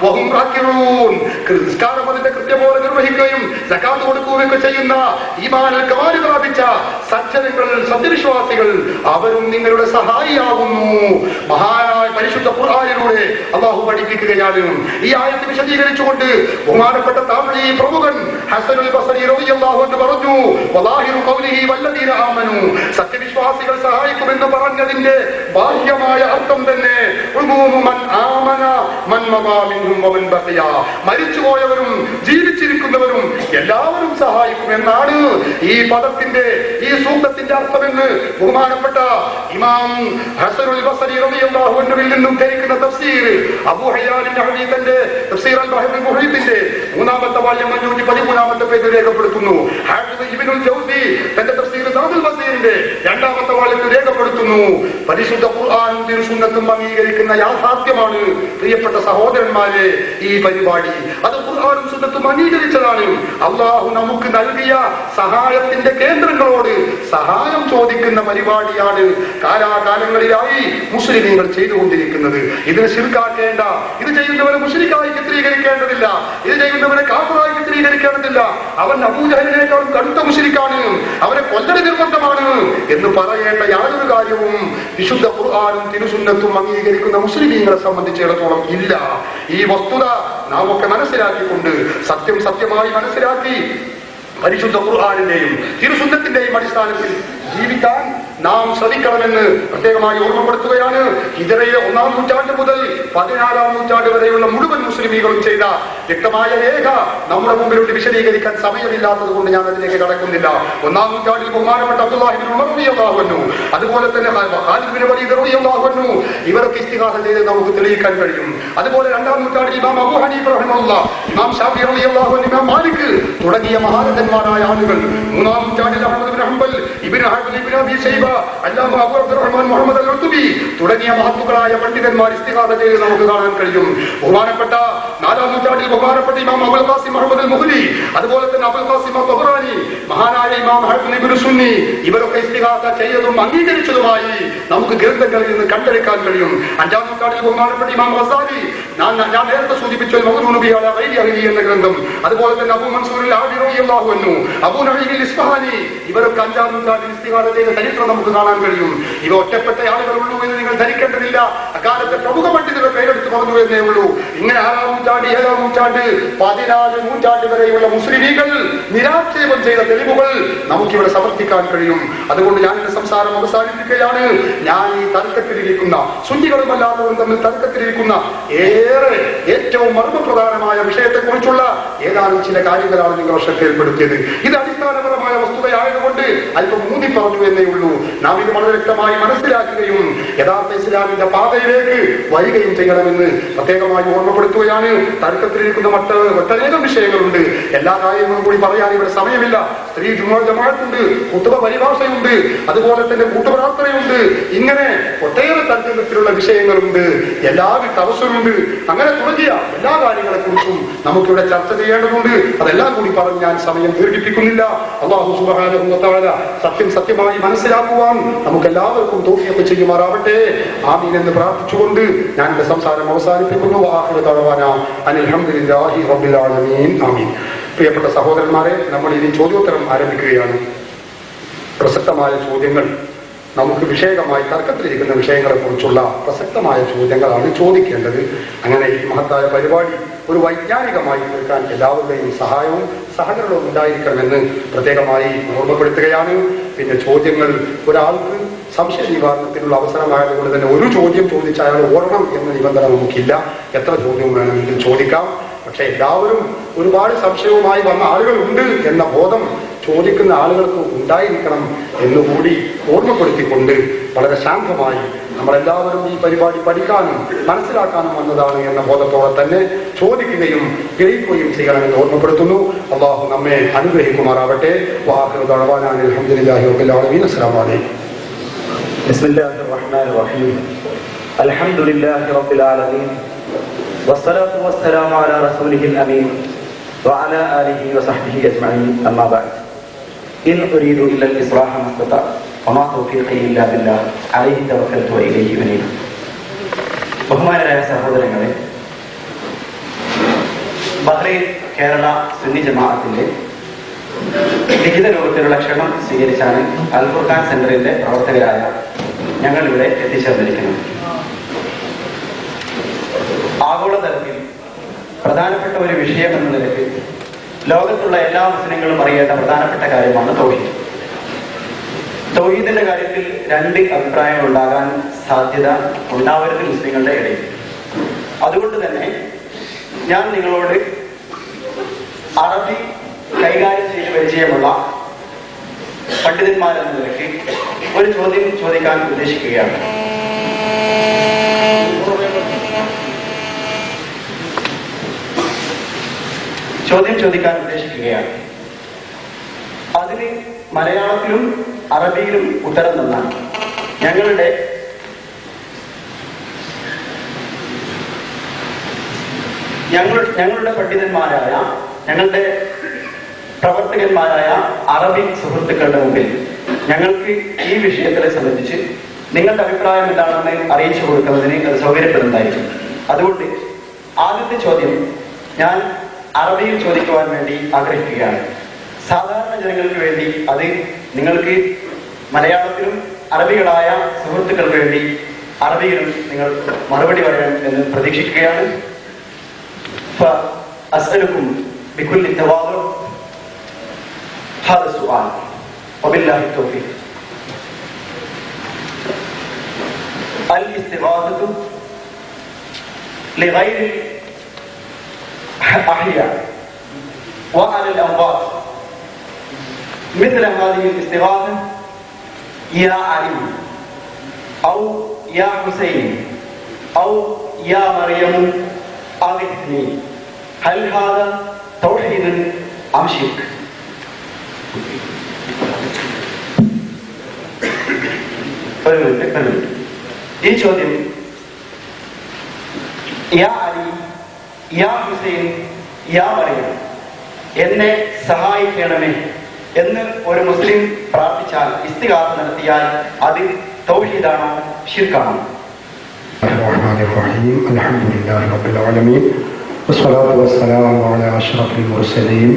വഹും റാക്കിഊൻ. നിസ്കാരം അതിന്റെ കൃത്യപോലെ നിർവഹിക്കുകയും സകാത്ത് കൊടുക്കുകയൊക്കെ ചെയ്യുന്ന ഈമാനിൽ കമാൽ പ്രാപിച്ച സജ്ജനങ്ങൾ, സത്യവിശ്വാസികൾ, അവരും നിങ്ങളുടെ സഹായിയാകുന്നു. മഹാനായ പരിശുദ്ധ ഖുർആനിലൂടെ അല്ലാഹു പഠിപ്പിക്കുകയാണ്. ഈ ആയത്ത് വിശദീകരിച്ചുകൊണ്ട് ബഹുമാനപ്പെട്ട താബഈ പ്രമുഖൻ ഹസനുൽ ബസരി റളിയല്ലാഹു അൻഹു പറഞ്ഞു, വലാഹിറു ഖൗലിഹി വല്ലദീന ആമനു, സത്യവിശ്വാസികൾ സഹായിക്കുമെന്ന് പറഞ്ഞതിന്റെ ബാഹ്യമായ അർത്ഥം തന്നെ ഉമൂമു മൻ ആമന മൻ മദാ മിൻഹും വമൻ ബഖിയ, മരിച്ചുപോയവരും ജീവിച്ചിരിക്കുന്നവരും എല്ലാവരും സഹായിക്കുമെന്നാണ് ഈ പദത്തിന്റെ, ഈ സൂക്തത്തിന്റെ അർത്ഥമെന്ന് ബഹുമാനപ്പെട്ട ഇമാം ഹസനുൽ ബസരി റളിയല്ലാഹു അൻഹുവിൽ നിന്നും ധരിക്കുന്ന തഫ്സീർ അബൂ ഹയ്യാൻ നഹ്വി തന്റെ തഫ്സീർ അൽ ബഹർ അൽ മുഹീത്തിന്റെ 3-ാമത്തെ വാല്യം 513-ാമത്തെ പേജിൽ രേഖപ്പെടുത്തുന്നു. ഹാഫിദ് ഇബ്നുൽ ജൗസി തന്റെ തഫ്സീർ സാദുൽ ബസീറിന്റെ 2-ാമത്തെ വാല്യത്തിൽ രേഖപ്പെടുത്തുന്നു. പരിശുദ്ധ ഖുർആനും തിരുസുന്നത്തും അംഗീകരിക്കുന്ന യാഥാർത്ഥ്യമാണ് പ്രിയപ്പെട്ട സഹോദരന്മാരെ ഈ പരിപാടി. അത് ഖുർആനും സുന്നത്തും അംഗീകരിച്ചതാണ്. അള്ളാഹു നമുക്ക് നൽകിയ സഹായത്തിന്റെ കേന്ദ്രങ്ങളോട് സഹായം ചോദിക്കുന്ന പരിപാടിയാണ് കാലാകാലങ്ങളിലായി മുസ്ലിമീങ്ങൾ ചെയ്തുകൊണ്ടിരിക്കുന്നത്. ഇതിനെ ശിർക്കാക്കേണ്ട, ഇത് ചെയ്യുന്നവരെ മുശ്രിക്കായി ചിത്രീകരിക്കേണ്ടതില്ല, ഇത് ചെയ്യുന്നവരെ കാഫിറായി ചിത്രീകരിക്കേണ്ടതില്ല. അവൻ അബൂജഹലിനേക്കാളും കടുത്ത മുശ്രിക്കാണ്, അവനെ കൊല്ലൽ നിർബന്ധമാണ് എന്ന് പറയേണ്ട യാതൊരു കാര്യവും വിശുദ്ധ ഖുർആനും തിരുസുന്നത്തും അംഗീകരിക്കുന്ന മുസ്ലിമീങ്ങളെ സംബന്ധിച്ചിടത്തോളം ഇല്ല. ഈ വസ്തുത നാം ഒക്കെ മനസ്സിലാക്കിക്കൊണ്ട് സത്യം സത്യമായി മനസ്സിലാക്കി പരിശുദ്ധ ഖുർആനിന്റെയും തിരുസുന്നത്തിന്റെയും അടിസ്ഥാനത്തിൽ ജീവിക്കാൻ നാം ശ്രമിക്കണമെന്ന് പ്രത്യേകമായി ഓർമ്മപ്പെടുത്തുകയാണ്. ഹിജറയിലെ 1-ാം നൂറ്റാണ്ട് മുതൽ 14-ാം നൂറ്റാണ്ട് വരെയുള്ള മുഴുവൻ മുസ്ലിമീകളും ചെയ്ത വ്യക്തമായ രേഖ നമ്മുടെ മുമ്പിലോട്ട് വിശദീകരിക്കാൻ സമയമില്ലാത്തത് കൊണ്ട് ഞാൻ അതിലേക്ക് കടക്കുന്നില്ല. 1-ാം നൂറ്റാണ്ടിൽ ബഹുമാനപ്പെട്ട അബ്ദുല്ലാഹി ഇബ്നു ഉമർ റളിയല്ലാഹു അൻഹു, അതുപോലെ തന്നെ ഖാലിദ് ഇബ്നു വലീദ് റളിയല്ലാഹു അൻഹു, ഇവർക്ക് ഇസ്തിഗാസ ചെയ്ത് നമുക്ക് തെളിയിക്കാൻ കഴിയും. അതുപോലെ 2-ാം നൂറ്റാണ്ടിൽ ഇമാം അബൂ ഹനീഫ റഹിമഹുല്ലാഹ്, ഇമാം ഷാഫിഈ റളിയല്ലാഹു അൻഹു, ഇമാം മാലിക് തുടങ്ങിയ മഹാരഥന്മാരായ ആളുകൾ, 3-ാം നൂറ്റാണ്ടിൽ അഹ്മദ് ഇബ്നു ഹംബൽ, ഇബ്നു ഹബീബ് ഇബ്നു അബീ ശൈബ, അല്ലാമ അബൂ അബ്ദുറഹ്മാൻ മുഹമ്മദ് അൽ-ഉർതുബി തുടങ്ങിയ മഹത്തുക്കളായ പണ്ഡിതന്മാർ ഇസ്തിഗാസ ചെയ്ത് നമുക്ക് കാണാൻ കഴിയും. ബഹുമാനപ്പെട്ട 4-ാം നൂറ്റാണ്ടിൽ ബഹുമാനപ്പെട്ട ഇമാം അബുൽ ഖാസിം മുഹമ്മദ് അൽ-മുഹ്ലി, അതുപോലെ തന്നെ അബുൽ ഖാസിം അൽ-തബറാനി, മഹാനായ ഇമാം ഹഫ്സ് ഇബ്നു സുന്നി, ഇവരൊക്കെ ഇസ്തിഗാസ ചെയ്തതും അംഗീകരിച്ചതുമായി നമുക്ക് ഗ്രന്ഥങ്ങളിൽ നിന്ന് കണ്ടെടുക്കാൻ കഴിയും. 5-ാം നൂറ്റാണ്ടിൽ ബഹുമാനപ്പെട്ട ഇമാം ഗസാലി, ഞാൻ നേരത്തെ സൂചിപ്പിച്ച മഗ്നൂൻ ബി അലാ ഗൈരി അഹ്ലി എന്ന ഗ്രന്ഥം, അതുപോലെ തന്നെ അബൂ മൻസൂർ അൽ-ആബി റളിയല്ലാഹു അൻഹു, അബൂ നഈം അൽ-ഇസ്ഫഹാനി, ഇവരൊക്കെ 5-ാം നൂറ്റാണ്ടിൽ ഇസ്തിഗാസ ചെയ്ത ചരിത്രം നമുക്ക് കാണാൻ കഴിയും. ഇവ ഒറ്റപ്പെട്ട ആളുകളുള്ളൂ എന്ന് നിങ്ങൾ ധരിക്കേണ്ടതില്ല. അക്കാലത്തെ പ്രമുഖ പണ്ഡിതരുടെ പേരെടുത്ത് പറഞ്ഞു എന്നേ ഉള്ളൂ. ഇങ്ങനെ 6-ാം നൂറ്റാണ്ട്, 7-ാം നൂറ്റാണ്ട്, 14 നൂറ്റാണ്ട് വരെയുള്ള മുസ്ലിമീങ്ങൾ നിരാക്ഷേപം ചെയ്ത തെളിവുകൾ നമുക്കിവിടെ സമർത്ഥിക്കാൻ കഴിയും. അതുകൊണ്ട് ഞാൻ എന്റെ സംസാരം അവസാനിപ്പിക്കുകയാണ്. ഞാൻ ഈ തർക്കത്തിലിരിക്കുന്ന, സുന്നികളുമല്ലാത്തവരും തമ്മിൽ തർക്കത്തിലിരിക്കുന്ന ഏറ്റവും മർമ്മപ്രധാനമായ വിഷയത്തെക്കുറിച്ചുള്ള ഏതാനും ചില കാര്യങ്ങളാണ് നിങ്ങൾ ശ്രദ്ധയിൽപ്പെടുത്തിയത്. ഇത് അടിസ്ഥാനപരമായ വസ്തുതയായതുകൊണ്ട് അല്പം മൂന്നി പറഞ്ഞു എന്നേ ഉള്ളൂ. നാം ഇത് വളരെ വ്യക്തമായി മനസ്സിലാക്കുകയും യഥാർത്ഥ ഇസ്ലാമിന്റെ പാതയിലേക്ക് വരികയും ചെയ്യണമെന്ന് പ്രത്യേകമായി ഓർമ്മപ്പെടുത്തുകയാണ്. തർക്കത്തിലിരിക്കുന്ന മറ്റനേകം വിഷയങ്ങളുണ്ട്. എല്ലാ കാര്യങ്ങളും കൂടി പറയാൻ ഇവിടെ സമയമില്ല. സ്ത്രീ ജമാഅത്തുണ്ട്, ഖുത്ബ പരിഭാഷയുണ്ട്, അതുപോലെ തന്നെ കൂട്ടുപ്രാർത്ഥനയുണ്ട്. ഇങ്ങനെ ഒട്ടേറെ തർക്കത്തിലുള്ള വിഷയങ്ങളുണ്ട്, എല്ലാവിധ തവസ്സുലുണ്ട്. അങ്ങനെ തുടങ്ങിയ എല്ലാ കാര്യങ്ങളെ കുറിച്ചും നമുക്കിവിടെ ചർച്ച ചെയ്യേണ്ടതുണ്ട്. അതെല്ലാം കൂടി പറഞ്ഞ് ഞാൻ സമയം ദീർഘിപ്പിക്കുന്നില്ല. അല്ലാഹു സുബ്ഹാനഹു വ തആല സത്യം സത്യമായി മനസ്സിലാക്കുവാൻ നമുക്ക് എല്ലാവർക്കും തൗഫീഖ് ചെയ്യുമാറാവട്ടെ. ആമീൻ എന്ന് പ്രാർത്ഥിച്ചുകൊണ്ട് ഞാൻ എന്റെ സംസാരം അവസാനിപ്പിക്കുന്നു. ആഖിറു ദഅവാനാ അനിൽ ഹംദുലില്ലാഹി റബ്ബിൽ ആലമീൻ. ആമീൻ. പ്രിയപ്പെട്ട സഹോദരന്മാരെ, നമ്മൾ ഇനി ചോദ്യോത്തരം ആരംഭിക്കുകയാണ്. പ്രസക്തമായ ചോദ്യങ്ങൾ, നമുക്ക് വിഷയകമായി തർക്കത്തിലിരിക്കുന്ന വിഷയങ്ങളെ കുറിച്ചുള്ള പ്രസക്തമായ ചോദ്യങ്ങളാണ് ചോദിക്കേണ്ടത്. അങ്ങനെ ഈ മഹത്തായ പരിപാടി ഒരു വൈജ്ഞാനികമായി തീർക്കാൻ എല്ലാവരുടെയും സഹായവും സഹകരണവും ഉണ്ടായിരിക്കണമെന്ന് പ്രത്യേകമായി ഓർമ്മപ്പെടുത്തുകയാണ്. പിന്നെ ചോദ്യങ്ങൾ ഒരാൾക്ക് സംശയ നിവാരണത്തിനുള്ള അവസരമായതുകൊണ്ട് തന്നെ ഒരു ചോദ്യം ചോദിച്ച് അയാൾ ഓർണം എന്ന നിബന്ധന നമുക്കില്ല. എത്ര ചോദ്യവും വേണമെങ്കിൽ ചോദിക്കാം. പക്ഷെ എല്ലാവരും ഒരുപാട് സംശയവുമായി വന്ന ആളുകളുണ്ട് എന്ന ബോധം ചോദിക്കുന്ന ആളുകൾക്ക് ഉണ്ടായിരിക്കണം എന്നുകൂടി ഓർമ്മപ്പെടുത്തിക്കൊണ്ട് വളരെ ശാന്തമായി നമ്മളെല്ലാവരും ഈ പരിപാടി പഠിക്കാനും മനസ്സിലാക്കാനും വന്നതാണ് എന്ന ബോധത്തോടെ തന്നെ ചോദിക്കുകയും ഗ്രഹിക്കുകയും ചെയ്യണമെന്ന് ഓർമ്മപ്പെടുത്തുന്നു. അല്ലാഹു നമ്മെ അനുഗ്രഹിക്കുമാറാവട്ടെ. വആഖിറു ദഅവാനാ അൽഹംദുലില്ലാഹി റബ്ബിൽ ആലമീൻ. അസ്സലാമു അലൈക്കും. ബിസ്മില്ലാഹിർ റഹ്മാനിർ റഹീം. അൽഹംദുലില്ലാഹി റബ്ബിൽ ആലമീൻ. വസ്സലാത്തു വസ്സലാമു അലാ റസൂലിഹിൽ അമീൻ വഅലാ ആലിഹി വസഹ്ബിഹി അജ്മഈൻ. അമ്മാ ബഅദ്. ഇൻ ഉരീദു ഇല്ലൽ ഇസ്ലാഹ മസ്തതഅ വമാ തൗഫീഖി ഇല്ലാ ബില്ലാഹ് അലൈഹി തവക്കൽതു വഇലൈഹി ഉനീബ്. ബഹുമാനരായ സഹോദരങ്ങളെ, ബഹ്റൈൻ കേരള സുന്നി ജമാഅത്തിന്റെ ലിഖിത രൂപത്തിലുള്ള ക്ഷണം സ്വീകരിച്ചാണ് അൽ ഖുർആൻ സെന്ററിന്റെ പ്രവർത്തകരായ ഞങ്ങൾ ഇവിടെ എത്തിച്ചേർന്നിരിക്കുന്നത്. ആഗോളതലത്തിൽ പ്രധാനപ്പെട്ട ഒരു വിഷയം എന്ന നിലയ്ക്ക് ലോകത്തുള്ള എല്ലാ മുസ്ലിങ്ങളും അറിയേണ്ട പ്രധാനപ്പെട്ട കാര്യമാണ് തൗഹീദ്. തൗഹീദിന്റെ കാര്യത്തിൽ രണ്ട് അഭിപ്രായങ്ങൾ ഉണ്ടാകാൻ സാധ്യത ഉണ്ടാവരുത് മുസ്ലിങ്ങളുടെ ഇടയിൽ. അതുകൊണ്ട് തന്നെ ഞാൻ നിങ്ങളോട് അറബി കൈകാര്യം ചെയ്ത് പരിചയമുള്ള പണ്ഡിതന്മാരെന്ന നിലയ്ക്ക് ഒരു ചോദ്യം ചോദിക്കാൻ ഉദ്ദേശിക്കുകയാണ്. അതിന് മലയാളത്തിലും അറബിയിലും ഉത്തരം തന്നാൽ ഞങ്ങളുടെ പണ്ഡിതന്മാരായ ഞങ്ങളുടെ പ്രവർത്തകന്മാരായ അറബി സുഹൃത്തുക്കളുടെ മുമ്പിൽ ഞങ്ങൾക്ക് ഈ വിഷയത്തെ സംബന്ധിച്ച് നിങ്ങളുടെ അഭിപ്രായം എന്താണെന്ന് അറിയിച്ചു കൊടുക്കുന്നതിന് അത് സൗകര്യപ്പെടുന്നതായിരിക്കും. അതുകൊണ്ട് ആദ്യത്തെ ചോദ്യം ഞാൻ അറബിയിൽ ചോദിക്കുവാൻ വേണ്ടി ആഗ്രഹിക്കുകയാണ്. സാധാരണ ജനങ്ങൾക്ക് വേണ്ടി അത് നിങ്ങൾക്ക് മലയാളത്തിലും അറബികളായ സുഹൃത്തുക്കൾക്ക് വേണ്ടി അറബിയിലും നിങ്ങൾ മറുപടി പറയാൻ എന്ന് പ്രതീക്ഷിക്കുകയാണ്. فأسألكم بكل تواضع هذا السؤال وبالله التوفيق. الاستغاثة لغير الأحياء وعلى الأموات مثل هذه الاستغاثة يا علي أو يا حسين أو يا مريم أغثني، هل هذا توحيد أم شرك؟ ഈ ചോദ്യം യാ അലി, യാ ഹുസൈൻ, യാ മറിയം എന്നെ സഹായിക്കണമേ എന്ന് ഒരു മുസ്ലിം പ്രാർത്ഥിച്ചാൽ, ഇസ്തിഗാസ നടത്തിയാൽ അത് തൗഹീദാണോ ശിർക്കാണോ? അൽഹംദുലില്ലാഹി റബ്ബിൽ ആലമീൻ വസ്സലാത്തു വസ്സലാമു അലാ അഷ്റഫിൽ മുർസലീൻ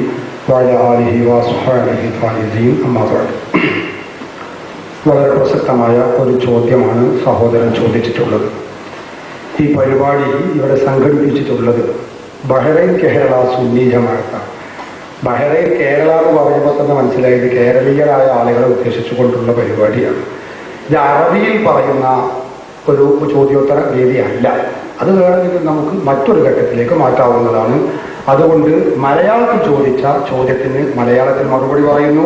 വഅലാ ആലിഹി വസ്ഹബിഹി ഫായിസീൻ. അമ്മാ ബഅദ്. വളരെ പ്രസക്തമായ ഒരു ചോദ്യമാണ് സഹോദരൻ ചോദിച്ചിട്ടുള്ളത്. ഈ പരിപാടി ഇവിടെ സംഘടിപ്പിച്ചിട്ടുള്ളത് ബഹ്റൈൻ കേരള സുന്നി ജമാഅത്താണ്. ബഹ്റൈൻ കേരള എന്ന് പറയുമ്പോൾ തന്നെ മനസ്സിലായത് കേരളീയരായ ആളുകളെ ഉദ്ദേശിച്ചുകൊണ്ടുള്ള പരിപാടിയാണ്. ഇത് അറബിയിൽ പറയുന്ന ഒരു ചോദ്യോത്തര വേദിയല്ല. അത് വേണമെങ്കിൽ നമുക്ക് മറ്റൊരു ഘട്ടത്തിലേക്ക് മാറ്റാവുന്നതാണ്. അതുകൊണ്ട് മലയാളത്തിൽ ചോദിച്ച ചോദ്യത്തിന് മലയാളത്തിൽ മറുപടി പറയുന്നു.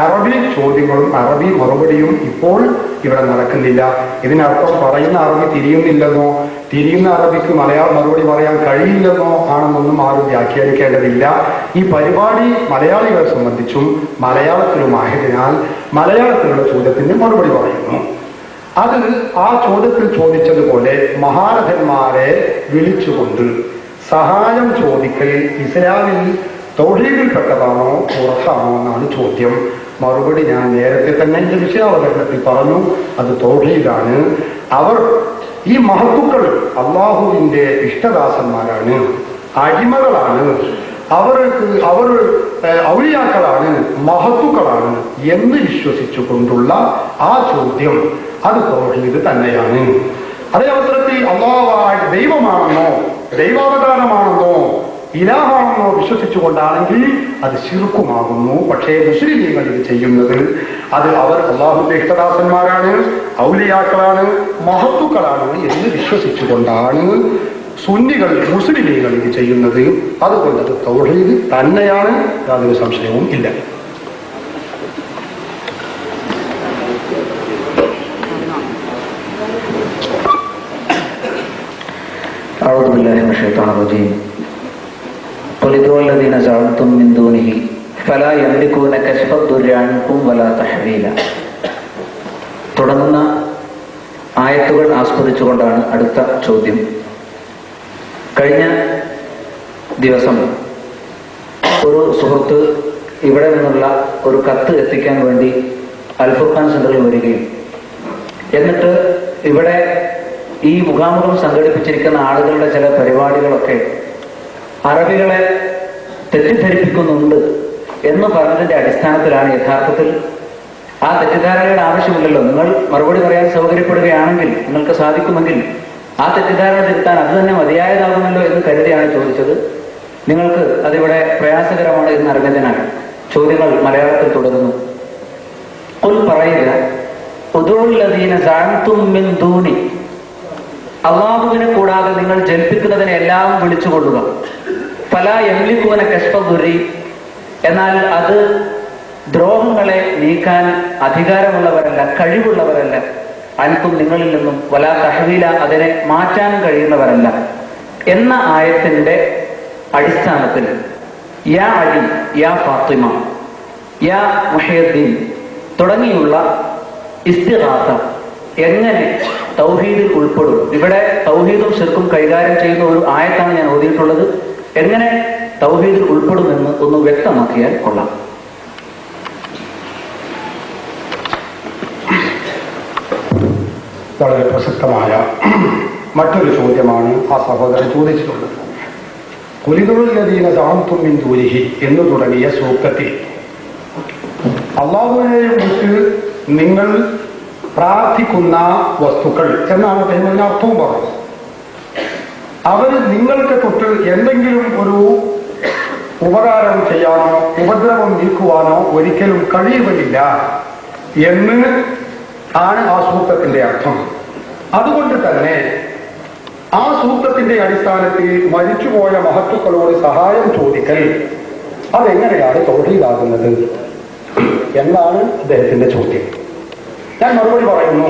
അറബി ചോദ്യങ്ങളും അറബി മറുപടിയും ഇപ്പോൾ ഇവിടെ നടക്കുന്നില്ല. ഇതിനർത്ഥം പറയുന്ന അറബി തിരിയുന്നില്ലെന്നോ തിരിയുന്ന അറബിക്ക് മറുപടി പറയാൻ കഴിയില്ലെന്നോ ആണെന്നൊന്നും ആരും വ്യാഖ്യാനിക്കേണ്ടതില്ല. ഈ പരിപാടി മലയാളികളെ സംബന്ധിച്ചും മലയാളത്തിലുമായതിനാൽ മലയാളത്തിലുള്ള ചോദ്യത്തിന് മറുപടി പറയുന്നു. അത് ആ ചോദ്യത്തിൽ ചോദിച്ചതുപോലെ മഹാരഥന്മാരെ വിളിച്ചുകൊണ്ട് സഹായം ചോദിക്കൽ ഇസ്ലാമിൽ തൗഹീദിൽപ്പെട്ടതാണോ ഉറപ്പാണോ എന്നാണ് ചോദ്യം. മറുപടി ഞാൻ നേരത്തെ തന്നെ എന്റെ വിഷയാവതരണത്തിൽ പറഞ്ഞു, അത് തൗഹീദാണ്. ഈ മഹത്തുക്കൾ അള്ളാഹുവിന്റെ ഇഷ്ടദാസന്മാരാണ്, അടിമകളാണ്, അവർ ഔലിയാക്കളാണ്, മഹത്തുക്കളാണ് എന്ന് വിശ്വസിച്ചുകൊണ്ടുള്ള ആ ചോദ്യം അത് തൗഹീദ് തന്നെയാണ്. അതേ അവസരത്തിൽ അള്ളാഹു ദൈവമാണെന്നോ ദൈവാവതാരമാണെന്നോ ഇലാഹാണെന്നോ വിശ്വസിച്ചുകൊണ്ടാണെങ്കിൽ അത് ശിർക്കുമാകുന്നു. പക്ഷേ മുസ്ലിമീങ്ങൾ ഇത് ചെയ്യുന്നത് അത് അവർ അള്ളാഹുവിന്റെ ഇഷ്ടദാസന്മാരാണ്, ഔലിയാക്കളാണ്, മഹത്തുക്കളാണ് എന്ന് വിശ്വസിച്ചുകൊണ്ടാണ് സുന്നികൾ മുസ്ലിമീങ്ങൾ ഇത് ചെയ്യുന്നത്. അതുകൊണ്ട് അത് തൗഹീദ് തന്നെയാണ്, യാതൊരു സംശയവും ഇല്ല. أعوذ بالله من الشيطان الرجيم قل ادعوا الذين زعمتم من دونه فلا يملكون كشف الضر عنكم ولا تحويلا. തുടർന്ന ആയത്തുകൾ ആസ്പദിച്ചുകൊണ്ടാണ് അടുത്ത ചോദ്യം. കഴിഞ്ഞ ദിവസം ഒരു സുഹൃത്ത് ഇവിടെ നിന്നുള്ള ഒരു കത്ത് എത്തിക്കാൻ വേണ്ടി അൽ ഖുർആൻ സെന്ററിൽ വരികയും എന്നിട്ട് ഇവിടെ ഈ മുഖാമുഖം സംഘടിപ്പിച്ചിരിക്കുന്ന ആളുകളുടെ ചില പരിപാടികളൊക്കെ അറബികളെ തെറ്റിദ്ധരിപ്പിക്കുന്നുണ്ട് എന്ന് പറഞ്ഞതിന്റെ അടിസ്ഥാനത്തിലാണ് യഥാർത്ഥത്തിൽ ആ തെറ്റിദ്ധാരണയുടെ ആവശ്യമില്ലല്ലോ. നിങ്ങൾ മറുപടി പറയാൻ സൗകര്യപ്പെടുകയാണെങ്കിൽ, നിങ്ങൾക്ക് സാധിക്കുമെങ്കിൽ ആ തെറ്റിദ്ധാരണ തിരുത്താൻ അത് തന്നെ മതിയായതാകുമല്ലോ എന്ന് കരുതിയാണ് ചോദിച്ചത്. നിങ്ങൾക്ക് അതിവിടെ പ്രയാസകരമാണ് എന്ന് അറിഞ്ഞതിനാൽ ചോദ്യങ്ങൾ മലയാളത്തിൽ തുടരുന്നു. പറയുക, അള്ളാഹുവിനെ കൂടാതെ നിങ്ങൾ ജൽപ്പിക്കുന്നതിനെ എല്ലാം വിളിച്ചുകൊള്ളുക. ഫലാ യംലികൂന കശ്ഫദ്ദുരി, എന്നാൽ അത് ദ്രോഹങ്ങളെ നീക്കാൻ അധികാരമുള്ളവരല്ല, കഴിവുള്ളവരല്ല. അൻതും നിങ്ങളിൽ നിന്നും വലാ തഹ്വീല, അതിനെ മാറ്റാനും കഴിയുന്നവരല്ല എന്ന ആയത്തിന്റെ അടിസ്ഥാനത്തിൽ യാ അലി, യാ ഫാത്തിമ, യാ മുഹയ്യദ്ദീൻ തുടങ്ങിയുള്ള ഇസ്തിഗാസ എങ്ങനെ തൗഹീദിൽ ഉൾപ്പെടും? ഇവിടെ തൗഹീദും ശിർക്കും കൈകാര്യം ചെയ്യുന്ന ഒരു ആയത്താണ് ഞാൻ ഓതിയിട്ടുള്ളത്. എങ്ങനെ തൗഹീദിൽ ഉൾപ്പെടുമെന്ന് ഒന്ന് വ്യക്തമാക്കിയാൽ കൊള്ളാം. വളരെ പ്രസക്തമായ മറ്റൊരു ചോദ്യമാണ് ആ സഹോദരൻ ചോദിച്ചിട്ടുള്ളത്. കുലിദുൽലദീന സഅംതും മിൻ ദൂനിഹി എന്ന് തുടങ്ങിയ സൂക്തത്തിൽ അള്ളാഹുവിനെയും വിട്ട് നിങ്ങൾ പ്രാർത്ഥിക്കുന്ന വസ്തുക്കൾ എന്നാണ് അതിന് അർത്ഥവും പറഞ്ഞത്. അവർ നിങ്ങൾക്ക് തൊട്ട് എന്തെങ്കിലും ഒരു ഉപകാരം ചെയ്യാനോ ഉപദ്രവം നീക്കുവാനോ ഒരിക്കലും കഴിയുകയില്ല എന്ന് ആണ് ആ സൂക്തത്തിന്റെ അർത്ഥം. അതുകൊണ്ട് തന്നെ ആ സൂക്തത്തിന്റെ അടിസ്ഥാനത്തിൽ മരിച്ചുപോയ മഹത്തുക്കളോട് സഹായം ചോദിക്കൽ അതെങ്ങനെയാണ് തൗഹീദാകുന്നത് എന്നാണ് അദ്ദേഹത്തിന്റെ ചോദ്യം. ഞാൻ മറുപടി പറയുന്നു.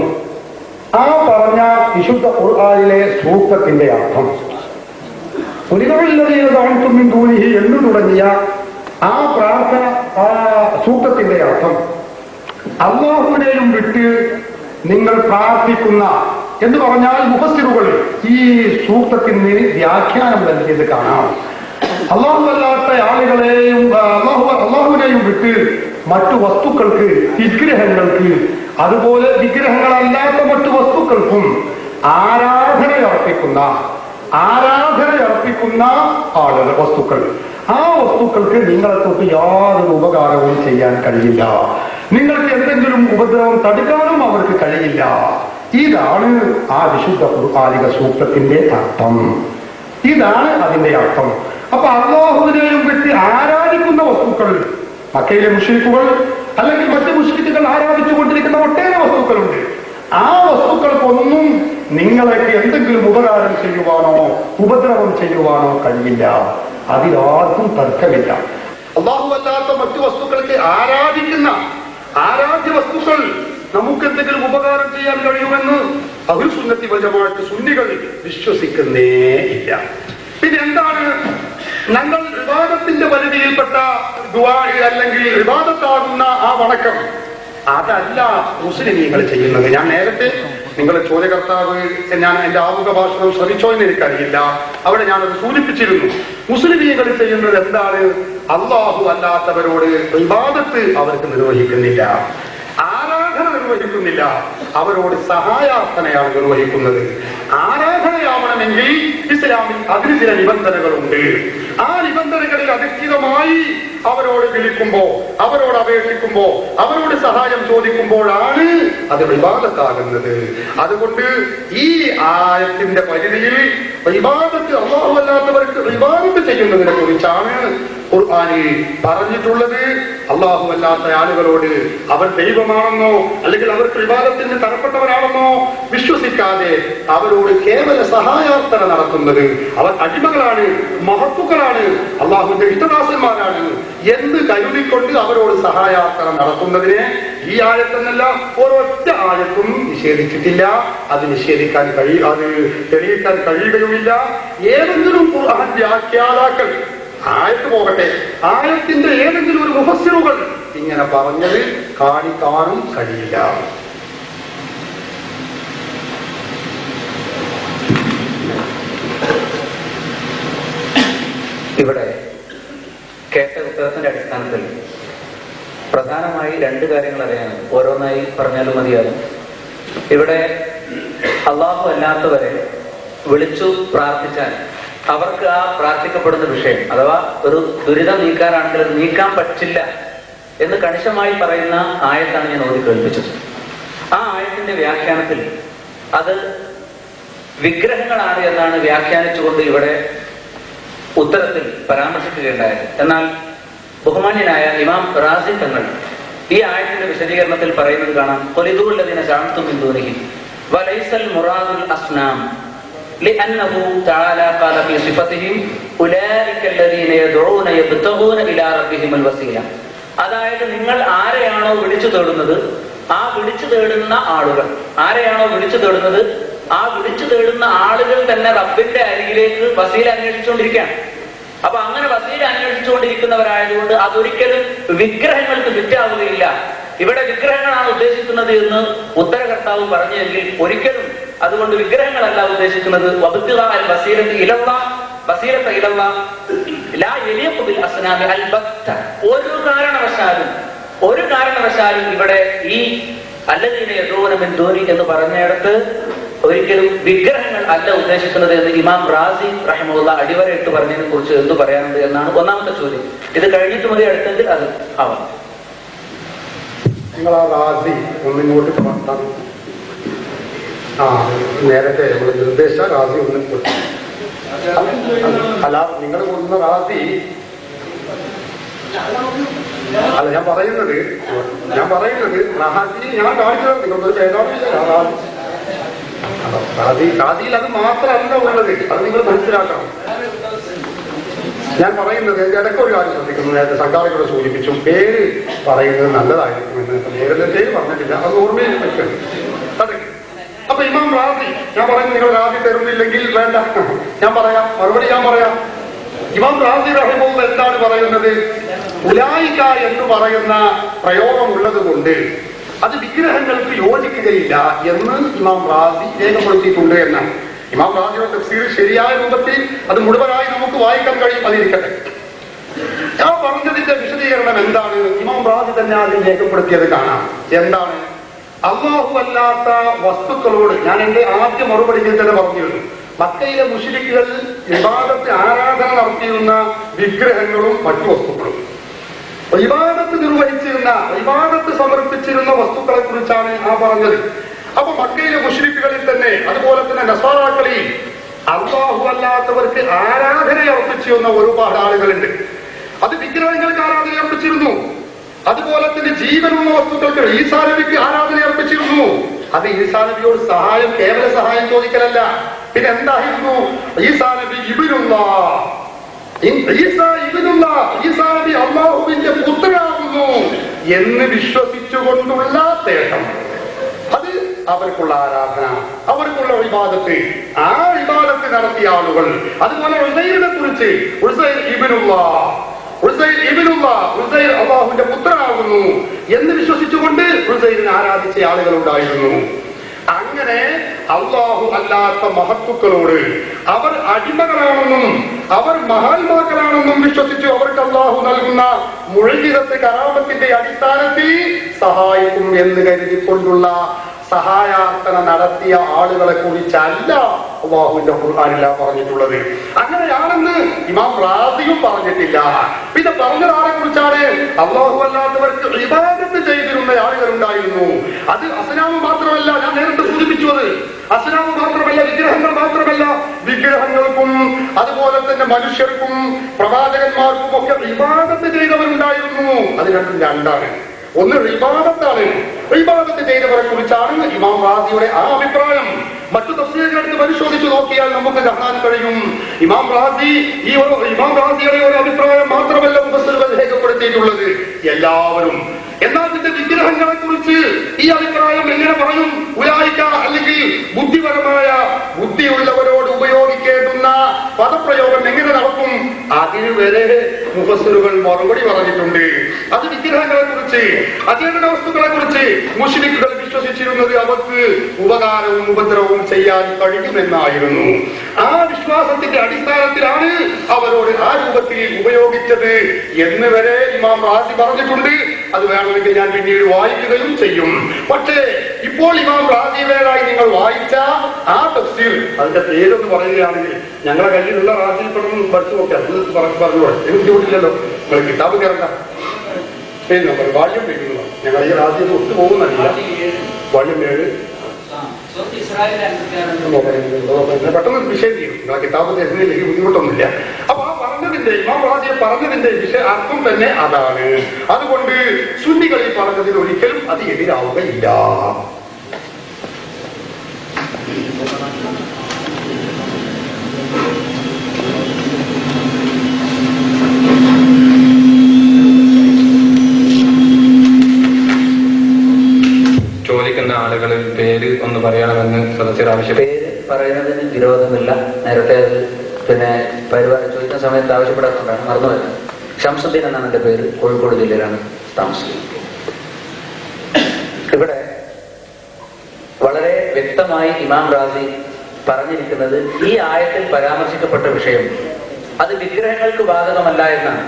ആ പറഞ്ഞ വിശുദ്ധ ഖുർആനിലെ സൂക്തത്തിന്റെ അർത്ഥം എന്ന് തുടങ്ങിയ ആ പ്രാർത്ഥന, ആ സൂക്തത്തിന്റെ അർത്ഥം അല്ലാഹുവിനെയും വിട്ട് നിങ്ങൾ പ്രാർത്ഥിക്കുന്ന എന്ന് പറഞ്ഞാൽ മുഫസ്സിറുകൾ ഈ സൂക്തത്തിന് വ്യാഖ്യാനം നൽകിയത് കാണാം. അല്ലാഹു അല്ലാത്ത ആളുകളെയും അല്ലാഹുവിനെയും വിട്ട് മറ്റു വസ്തുക്കൾക്ക്, വിഗ്രഹങ്ങൾക്ക്, അതുപോലെ വിഗ്രഹങ്ങളല്ലാത്ത മറ്റു വസ്തുക്കൾക്കും ആരാധനയർപ്പിക്കുന്ന ആളുകൾ, വസ്തുക്കൾ, ആ വസ്തുക്കൾക്ക് നിങ്ങളെ തൊട്ട് യാതൊരു ഉപകാരവും ചെയ്യാൻ കഴിയില്ല. നിങ്ങൾക്ക് എന്തെങ്കിലും ഉപദ്രവം തടുക്കാനും അവർക്ക് കഴിയില്ല. ഇതാണ് ആ വിശുദ്ധ ഖുർആനിക സൂക്തത്തിന്റെ അർത്ഥം. ഇതാണ് അതിന്റെ അർത്ഥം. അപ്പൊ അല്ലാഹുവിനെയും വിട്ട് ആരാധിക്കുന്ന വസ്തുക്കൾ, മക്കയിലെ മുശ്രിക്കുകൾ അല്ലെങ്കിൽ മറ്റു മുശ്രിക്കുകൾ ആരാധിച്ചുകൊണ്ടിരിക്കുന്ന ഒട്ടേറെ വസ്തുക്കളുണ്ട്. ആ വസ്തുക്കൾക്കൊന്നും നിങ്ങൾക്ക് എന്തെങ്കിലും ഉപകാരം ചെയ്യുവാനോ ഉപദ്രവം ചെയ്യുവാനോ കഴിയില്ല. അതിലാർക്കും തർക്കമില്ല. അല്ലാഹു അല്ലാത്ത മറ്റു വസ്തുക്കൾക്ക് ആരാധിക്കുന്ന ആരാധ്യ വസ്തുക്കൾ നമുക്ക് എന്തെങ്കിലും ഉപകാരം ചെയ്യാൻ കഴിയുമെന്ന് അഹ്ലു സുന്നത്തി വൽ ജമാഅത്ത് സുന്നികൾ വിശ്വസിക്കുന്നേ ഇല്ല. പിന്നെ എന്താണ് ഞങ്ങൾ ഇബാദത്തിന്റെ പരിധിയിൽപ്പെട്ട ദുആ അല്ലെങ്കിൽ ഇബാദത്താകുന്ന ആ വണക്കം? അതല്ല മുസ്ലിമീങ്ങൾ ചെയ്യുന്നത്. ഞാൻ നേരത്തെ നിങ്ങളുടെ ചോദ്യകർത്താവ് ഞാൻ എന്റെ ആമുഖ ഭാഷണം ശ്രമിച്ചോ എന്ന് എനിക്കറിയില്ല. അവിടെ ഞാനത് സൂചിപ്പിച്ചിരുന്നു. മുസ്ലിമീങ്ങൾ ചെയ്യുന്നത് എന്താണ്? അല്ലാഹു അല്ലാത്തവരോട് ഇബാദത്ത് അവർക്ക് നിർവഹിക്കുന്നില്ല, ആരാധന നിർവഹിക്കുന്നില്ല, അവരോട് സഹായാർത്ഥനയാണ് നിർവഹിക്കുന്നത്. ആരാധനയാവണമെങ്കിൽ ഇസ്ലാമിൽ അതിന് ചില നിബന്ധനകളുണ്ട്. ആ നിബന്ധനകളിൽ അധിഷ്ഠിതമായി അവരോട് വിളിക്കുമ്പോ, അവരോട് അപേക്ഷിക്കുമ്പോ, അവരോട് സഹായം ചോദിക്കുമ്പോഴാണ് അത് ഇബാദത്താകുന്നത്. അതുകൊണ്ട് ഈ ആയത്തിന്റെ പരിധിയിൽ ഇബാദത്ത്, അല്ലാഹു അല്ലാത്തവർക്ക് ഇബാദത്ത് ചെയ്യുന്നതിനെ കുറിച്ചാണ് ഖുർആനിൽ പറഞ്ഞിട്ടുള്ളത്. അല്ലാഹു അല്ലാത്ത ആളുകളോട് അവർ ദൈവമാണെന്നോ അല്ലെങ്കിൽ അവർക്ക് ഇബാദത്തിന് തരപ്പെട്ടവരാണെന്നോ വിശ്വസിക്കാതെ അവരോട് കേവല സഹായാർത്ഥന നടത്തുന്നത്, അവർ അടിമകളാണ്, മഹത്തുക്കളാണ്, അള്ളാഹുവിന്റെ ഇഷ്ടദാസന്മാരാണ് എന്ന് കരുതിക്കൊണ്ട് അവരോട് സഹായാർത്ഥന നടത്തുന്നതിനെ ഈ ആയത്തെന്നല്ല ഒരൊറ്റ ആയത്തും നിഷേധിച്ചിട്ടില്ല. അത് നിഷേധിക്കാൻ അത് തെളിയിക്കാൻ കഴിയുകയുമില്ല. ഏതെങ്കിലും ഖുർആൻ വ്യാഖ്യാതാക്കൾ, ആയത്ത് പോകട്ടെ, ആയത്തിന്റെ ഏതെങ്കിലും ഒരു മുഫസ്സിറുകൾ ഇങ്ങനെ പറഞ്ഞത് കാണിക്കാനും കഴിയില്ല. ഇവിടെ കേട്ട ഉത്തരത്തിന്റെ അടിസ്ഥാനത്തിൽ പ്രധാനമായി രണ്ട് കാര്യങ്ങൾ അറിയാനും ഓരോന്നായി പറഞ്ഞാലും മതിയാകും. ഇവിടെ അള്ളാഹു അല്ലാത്തവരെ വിളിച്ചു പ്രാർത്ഥിച്ചാൽ അവർക്ക് ആ പ്രാർത്ഥിക്കപ്പെടുന്ന വിഷയം അഥവാ ഒരു ദുരിതം നീക്കാനാണെങ്കിൽ അത് നീക്കാൻ പറ്റില്ല എന്ന് കണിശമായി പറയുന്ന ആയത്താണ് ഞാൻ ഓതി കേൾപ്പിച്ചത്. ആ ആയത്തിന്റെ വ്യാഖ്യാനത്തിൽ അത് വിഗ്രഹങ്ങളാണ് എന്നാണ് വ്യാഖ്യാനിച്ചുകൊണ്ട് ഇവിടെ ഉത്തരത്തിൽ പരാമർശിക്കുകയുണ്ടായത്. എന്നാൽ ബഹുമാന്യനായ ഇമാം റാസി തങ്ങൾ ഈ ആയത്തിന്റെ വിശദീകരണത്തിൽ പറയുന്നത് കാണാം. ഖുലിദുല്ലദീന സഅംതും മിൻ ദൂനിഹി വലൈസൽ മുറാദുൽ അസ്നാം ലിഅന്നഹു തആല ഖാല ഫീ സിഫതിഹിം ഉലൈക അല്ലദീന യദ്ഊന യബ്തഗൂന ഇലാ റബ്ബിഹിമുൽ വസീല. അതായത് നിങ്ങൾ ആരെയാണോ വിളിച്ചു തേടുന്നത്, ആ വിളിച്ചു തേടുന്ന ആളുകൾ ആരെയാണോ വിളിച്ചു തേടുന്നത്, ആ വിളിച്ചു തേടുന്ന ആളുകൾ തന്നെ റബ്ബിന്റെ അരികിലേക്ക് വസീല അന്വേഷിച്ചുകൊണ്ടിരിക്കുകയാണ്. അപ്പൊ അങ്ങനെ വസീല അന്വേഷിച്ചുകൊണ്ടിരിക്കുന്നവരായതുകൊണ്ട് അതൊരിക്കലും വിഗ്രഹങ്ങൾക്ക് ഫിറ്റാവുകയില്ല. ഇവിടെ വിഗ്രഹങ്ങളാണ് ഉദ്ദേശിക്കുന്നത് എന്ന് ഉത്തരകർത്താവ് പറഞ്ഞെങ്കിൽ ഒരിക്കലും അതുകൊണ്ട് വിഗ്രഹങ്ങളല്ല ഉദ്ദേശിക്കുന്നത്. ഒരു കാരണവശാലും ഇവിടെ ഈ അല്ലദീന യദഊന മിൻ ദൂനി എന്ന് പറഞ്ഞിടത്ത് ഒരിക്കലും വിഗ്രഹങ്ങൾ അല്ല ഉദ്ദേശിക്കുന്നത് എന്ന് ഇമാം റാസി റഹിമഹുല്ലാഹ് അടിവരയിട്ട് പറഞ്ഞതിനെ കുറിച്ച് എന്തു പറയാനുണ്ട് എന്നാണ് ഒന്നാമത്തെ ചോദ്യം. ഇത് കഴിഞ്ഞിട്ട് മതി അടുത്തെങ്കിൽ അത് ആവാം. നിങ്ങൾ ആ റാസി ഒന്നിങ്ങോട്ട് നേരത്തെ നമ്മൾ നിർദ്ദേശിച്ച റാസി ഒന്നിങ്ങോട്ട് അല്ല, നിങ്ങൾ കൊണ്ടുവന്ന റാസി അല്ല ഞാൻ പറയുന്നത് റാസി ഞാൻ കാണിച്ചത് നിങ്ങൾക്കൊരു റാസിയിൽ അത് മാത്രമല്ല ഉള്ളത്. അത് നിങ്ങൾ മനസ്സിലാക്കണം. ഞാൻ പറയുന്നത് ഇടയ്ക്ക് ഒരു കാര്യം ശ്രദ്ധിക്കുന്നു. നേരത്തെ സംഘാടകരോട് സൂചിപ്പിച്ചു, പേര് പറയുന്നത് നല്ലതായിരിക്കുമെന്ന്. നേരത്തെ പേര് പറഞ്ഞിട്ടില്ല, അത് ഓർമ്മയിൽ പറ്റും. അതെ. അപ്പൊ ഇമാം റാസി, ഞാൻ പറയുന്നത് നിങ്ങൾ റാസി തരുന്നില്ലെങ്കിൽ വേണ്ട, ഞാൻ പറയാം, മറുപടി ഞാൻ പറയാം. ഇമാം റാസി റഹിമഹുല്ലാഹ് എന്താണ് പറയുന്നത്? ഉലൈക എന്ന് പറയുന്ന പ്രയോഗമുള്ളത് കൊണ്ട് അത് വിഗ്രഹങ്ങൾക്ക് യോജിക്കുകയില്ല എന്ന് ഇമാം റാസി രേഖപ്പെടുത്തിയിട്ടുണ്ട് എന്നാണ്. ഇമാം റാസിയുടെ തഫ്സീർ ശരിയായ രൂപത്തിൽ അത് മുഴുവനായി നമുക്ക് വായിക്കാൻ കഴിയും. അതിരിക്കട്ടെ, ഞാൻ പറഞ്ഞതിന്റെ വിശദീകരണം എന്താണ്? ഇമാം റാസി തന്നെ അതിൽ രേഖപ്പെടുത്തിയത് കാണാം. എന്താണ്? അല്ലാഹു അല്ലാത്ത വസ്തുക്കളോട് ഞാൻ എന്റെ ആദ്യ മറുപടിയിൽ തന്നെ പറഞ്ഞിരുന്നു, മക്കയിലെ മുശ്രിക്കുകൾ ഇബാദത്ത് ആരാധന നടത്തിയിരുന്ന വിഗ്രഹങ്ങളും മറ്റു വസ്തുക്കളും, ഇബാദത്ത് നിർവഹിച്ചിരുന്ന, ഇബാദത്ത് സമർപ്പിച്ചിരുന്ന വസ്തുക്കളെ കുറിച്ചാണ് ആ പറഞ്ഞത്. അപ്പൊ മക്കയിലെ മുശ്രിക്കുകളിൽ തന്നെ, അതുപോലെ തന്നെ നസാറാക്കളിൽ അല്ലാഹു അല്ലാത്തവർക്ക് ആരാധന അർപ്പിച്ചിരുന്ന ഒരുപാട് ആളുകളുണ്ട്. അത് വിഗ്രഹങ്ങൾക്ക് ആരാധന അർപ്പിച്ചിരുന്നു. അതുപോലെ തന്നെ ജീവനുള്ള വസ്തുക്കൾക്ക് ഈസാ നബിക്ക് ആരാധന അർപ്പിച്ചിരുന്നു. അത് ഈസാ നബിയോട് സഹായം, കേവല സഹായം ചോദിക്കലല്ല. പിന്നെ എന്തായിരുന്നു? ഈസാ നബി ഇബ്നുല്ലാഹ്, ഈസാ നബി അല്ലാഹുവിന്റെ പുത്രനാകുന്നു എന്ന് വിശ്വസിച്ചുകൊണ്ടുള്ള തേട്ടം, അത് അവർക്കുള്ള ആരാധന, അവർക്കുള്ള ഇബാദത്ത്, ആ ഇബാദത്ത് നടത്തിയ ആളുകൾ. അതുപോലെ ഉസൈറിനെ കുറിച്ച് ഉസൈർ അള്ളാഹുവിന്റെ പുത്രനാകുന്നു എന്ന് വിശ്വസിച്ചുകൊണ്ട് ഉസൈറിനെ ആരാധിച്ച ആളുകൾ ഉണ്ടായിരുന്നു. അങ്ങനെ അള്ളാഹു അല്ലാത്ത മഹത്തുക്കളോട് അവർ അടിമകളാണെന്നും അവർ മഹാത്മാക്കളാണെന്നും വിശ്വസിച്ചു അവർക്ക് അള്ളാഹു നൽകുന്ന മുഴുകിതത്തെ കറാമത്തിന്റെ അടിസ്ഥാനത്തിൽ സഹായിക്കും എന്ന് കരുതിക്കൊണ്ടുള്ള സഹായാർത്ഥന നടത്തിയ ആളുകളെ കുറിച്ചല്ല അല്ലാഹുവിന്റെ ഖുർആനിൽ പറഞ്ഞിട്ടുള്ളത്. അങ്ങനെയാണെന്ന് ഇമാം റാസിയും പറഞ്ഞിട്ടില്ല. പിന്നെ പറഞ്ഞത് ആരെ കുറിച്ചാണ്? അല്ലാഹു അല്ലാത്തവർക്ക് ഇബാദത്ത് ചെയ്തിരുന്ന ആളുകൾ ഉണ്ടായിരുന്നു. അത് അസ്നാമ് മാത്രമല്ല, ഞാൻ നേരത്തെ സൂചിപ്പിച്ചു, അത് അസ്നാമ് മാത്രമല്ല, വിഗ്രഹങ്ങൾ മാത്രമല്ല, വിഗ്രഹങ്ങൾക്കും അതുപോലെ തന്നെ മനുഷ്യർക്കും പ്രവാചകന്മാർക്കും ഒക്കെ ഇബാദത്ത് ചെയ്തവരുണ്ടായിരുന്നു. അത് രണ്ടും രണ്ടാണ്. ഒന്ന് ഇബാദത്താണ്. ഇബാദത്ത് ചെയ്തവരെ കുറിച്ചാണ് ഇമാം റാസിയുടെ ആ അഭിപ്രായം. മറ്റു തഫ്സീറുകളെടുത്ത് പരിശോധിച്ചു നോക്കിയാൽ നമുക്ക് കാണാൻ കഴിയും, ഇമാം റാസിയുടെ ഒരു അഭിപ്രായം മാത്രമല്ല മുഫസ്സിറുകൾ രേഖപ്പെടുത്തിയിട്ടുള്ളത്, എല്ലാവരും. എന്നാൽ ഇതിന്റെ വിഗ്രഹങ്ങളെ കുറിച്ച് ഈ അഭിപ്രായം എങ്ങനെ പറയും? ഉലൈക, അല്ലെങ്കിൽ ബുദ്ധിപരമായ ബുദ്ധിയുള്ളവരോട് ഉപയോഗിക്കേണ്ടുന്ന പദപ്രയോഗം എങ്ങനെ നടക്കും? അതിന് വരെ മുഫസ്സിറുകൾ മറുപടി പറഞ്ഞിട്ടുണ്ട്. അത് വിഗ്രഹങ്ങളെ കുറിച്ച്, അചേതന വസ്തുക്കളെ കുറിച്ച് മുശ്രിക്കുകൾ വിശ്വസിച്ചിരുന്നത് അവർക്ക് ഉപകാരവും ഉപദ്രവവും ചെയ്യാൻ കഴിയുമെന്നായിരുന്നു. ആ വിശ്വാസത്തിന്റെ അടിസ്ഥാനത്തിലാണ് അവരോട് ആ രൂപത്തിൽ ഉപയോഗിച്ചത് എന്ന് വരെ ഇമാം റാസി പറഞ്ഞിട്ടുണ്ട്. അത് വേണമെങ്കിൽ ഞാൻ പിന്നീട് വായിക്കുകയും ചെയ്യും. പക്ഷേ ഇപ്പോൾ ഇമാം റാസിയുടേതായി നിങ്ങൾ വായിച്ച ആ തഫ്സീർ, അതിന്റെ പേരൊന്ന് പറയുകയാണെങ്കിൽ ഞങ്ങളെ കയ്യിലുള്ള റാസിയിൽ പെട്ടെന്ന് പഠിച്ചു നോക്കി അത് പറഞ്ഞോളൂ. എനിക്ക് ബുദ്ധിമുട്ടില്ലല്ലോ. നിങ്ങൾ കിതാബ് കയറണ്ട. പേര് നമ്പർ വാല്യം പേരുന്നതാണ്. ഞങ്ങൾ ഈ റാസിയൊന്നും ഒത്തുപോകുന്നറിയില്ല. വാല്യം 7 പെട്ടെന്ന് വിഷയം ചെയ്യും. നിങ്ങളെ കിതാബ് തരുന്നില്ലെങ്കിൽ ബുദ്ധിമുട്ടൊന്നുമില്ല. അപ്പൊ ആ പറഞ്ഞതിന്റെ ഇമാം റാസിയെ പറഞ്ഞതിന്റെ അർത്ഥം തന്നെ അതാണ്. അതുകൊണ്ട് സുന്നികളിൽ പറഞ്ഞതിൽ ഒരിക്കലും അത് എതിരാവുകയില്ല. ചോദിക്കുന്ന ആളുകൾ പേര് ഒന്ന് പറയണമെന്ന് സദസ്യർ ആവശ്യം. പേര് പറയുന്നതിന് വിരോധമില്ല. നേരത്തെ അത് പരിപാടി ചോദിക്കുന്ന സമയത്ത് ആവശ്യപ്പെടാത്തതുകൊണ്ടാണ് മറന്നുപോയത്. ഷംസുദ്ദീൻ എന്നാണ് എന്റെ പേര്. കോഴിക്കോട് ജില്ലയിലാണ് താമസിക്കുന്നത്. ഇവിടെ വളരെ വ്യക്തമായി ഇമാം റാസി പറഞ്ഞിരിക്കുന്നത് ഈ ആയത്തിൽ പരാമർശിക്കപ്പെട്ട വിഷയം അത് വിഗ്രഹങ്ങൾക്ക് ബാധകമല്ല എന്നാണ്.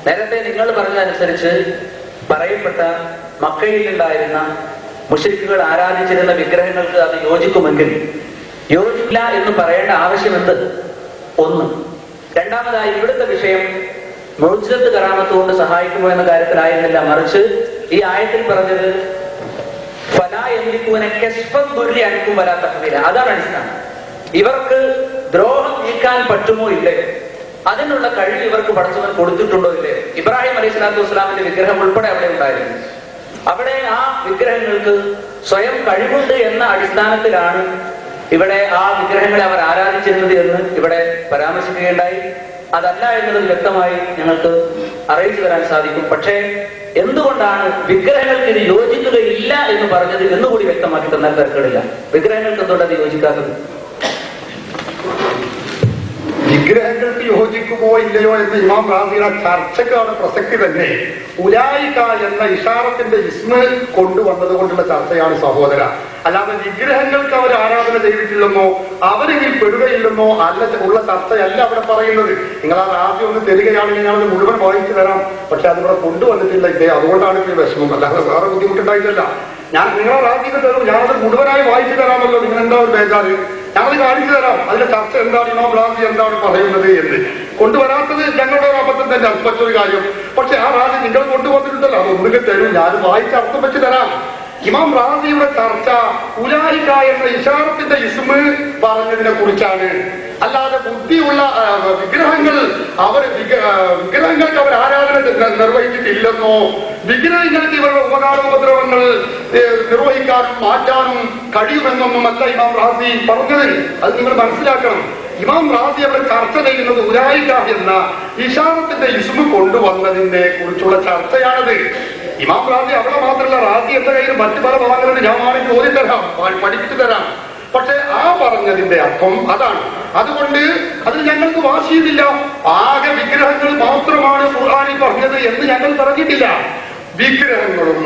നേരത്തെ നിങ്ങൾ പറഞ്ഞതനുസരിച്ച് പറയപ്പെട്ട മക്കയിലുണ്ടായിരുന്ന മുശ്രിക്കുകൾ ആരാധിച്ചിരുന്ന വിഗ്രഹങ്ങൾക്ക് അത് യോജിക്കുമെങ്കിൽ യോജിക്കില്ല എന്ന് പറയേണ്ട ആവശ്യമുണ്ട്. ഒന്ന്. രണ്ടാമതായി ഇവിടുത്തെ വിഷയം മുഅ്ജിസത്ത് കറാമത്ത് കൊണ്ട് സഹായിക്കുമോ എന്ന കാര്യത്തിലായിരുന്നില്ല. മറിച്ച് ഈ ആയത്തിൽ പറഞ്ഞത് ഫലാ യംലികൂന കശ്ഫൻ ദുർരി അൻകും വലാ തഹ്വീല. അതാണ് അടിസ്ഥാനം. ഇവർക്ക് ദ്രോഹം നീക്കാൻ പറ്റുമോ ഇല്ലയോ, അതിനുള്ള കഴിവ് ഇവർക്ക് പടച്ചവൻ കൊടുത്തിട്ടുണ്ടോ ഇല്ലയോ. ഇബ്രാഹിം അലൈഹി സ്വലാത്തു വസ്സലാമിന്റെ വിഗ്രഹം ഉൾപ്പെടെ അവിടെ ഉണ്ടായിരുന്നു. അവിടെ ആ വിഗ്രഹങ്ങൾക്ക് സ്വയം കഴിവുണ്ട് എന്ന അടിസ്ഥാനത്തിലാണ് ഇവിടെ ആ വിഗ്രഹങ്ങളെ അവർ ആരാധിച്ചിരുന്നത് എന്ന് ഇവിടെ പരാമർശിക്കുകയുണ്ടായി. അതല്ല എന്നുള്ളത് വ്യക്തമായി ഞങ്ങൾക്ക് അറിയിച്ചു തരാൻ സാധിക്കും. പക്ഷേ എന്തുകൊണ്ടാണ് വിഗ്രഹങ്ങൾക്ക് ഇത് യോജിക്കുകയില്ല എന്ന് പറഞ്ഞത് എന്നുകൂടി വ്യക്തമാക്കി തന്നാൽ തിരക്കേടില്ല. വിഗ്രഹങ്ങൾക്ക് എന്തുകൊണ്ട് അത് യോജിക്കാത്തത്? വിഗ്രഹങ്ങൾക്ക് യോജിക്കുമോ ഇല്ലയോ എന്ന് ഇമാം റാസിയുടെ ചർച്ചക്കാണ് പ്രസക്തി തന്നെ. ഉലായിക എന്ന ഇഷാറത്തിന്റെ ഇസ്മ കൊണ്ടുവന്നത് കൊണ്ടുള്ള ചർച്ചയാണ് സഹോദര. അല്ലാതെ വിഗ്രഹങ്ങൾക്ക് അവർ ആരാധന ചെയ്തിട്ടില്ലെന്നോ അവരെങ്കിൽ പെടുകയില്ലെന്നോ അല്ല ഉള്ള ചർച്ചയല്ല അവിടെ പറയുന്നത്. നിങ്ങൾ ആ റാസി ഒന്ന് തരികയാണെങ്കിൽ ഞാനത് മുഴുവൻ വായിച്ചു തരാം. പക്ഷെ അതിവിടെ കൊണ്ടുവന്നിട്ടില്ല ഇതേ, അതുകൊണ്ടാണ് ഇപ്പോൾ വിഷമം. അല്ലാതെ വേറെ ബുദ്ധിമുട്ടുണ്ടായിട്ടല്ല. ഞാൻ നിങ്ങളെ റാസിക്ക് തരും, ഞാനത് മുഴുവനായി വായിച്ചു തരാമല്ലോ. നിങ്ങൾ എന്താ ഒരു ബേജാറ്? ഞങ്ങൾ കാണിച്ചു തരാം അതിന്റെ ചർച്ച എന്താണ്, ഇമാം റാസി എന്താണ് പറയുന്നത് എന്ന്. കൊണ്ടുവരാത്തത് ഞങ്ങളുടെ അബദ്ധം തന്നെ, അല്പത്തൊരു കാര്യം. പക്ഷെ ആ റാസി നിങ്ങൾ കൊണ്ടുവന്നിട്ടുണ്ടല്ലോ, അത് ഒന്നുകിൽ തരും, ഞാൻ വായിച്ച് അർത്ഥം വെച്ച് തരാം. ഇമാം റാസിയുടെ ചർച്ച ഉലായിക എന്ന ഇഷാറത്തിന്റെ ഇസ്മ പറഞ്ഞതിനെ കുറിച്ചാണ്. അല്ലാതെ ബുദ്ധിയുള്ള വിഗ്രഹങ്ങൾ വിഗ്രഹങ്ങൾക്ക് അവർ ആരാധന നിർവഹിച്ചിട്ടില്ലെന്നോ വിഗ്രഹങ്ങൾക്ക് ഇവരുടെ ഉപകാരോപദ്രവങ്ങൾ നിർവഹിക്കാനും മാറ്റാനും കഴിയുമെന്നൊന്നും അല്ല ഇമാം റാസി പറഞ്ഞത്. അത് നിങ്ങൾ മനസ്സിലാക്കണം. ഇമാം റാസി അവിടെ ചർച്ച ചെയ്യുന്നത് ഉലായിക എന്ന ഇഷാറത്തിന്റെ ഇസ്മ കൊണ്ടുവന്നതിനെ കുറിച്ചുള്ള ചർച്ചയാണത്. ഇമാം റാസി അവിടെ മാത്രമല്ല, റാസി എന്റെ കയ്യിൽ മറ്റു പല ഭാഗങ്ങളിൽ ഞാൻ വേണമെങ്കിൽ ചോദ്യം തരാം, പഠിപ്പിച്ചു തരാം. പക്ഷെ ആ പറഞ്ഞതിന്റെ അർത്ഥം അതാണ്. അതുകൊണ്ട് അതിന് ഞങ്ങൾക്ക് വാശിയില്ല. ആകെ വിഗ്രഹങ്ങൾ മാത്രമാണ് ഖുർആനിൽ പറഞ്ഞത് എന്ന് ഞങ്ങൾ പറഞ്ഞിട്ടില്ല. വിഗ്രഹങ്ങളും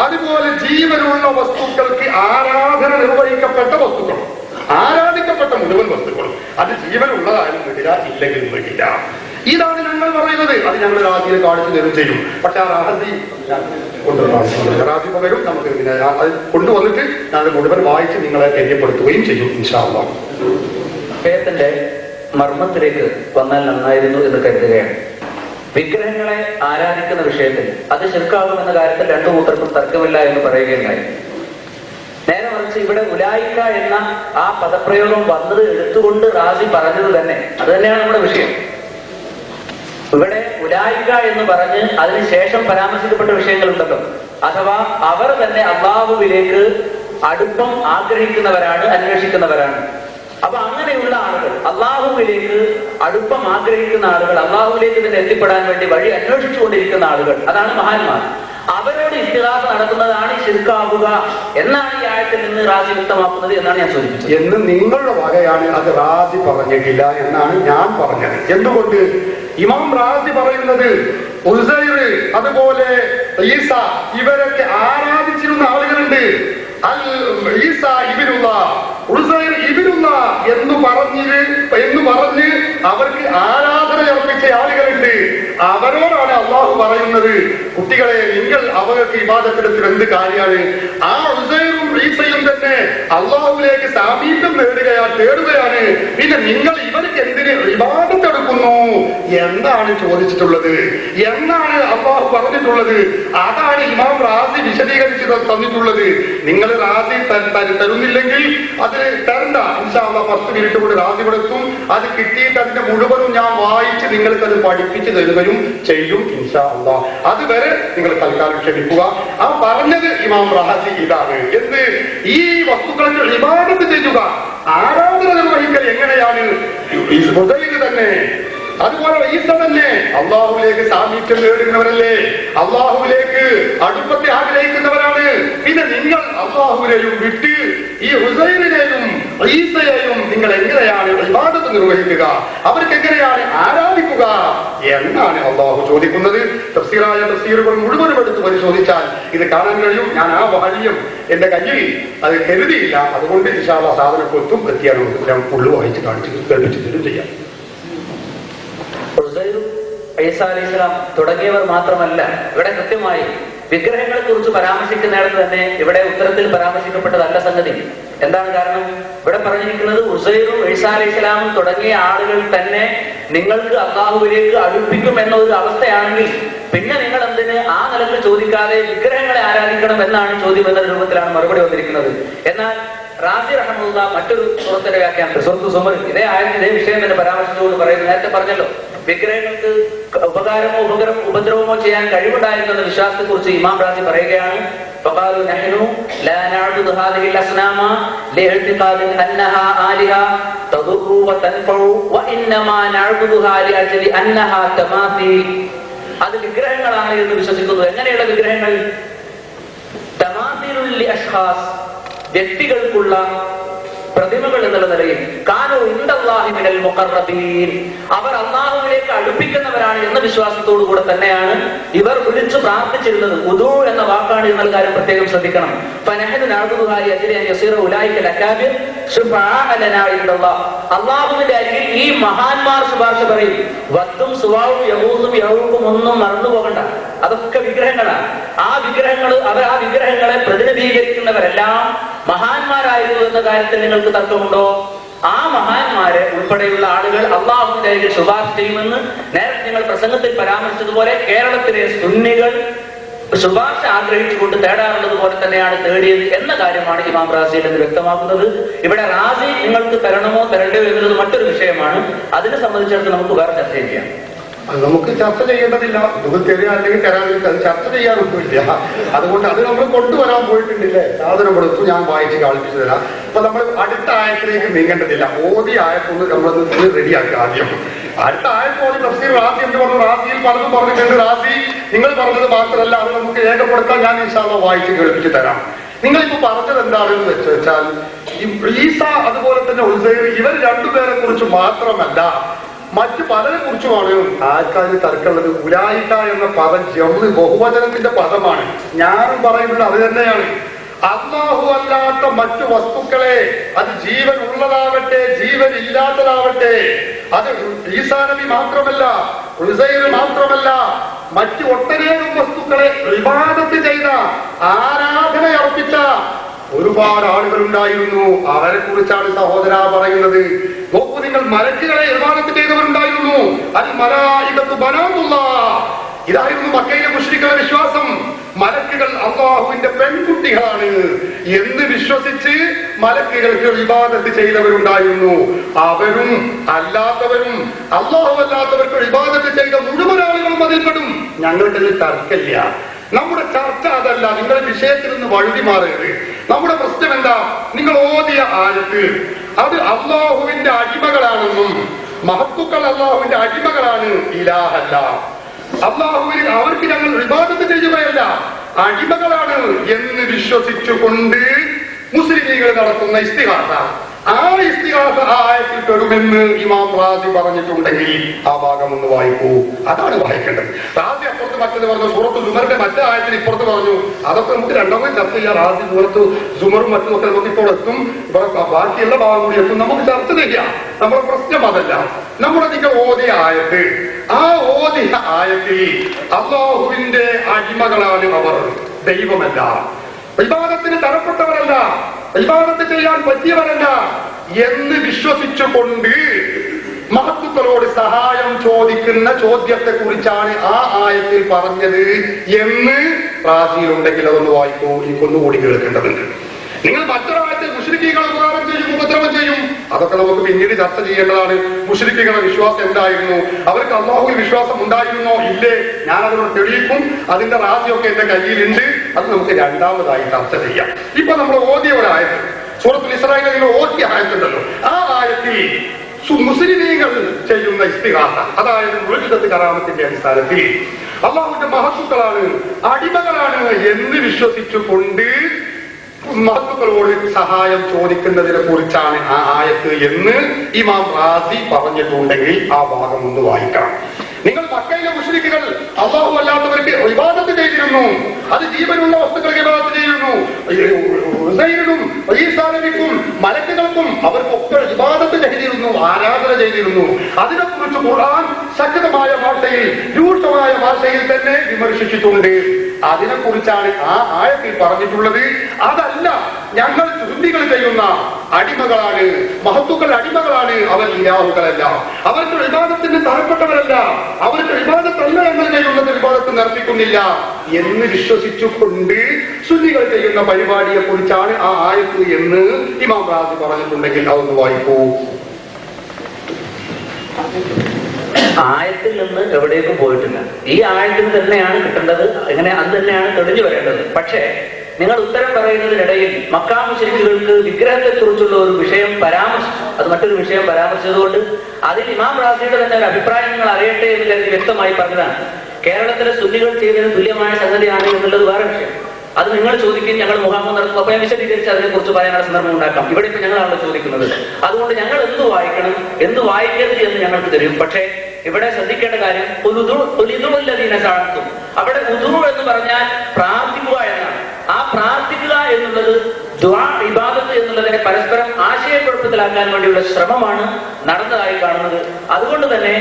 അതുപോലെ ജീവനുള്ള വസ്തുക്കൾക്ക് ആരാധന നിർവഹിക്കപ്പെട്ട വസ്തുക്കളും ആരാധിക്കപ്പെട്ട മുഴുവൻ വസ്തുക്കളും അത് ജീവനുള്ളതായാലും വേണ്ടില്ല, ഇല്ലെങ്കിലും വേണ്ടില്ല. ഇതാണ് ഞങ്ങൾ പറയുന്നത്. അത് ഞങ്ങൾ റാസിയെ കാണിച്ചു തരും ചെയ്യും. പക്ഷെ ആ റാസി റാസി പകരും നമുക്ക് അത് കൊണ്ടുവന്നിട്ട് ഞാൻ മുഴുവൻ വായിച്ച് നിങ്ങളെ തെര്യപ്പെടുത്തുകയും ചെയ്യും ഇൻഷാ അല്ലാഹ്. വിഷയത്തിന്റെ മർമ്മത്തിലേക്ക് വന്നാൽ നന്നായിരുന്നു എന്ന് കരുതുകയാണ്. വിഗ്രഹങ്ങളെ ആരാധിക്കുന്ന വിഷയത്തിൽ അത് ശിർക്കാകുമെന്ന കാര്യത്തിൽ രണ്ടു കൂട്ടർക്കും തർക്കമില്ല എന്ന് പറയുകയുണ്ടായി. നേരെ മറിച്ച് ഇവിടെ ഉലായിക എന്ന ആ പദപ്രയോഗം വന്നത് എടുത്തുകൊണ്ട് റാസി പറഞ്ഞത് തന്നെ അത് തന്നെയാണ് നമ്മുടെ വിഷയം. ഇവിടെ ഉലായിക എന്ന് പറഞ്ഞ് അതിനുശേഷം പരാമർശിക്കപ്പെട്ട വിഷയങ്ങളുണ്ടല്ലോ, അഥവാ അവർ തന്നെ അല്ലാഹുവിലേക്ക് അടുപ്പം ആഗ്രഹിക്കുന്നവരാണ്, അന്വേഷിക്കുന്നവരാണ്. അപ്പൊ അങ്ങനെയുള്ള ആളുകൾ, അള്ളാഹുവിലേക്ക് അടുപ്പം ആഗ്രഹിക്കുന്ന ആളുകൾ, അള്ളാഹുവിലേക്ക് തന്നെ എത്തിപ്പെടാൻ വേണ്ടി വഴി അന്വേഷിച്ചുകൊണ്ടിരിക്കുന്ന ആളുകൾ, അതാണ് മഹാന്മാർ. അവരോട് ഇസ്തിഗാസ നടത്തുന്നതാണ് ശിർക്കാവുക എന്നാണ് ഈ ആയത്തിൽ നിന്ന് റാസി വ്യക്തമാക്കുന്നത് എന്നാണ് ഞാൻ ചോദിച്ചത്. എന്ന് നിങ്ങളുടെ വകയാണ്, അത് റാസി പറഞ്ഞിട്ടില്ല എന്നാണ് ഞാൻ പറഞ്ഞത്. എന്തുകൊണ്ട്? ഇമാം റാസി പറയുന്നത് ഉസൈർ അതുപോലെ ഈസ ഇവരൊക്കെ ആരാധിച്ചിരുന്ന ആളുകളുണ്ട്. ഈസ ഇബ്നുള്ള ഉസൈർ ഇബ്നുള്ള എന്ന് പറഞ്ഞ് അവർക്ക് ആരാധന അർപ്പിച്ച ആളുകളുണ്ട്. അവരോടാണ് അള്ളാഹു പറയുന്നത്, കുട്ടികളെ നിങ്ങൾ അവർക്ക് ഇബാദത്തെടുത്തിൽ എന്ത് കാര്യമാണ്? ആ ഉസൈറും ഈസയും തന്നെ അള്ളാഹുവിലേക്ക് സാമീപ്യം തേടുകയാണ്. പിന്നെ നിങ്ങൾ ഇവർക്ക് എന്തിന് ഇബാദത്തെടുക്കുന്നു എന്നാണ് ചോദിച്ചിട്ടുള്ളത്, എന്നാണ് അള്ളാഹു പറഞ്ഞിട്ടുള്ളത്. അതാണ് ഇമാം റാസി വിശദീകരിച്ച് തന്നിട്ടുള്ളത്. നിങ്ങൾ റാസി തരുന്നില്ലെങ്കിൽ അത് തരണ്ട, ഇൻഷാ അല്ലാഹ് 10 മിനിറ്റ് കൂടി റാസി കൊടുക്കും. അത് കിട്ടിയിട്ട് അതിന്റെ മുഴുവനും ഞാൻ വായിച്ച് നിങ്ങൾക്ക് അത് പഠിപ്പിച്ച് തരുകയും ചെയ്യും ഇൻഷാ അല്ലാഹ്. അതുവരെ നിങ്ങൾ തൽക്കാലം ക്ഷമിക്കുക. ആ പറഞ്ഞത് ഇമാം റാസി ഇതാണ്, എന്ത് ഈ വസ്തുക്കളുടെ ഇബാദത്ത് ചെയ്യുക, ആരാധന നിർവഹിക്കൽ എങ്ങനെയാണ്? ഉസൈർ തന്നെ അതുപോലെ ഈസ തന്നെ അള്ളാഹുവിലേക്ക് സാമീപ്യം നേടുന്നവരല്ലേ, അള്ളാഹുവിലേക്ക് അടുപ്പത്തെ ആഗ്രഹിക്കുന്നവരാണ്. പിന്നെ നിങ്ങൾ അള്ളാഹുവിനെയും വിട്ട് ഈ ഉസൈറിനെയും ഈസയെയും നിങ്ങൾ എങ്ങനെയാണ് ഇബാദത്ത് നിർവഹിക്കുക, അവർക്ക് എങ്ങനെയാണ് ആരാധിക്കുക എന്നാണ് അള്ളാഹു ചോദിക്കുന്നത്. തഫ്സീറായ തഫ്സീറുകൾ മുഴുവനും എടുത്ത് പരിശോധിച്ചാൽ ഇത് കാണാൻ കഴിയും. ഞാൻ ആ വാല്യം എന്റെ കയ്യിൽ അത് കരുതിയില്ല, അതുകൊണ്ട് ഇൻഷാ അല്ലാഹ് സാധനം കൊത്തും എത്തിയാണ് ഞാൻ ഉള്ളു വായിച്ച് കാണിച്ചു കേൾപ്പിച്ചു തരും ചെയ്യാം. ഈസ അലൈഹിസ്സലാം തുടങ്ങിയവർ മാത്രമല്ല, ഇവിടെ കൃത്യമായി വിഗ്രഹങ്ങളെ കുറിച്ച് പരാമർശിക്കുന്നിടത്ത് തന്നെ ഇവിടെ ഉത്തരത്തിൽ പരാമർശിക്കപ്പെട്ടതല്ല സംഗതി. എന്താണ് കാരണം? ഇവിടെ പറഞ്ഞിരിക്കുന്നത് ഉസൈറും ഈസ അലൈഹിസ്സലാമും തുടങ്ങിയ ആളുകൾ തന്നെ നിങ്ങൾക്ക് അള്ളാഹുവിലേക്ക് അടുപ്പിക്കും എന്ന ഒരു അവസ്ഥയാണെങ്കിൽ പിന്നെ നിങ്ങൾ എന്തിന് ആ നിലക്ക് ചോദിക്കാതെ വിഗ്രഹങ്ങളെ ആരാധിക്കണം എന്നാണ് ചോദ്യം എന്ന രൂപത്തിലാണ് മറുപടി വന്നിരിക്കുന്നത്. എന്നാൽ റാസി റഹ്മത്തുള്ള മറ്റൊരു സുഹൃത്തിന്റെ വ്യാഖ്യാനം സുഹൃത്തു സുമർ ഇതേ വിഷയം തന്നെ പരാമർശിച്ചുകൊണ്ട് പറയുന്നത്, നേരത്തെ പറഞ്ഞല്ലോ വിഗ്രഹങ്ങൾക്ക് ഉപകാരമോ ഉപദ്രവമോ ചെയ്യാൻ കഴിവുണ്ടായിരുന്ന വിശ്വാസത്തെ കുറിച്ച് ഇമാം റാസി പറയുകയാണ്. فقالوا نحن لا نعبد هذه الأصنام لاعتقاد أنها آلهة تضر وتنفع وإنما نعبدها لأجل أنها تماثيل. അത് വിഗ്രഹങ്ങളാണ് എന്ന് വിശ്വസിക്കുന്നു. എങ്ങനെയുള്ള വിഗ്രഹങ്ങൾ? തമാഥീലുൽ ലിഅശ്ഖാസ്, വ്യക്തികൾക്കുള്ള പ്രതിമകൾ എന്നുള്ള നിലയിൽ കാനൂ ഇൻദല്ലാഹി മിനൽ മുഖറബീൻ, അവർ അള്ളാഹുവിലേക്ക് അടുപ്പിക്കുന്നവരാണ് എന്ന വിശ്വാസത്തോടു കൂടെ തന്നെയാണ് ഇവർ വിളിച്ചു പ്രാർത്ഥിച്ചിരുന്നത്. ഉദൂ എന്ന വാക്കാണ് എന്നുള്ള കാര്യം പ്രത്യേകം ശ്രദ്ധിക്കണം. ഫനഹദു നഅബുദുഹാ ലിഅജ്ലി അൻ യസീറ ഉലൈക അകാബിർ ശുഫാഅ ലനാ ഇൻദല്ലാഹ്, അള്ളാഹുവിന്റെ അരികിൽ ഈ മഹാന്മാർ ശുപാർശ പറയും. വത്തും സുവാവും യഹൂദും യഹൂക്കും ഒന്നും മറന്നു പോകണ്ട, അതൊക്കെ വിഗ്രഹങ്ങളാണ്. ആ വിഗ്രഹങ്ങളെ പ്രതിനിധീകരിക്കുന്നവരെല്ലാം മഹാന്മാരായിരുന്നു എന്ന കാര്യത്തിൽ നിങ്ങൾക്ക് തർക്കമുണ്ടോ? ആ മഹാന്മാരെ ഉൾപ്പെടെയുള്ള ആളുകൾ അള്ളാഹുവിന്റെ അരികിൽ ശുപാർശ ചെയ്യുമെന്ന് നേരത്തെ നിങ്ങൾ പ്രസംഗത്തിൽ പരാമർശിച്ചതുപോലെ കേരളത്തിലെ സുന്നികൾ ശുപാർശ ആഗ്രഹിച്ചുകൊണ്ട് തേടാറുള്ളത് പോലെ തന്നെയാണ് തേടിയത് എന്ന കാര്യമാണ് ഇമാം റാസിയിൽ എന്ന് വ്യക്തമാക്കുന്നത്. ഇവിടെ റാസി നിങ്ങൾക്ക് തരണമോ തരണ്ടയോ എന്നുള്ളത് മറ്റൊരു വിഷയമാണ്. അതിനെ സംബന്ധിച്ചിടത്തോളം നമുക്ക് വേറെ ചർച്ച ചെയ്യാം. അത് നമുക്ക് ചർച്ച ചെയ്യേണ്ടതില്ല. ഇത് തരിക അല്ലെങ്കിൽ തരാതിരിക്കുക, അത് ചർച്ച ചെയ്യാനൊന്നുമില്ല. അതുകൊണ്ട് അത് നമ്മൾ കൊണ്ടുവരാൻ പോയിട്ടുണ്ടില്ലേ, സാധനം കൊടുത്തു ഞാൻ വായിച്ച് കാണിച്ചു തരാം. അപ്പൊ നമ്മൾ അടുത്ത ആയത്തിലേക്ക് നീങ്ങേണ്ടതില്ല. ഓതി ആയത്തൊന്ന് നമ്മളൊന്ന് റെഡിയാക്കുക ആദ്യം. അടുത്ത ആയത്തോട് തഫ്സീർ റാസി എന്ന് പറഞ്ഞു. റാസിയിൽ പലതും പറഞ്ഞിട്ടുണ്ട്. റാസി നിങ്ങൾ പറഞ്ഞത് മാത്രമല്ല, അത് നമുക്ക് രേഖപ്പെടുത്താൻ ഞാൻ ഇൻഷാ അല്ലാഹ് വായിച്ച് കേൾപ്പിച്ചു തരാം. നിങ്ങളിപ്പോ പറഞ്ഞത് എന്താണെന്ന് വെച്ചാൽ ഈസ അതുപോലെ തന്നെ ഉസൈർ ഇവർ രണ്ടുപേരെ കുറിച്ച് മാത്രമല്ല മറ്റു പലരെ കുറിച്ചുമാണ് ആൾക്കാർ തർക്കമുള്ളത്. ഉലായിക എന്ന പദം ജംഉ ബഹുവചനത്തിന്റെ പദമാണ്. ഞാനും പറയുന്നത് അത് തന്നെയാണ്. അല്ലാഹു അല്ലാത്ത മറ്റു വസ്തുക്കളെ, അത് ജീവൻ ഉള്ളതാവട്ടെ ജീവൻ ഇല്ലാത്തതാവട്ടെ, അത് ഈസാ നബി മാത്രമല്ല ഉസൈർ മാത്രമല്ല മറ്റു ഒട്ടനേകം വസ്തുക്കളെ ഇബാദത്ത് ചെയ്ത ആരാധന അർപ്പിച്ച ഒരുപാട് ആളുകൾ ഉണ്ടായിരുന്നു. അവരെ കുറിച്ചാണ് സഹോദര പറയുന്നത്. നോക്കൂ നിങ്ങൾ, മലക്കുകളെ ഇബാദത്ത് ചെയ്തവരുണ്ടായിരുന്നു. അൽ മലായികത്തു ബനാതുല്ലാഹ്, ഇതായിരുന്നു മക്കയിലെ മുശ്രിക്കുകളുടെ വിശ്വാസം. മലക്കുകൾ അല്ലാഹുവിന്റെ പെൺകുട്ടികളാണ് എന്ന് വിശ്വസിച്ച് മലക്കുകൾക്ക് ഇബാദത്ത് ചെയ്തവരുണ്ടായിരുന്നു. അവരും അല്ലാത്തവരും അല്ലാഹു അല്ലാത്തവർക്ക് ഇബാദത്ത് ചെയ്ത മുഴുവൻ ആളുകളും അതിൽപ്പെടും. ഞങ്ങളുടെ തർക്കമില്ല. നമ്മുടെ ചർച്ച അതല്ല. നിങ്ങളുടെ വിഷയത്തിൽ നിന്ന് വഴുതി മാറരുത്. നമ്മുടെ പ്രശ്നം എന്താ? നിങ്ങൾ ഓതിയ ആയത്ത് അത് അല്ലാഹുവിന്റെ അടിമകളാണെന്നും മഹത്തുക്കൾ അല്ലാഹുവിന്റെ അടിമകളാണ്, ഇലാഹല്ല. അല്ലാഹുവിന് അവർക്ക് ഞങ്ങൾ ഇബാദത്ത് ചെയ്യുകയല്ല, അടിമകളാണ് എന്ന് വിശ്വസിച്ചുകൊണ്ട് മുസ്ലിമീങ്ങൾ നടത്തുന്ന ഇസ്തിഹാസ, ആ ഇസ്തിഗാസ ആയത്തിൽ പെടുമെന്ന് ഇമാം റാസി പറഞ്ഞിട്ടുണ്ടെങ്കിൽ ആ ഭാഗം ഒന്ന് വായിക്കൂ. അതാണ് വായിക്കേണ്ടത്. റാസി അപ്പുറത്ത് മറ്റത് പറഞ്ഞു, സൂറത്ത് സുമറിന്റെ മറ്റേ ആയത്തിൽ ഇപ്പുറത്ത് പറഞ്ഞു. അതൊക്കെ നമുക്ക് രണ്ടാമത് ചർച്ച ചെയ്യാം. റാസി സൂറത്ത് സുമറും മറ്റും ഒക്കെ നമുക്ക് ഇപ്പോൾ എത്തും. ബാക്കിയുള്ള ഭാഗം കൂടി എത്തും. നമുക്ക് ചർച്ച ചെയ്യാം. നമ്മുടെ പ്രശ്നം അതല്ല. നമ്മുടെ നിങ്ങൾ ഓതിയ ആയത്ത്, ആ ഓതിയ ആയത്തിൽ അല്ലാഹുവിന്റെ അടിമകളാണ് അവർ, ദൈവമല്ല, ഇബാദത്തിന് തരപ്പെട്ടവരല്ല, ഇബാദത്ത് ചെയ്യാൻ പറ്റിയവരല്ല എന്ന് വിശ്വസിച്ചുകൊണ്ട് മഹത്തുക്കളോട് സഹായം ചോദിക്കുന്ന ചോദ്യത്തെ കുറിച്ചാണ് ആ ആയത്തിൽ പറഞ്ഞത് എന്ന് റാസിയിലുണ്ടെങ്കിൽ അതൊന്ന് വായിക്കൂ. എനിക്കൊന്നുകൂടി കേൾക്കേണ്ടതുണ്ട്. നിങ്ങൾ മറ്റൊരായത്തിൽ മുശ്രിക്കുകളെ ഉപകാരം ചെയ്യും, ഉപദ്രവം ചെയ്യും, അതൊക്കെ നമുക്ക് പിന്നീട് ചർച്ച ചെയ്യേണ്ടതാണ്. മുശ്രിക്കുകളുടെ വിശ്വാസം എന്തായിരുന്നു? അവർക്ക് അല്ലാഹുവിൽ വിശ്വാസം ഉണ്ടായിരുന്നോ ഇല്ലേ? ഞാനതിനോട് തെളിയിക്കും. അതിന്റെ റാസിയൊക്കെ എന്റെ കയ്യിലുണ്ട്. അത് നമുക്ക് രണ്ടാമതായി ചർച്ച ചെയ്യാം. ഇപ്പൊ നമ്മൾ ഓതിയ ഒരായത്ത്, സൂറത്തുൽ ഇസ്രാഈലിൽ ഓതിയ ആയത്തുണ്ടല്ലോ, ആ ആയത്തിൽ മുസ്ലിമീങ്ങൾ ചെയ്യുന്ന ഇസ്തിഗാസ, അതായത് മുഅ്ജിസത്ത് കറാമത്തിന്റെ അടിസ്ഥാനത്തിൽ അല്ലാഹുവിന്റെ മഹത്തുക്കളാണ്, അടിമകളാണ് എന്ന് വിശ്വസിച്ചുകൊണ്ട് മഹത്തുക്കളോട് സഹായം ചോദിക്കുന്നതിനെ കുറിച്ചാണ് ആ ആയത്ത് എന്ന് ഇമാം റാസി പറഞ്ഞിട്ടുണ്ടെങ്കിൽ ആ ഭാഗം ഒന്ന് വായിക്കണം. നിങ്ങൾ മക്കയിലെ മുശ്രിക്കുകൾ അല്ലാഹു അല്ലാത്തവർക്ക് ഇബാദത്ത് ചെയ്തിരുന്നു. അത് ജീവനുള്ള വസ്തുക്കൾ ഇബാദത്ത് ചെയ്യുന്നു. ഉസൈറിനും ഈസാ നബിക്കും മലക്കുകൾക്കും അവർക്കൊക്കെ ഇബാദത്ത് ചെയ്തിരുന്നു, ആരാധന ചെയ്തിരുന്നു. അതിനെക്കുറിച്ച് ഖുർആൻ ശക്തമായ ഭാഷയിൽ, രൂക്ഷമായ ഭാഷയിൽ തന്നെ വിമർശിച്ചിട്ടുണ്ട്. അതിനെക്കുറിച്ചാണ് ആ ആയത്തിൽ പറഞ്ഞിട്ടുള്ളത്. അതല്ല, ഞങ്ങൾ ചുരുണ്ടികൾ ചെയ്യുന്ന അടിമകളാണ്, മഹത്തുക്കൾ അടിമകളാണ്, അവർ ഇലാഹുകളല്ല, അവർക്ക് ഇബാദത്തിന് തരപ്പെട്ടവരല്ല, അവർക്ക് ഇബാദത്തല്ല ഞങ്ങൾ ചെയ്യുന്നത്, ഇബാദത്ത് നടത്തിക്കുന്നില്ല എന്ന് വിശ്വസിച്ചുകൊണ്ട് സുന്നികൾ ചെയ്യുന്ന പരിപാടിയെ കുറിച്ചാണ് ആ ആയത്ത് എന്ന് ഇമാം റാസി പറഞ്ഞിട്ടുണ്ടെങ്കിൽ അതൊന്ന് വായിക്കൂ. ആയത്തിൽ നിന്ന് എവിടേക്കും പോയിട്ടില്ല. ഈ ആയത്തിൽ തന്നെയാണ് കിട്ടേണ്ടത്. എങ്ങനെ അത് തന്നെയാണ് തെളിഞ്ഞു വരേണ്ടത്. പക്ഷേ നിങ്ങൾ ഉത്തരം പറയുന്നതിനിടയിൽ മക്കാ മുശ്രിക്കുകൾക്ക് വിഗ്രഹത്തെ കുറിച്ചുള്ള ഒരു വിഷയം പരാമർശിച്ചു. അത് മറ്റൊരു വിഷയം പരാമർശിച്ചതുകൊണ്ട് അതിൽ ഇമാം റാസിയുടെ തന്നെ ഒരു അഭിപ്രായം നിങ്ങൾ അറിയട്ടെ എന്ന് കരുതി വ്യക്തമായി പറഞ്ഞതാണ്. കേരളത്തിലെ സുന്നികൾ ചെയ്തതിന് തുല്യമായ സംഗതിയാണ് എന്നുള്ളത് വേറെ വിഷയം. അത് നിങ്ങൾ ചോദിക്കും, ഞങ്ങൾ മുഖാമുഖം നടത്തും, അപ്പോൾ വിശദീകരിച്ച് അതിനെക്കുറിച്ച് പറയാനുള്ള സന്ദർഭം ഉണ്ടാക്കാം. ഇവിടെ ഇപ്പൊ ഞങ്ങളാണ് ചോദിക്കുന്നത്. അതുകൊണ്ട് ഞങ്ങൾ എന്ത് വായിക്കണം, എന്ത് വായിക്കരുത് എന്ന് ഞങ്ങൾക്ക് തരും. പക്ഷേ ഇവിടെ ശ്രദ്ധിക്കേണ്ട കാര്യം, അവിടെ ഉദുറു എന്ന് പറഞ്ഞാൽ പ്രാർത്ഥിക്കുക എന്നാണ്. ആ പ്രാർത്ഥിക്കുക എന്നുള്ളത് ദുആ, ഇബാദത്ത് എന്നുള്ളതിനെ പരസ്പരം ആശയക്കുഴപ്പത്തിലാക്കാൻ വേണ്ടിയുള്ള ശ്രമമാണ് നടന്നതായി കാണുന്നത്. അതുകൊണ്ട് തന്നെ